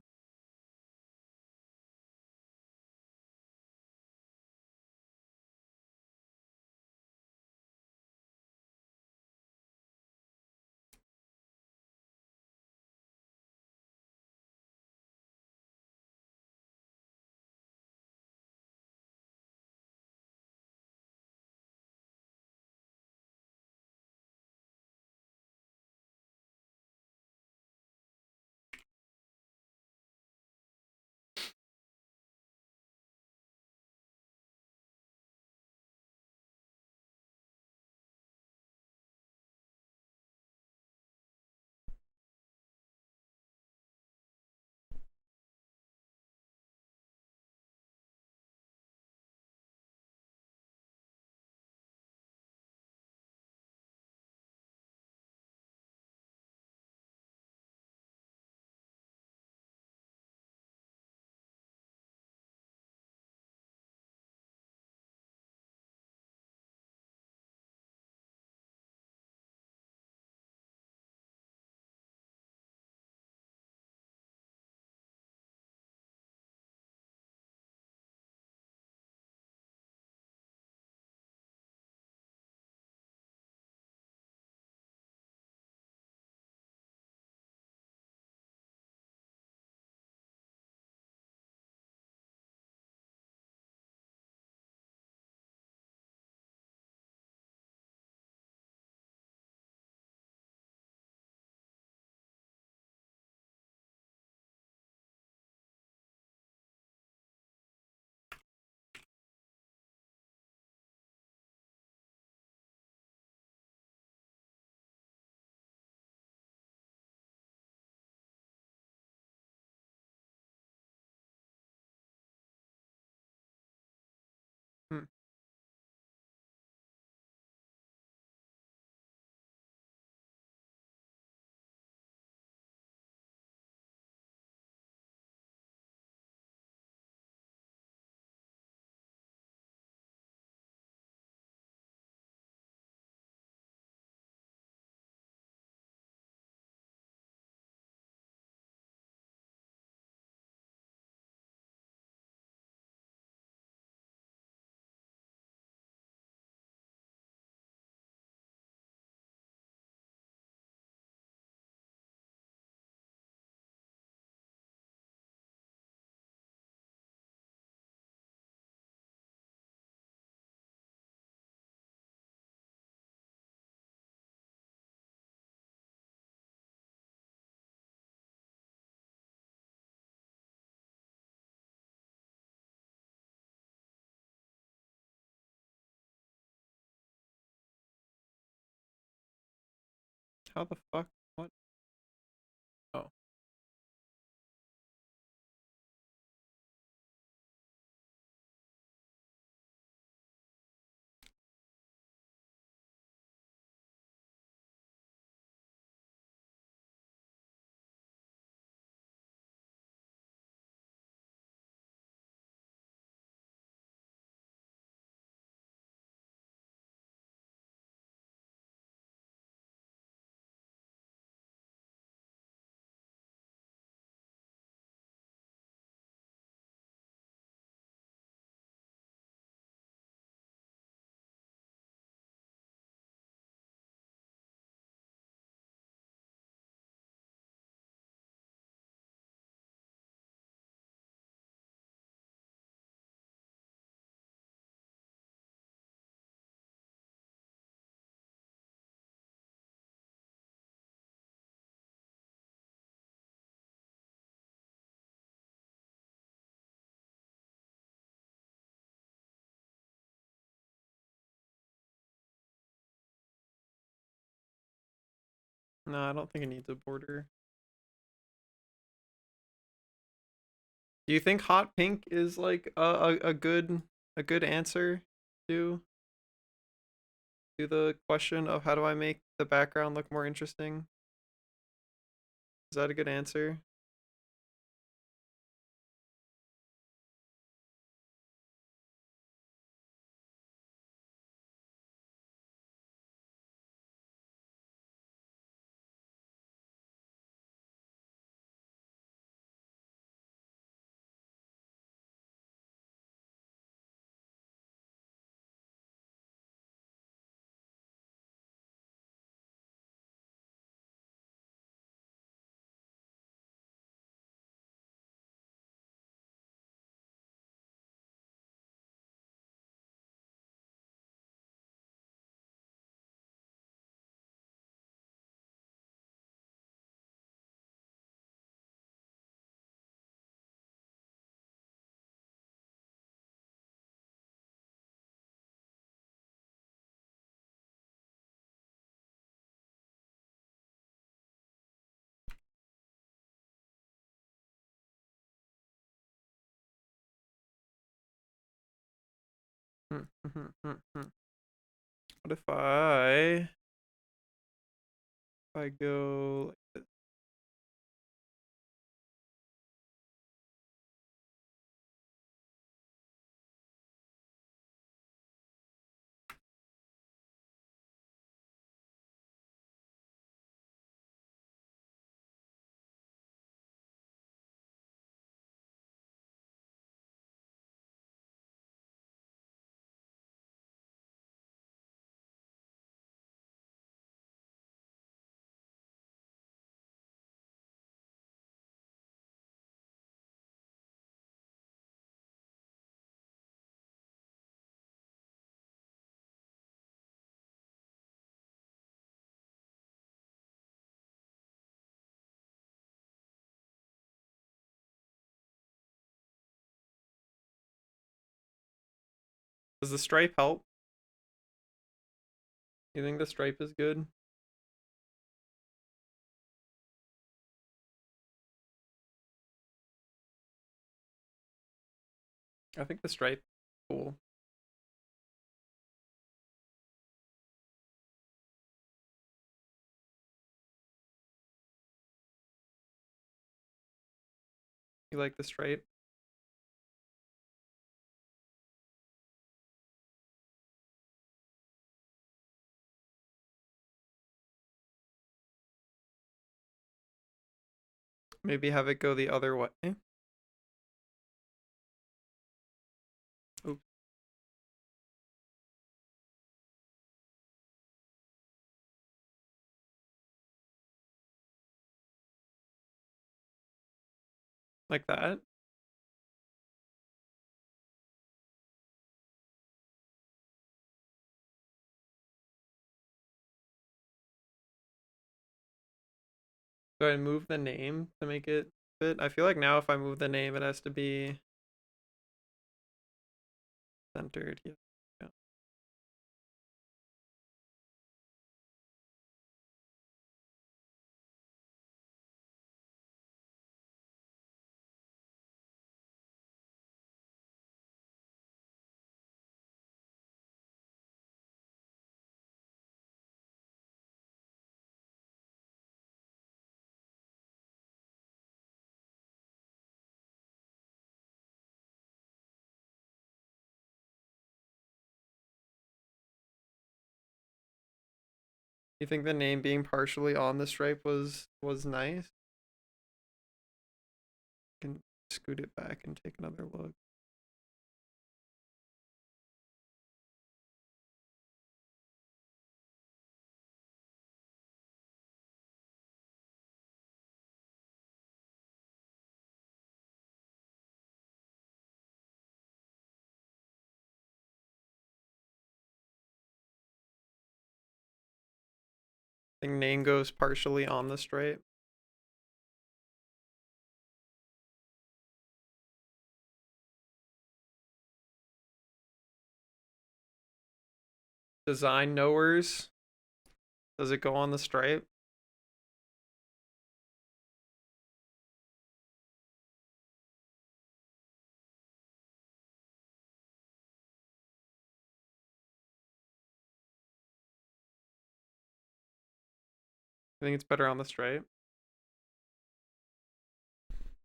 Hmm. How the fuck? What? Oh. No, I don't think it needs a border. Do you think hot pink is like a good answer to the question of how do I make the background look more interesting? Is that a good answer? What if I go like this? Does the stripe help? You think the stripe is good? I think the stripe cool. You like the stripe? Maybe have it go the other way. Oops. Like that. Do I move the name to make it fit? I feel like now if I move the name, it has to be centered. Yeah. Yeah. You think the name being partially on the stripe was nice? Can scoot it back and take another look. I think name goes partially on the stripe. Design knowers. Does it go on the stripe? I think it's better on the stripe.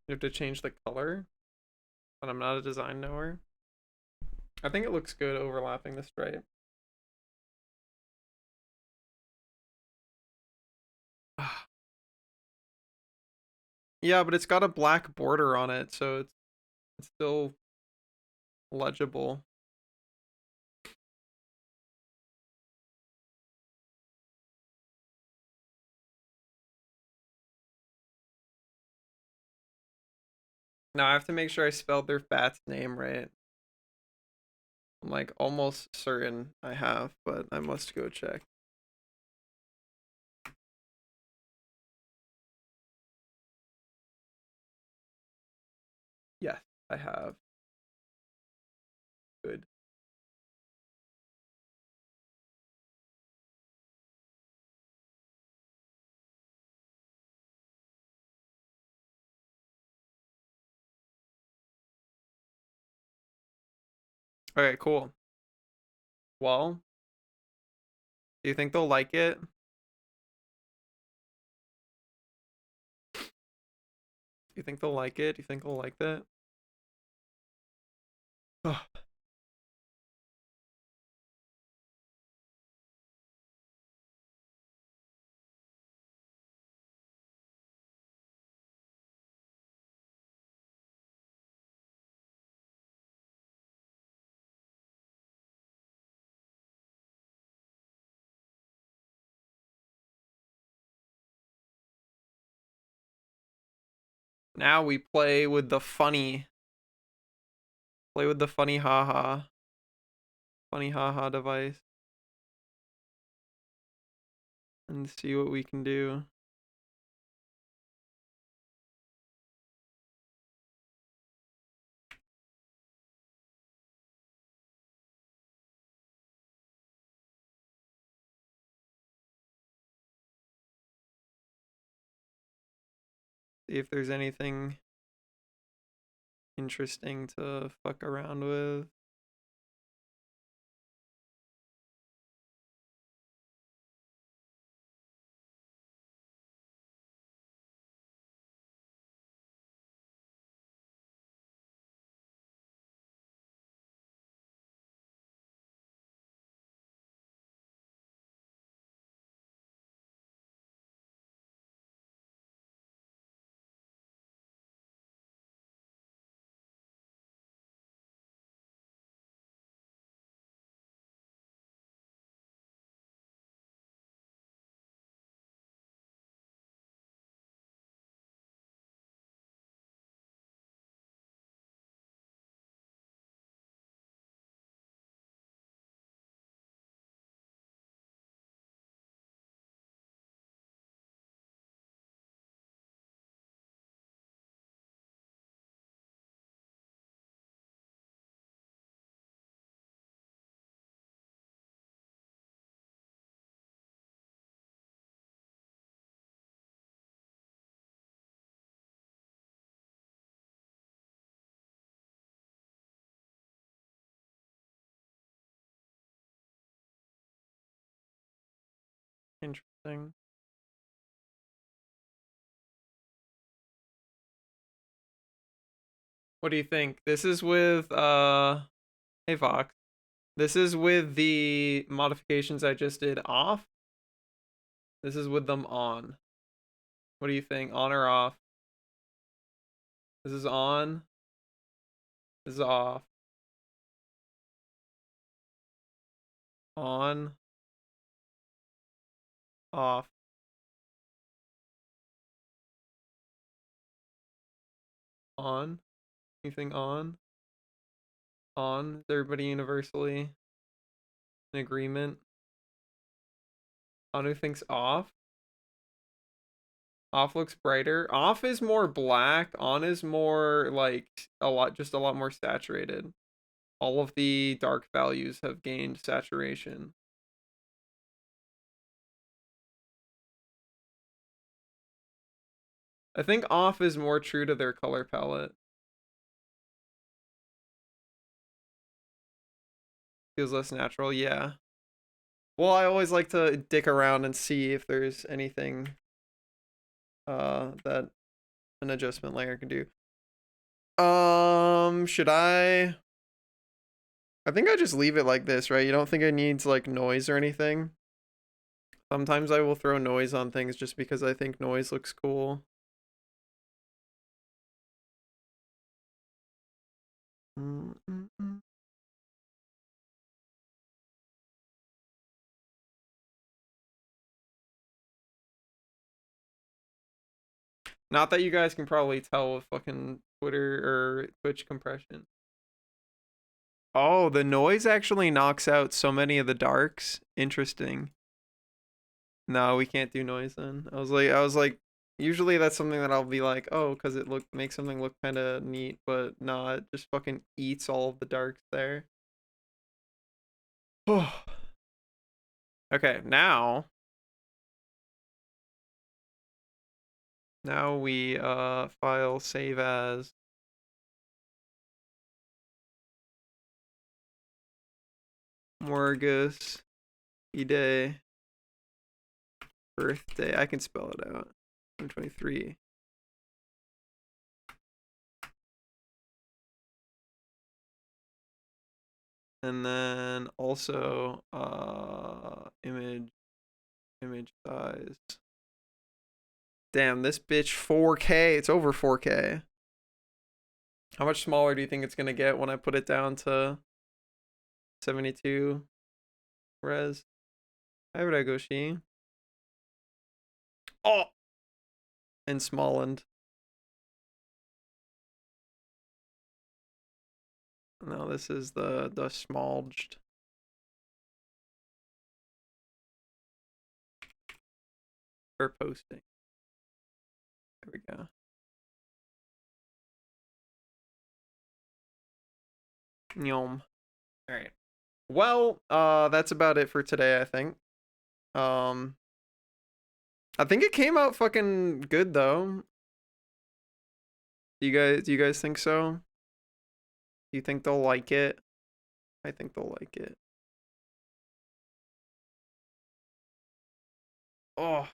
You have to change the color, but I'm not a design knower. I think it looks good overlapping the stripe. Yeah, but it's got a black border on it, so it's still legible. Now I have to make sure I spelled their bat's name right. I'm like almost certain I have, but I must go check. Yes, I have. Good. Okay, cool. Well, do you think they'll like it? Do you think they'll like it? Do you think they'll like that? Ugh. Now we play with the funny. Play with the funny haha. Funny haha device. And see what we can do. See if there's anything interesting to fuck around with. Interesting. What do you think? This is with hey Fox. This is with the modifications I just did off. This is with them on. What do you think? On or off? This is on. This is off. On. Off. On. Anything on? On. Is everybody universally in agreement? Anu thinks off. Off looks brighter. Off is more black. On is more like just a lot more saturated. All of the dark values have gained saturation. I think off is more true to their color palette. Feels less natural, yeah. Well, I always like to dick around and see if there's anything that an adjustment layer can do. Should I think I just leave it like this, right? You don't think it needs like noise or anything? Sometimes I will throw noise on things just because I think noise looks cool. Not that you guys can probably tell with fucking Twitter or Twitch compression. Oh, the noise actually knocks out so many of the darks. Interesting. No, we can't do noise then. I was like, usually that's something that I'll be like, oh, because it makes something look kind of neat, but nah, it just fucking eats all of the darks there. Okay, now we file save as Morgus E-Day birthday. I can spell it out. 123. And then also image size. Damn, this bitch 4K. It's over 4K. How much smaller do you think it's gonna get when I put it down to 72 res? Hi, Ragoshi. Oh! And Smallland. No, this is the smudged. For posting. There we go. Yum. All right. Well, that's about it for today, I think. I think it came out fucking good though. Do you guys think so? Do you think they'll like it? I think they'll like it. Oh.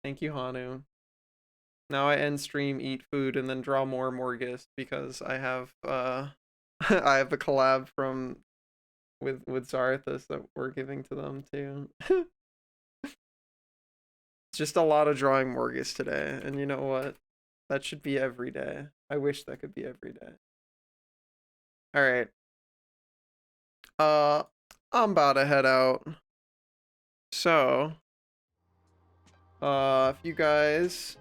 Thank you, Hanu. Now I end stream, eat food, and then draw more Morgus because I have I have a collab with Zarathus that we're giving to them too. It's just a lot of drawing Morgus today, and you know what? That should be every day. I wish that could be every day. All right. I'm about to head out. So, if you guys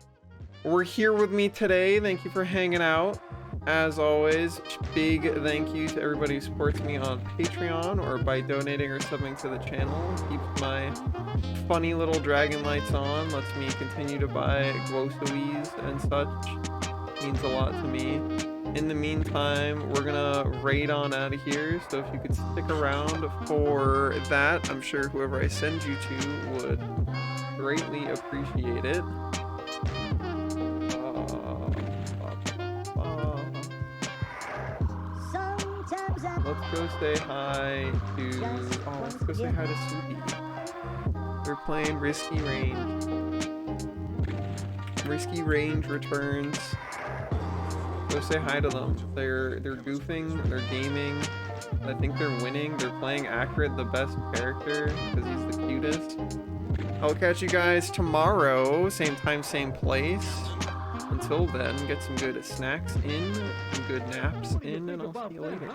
were here with me today, thank you for hanging out. As always, big thank you to everybody who supports me on Patreon or by donating or subbing to the channel. Keeps my funny little dragon lights on, lets me continue to buy glossaries and such. Means a lot to me. In the meantime, we're gonna raid on out of here, so if you could stick around for that, I'm sure whoever I send you to would greatly appreciate it. Let's go say hi to... Oh, let's go say hi to Subi. They're playing Risky Range. Risky Range returns. Go say hi to them. They're goofing, they're gaming. I think they're winning. They're playing Akrit, the best character, because he's the cutest. I'll catch you guys tomorrow, same time, same place. Until then, get some good snacks in, some good naps in, and I'll see you later.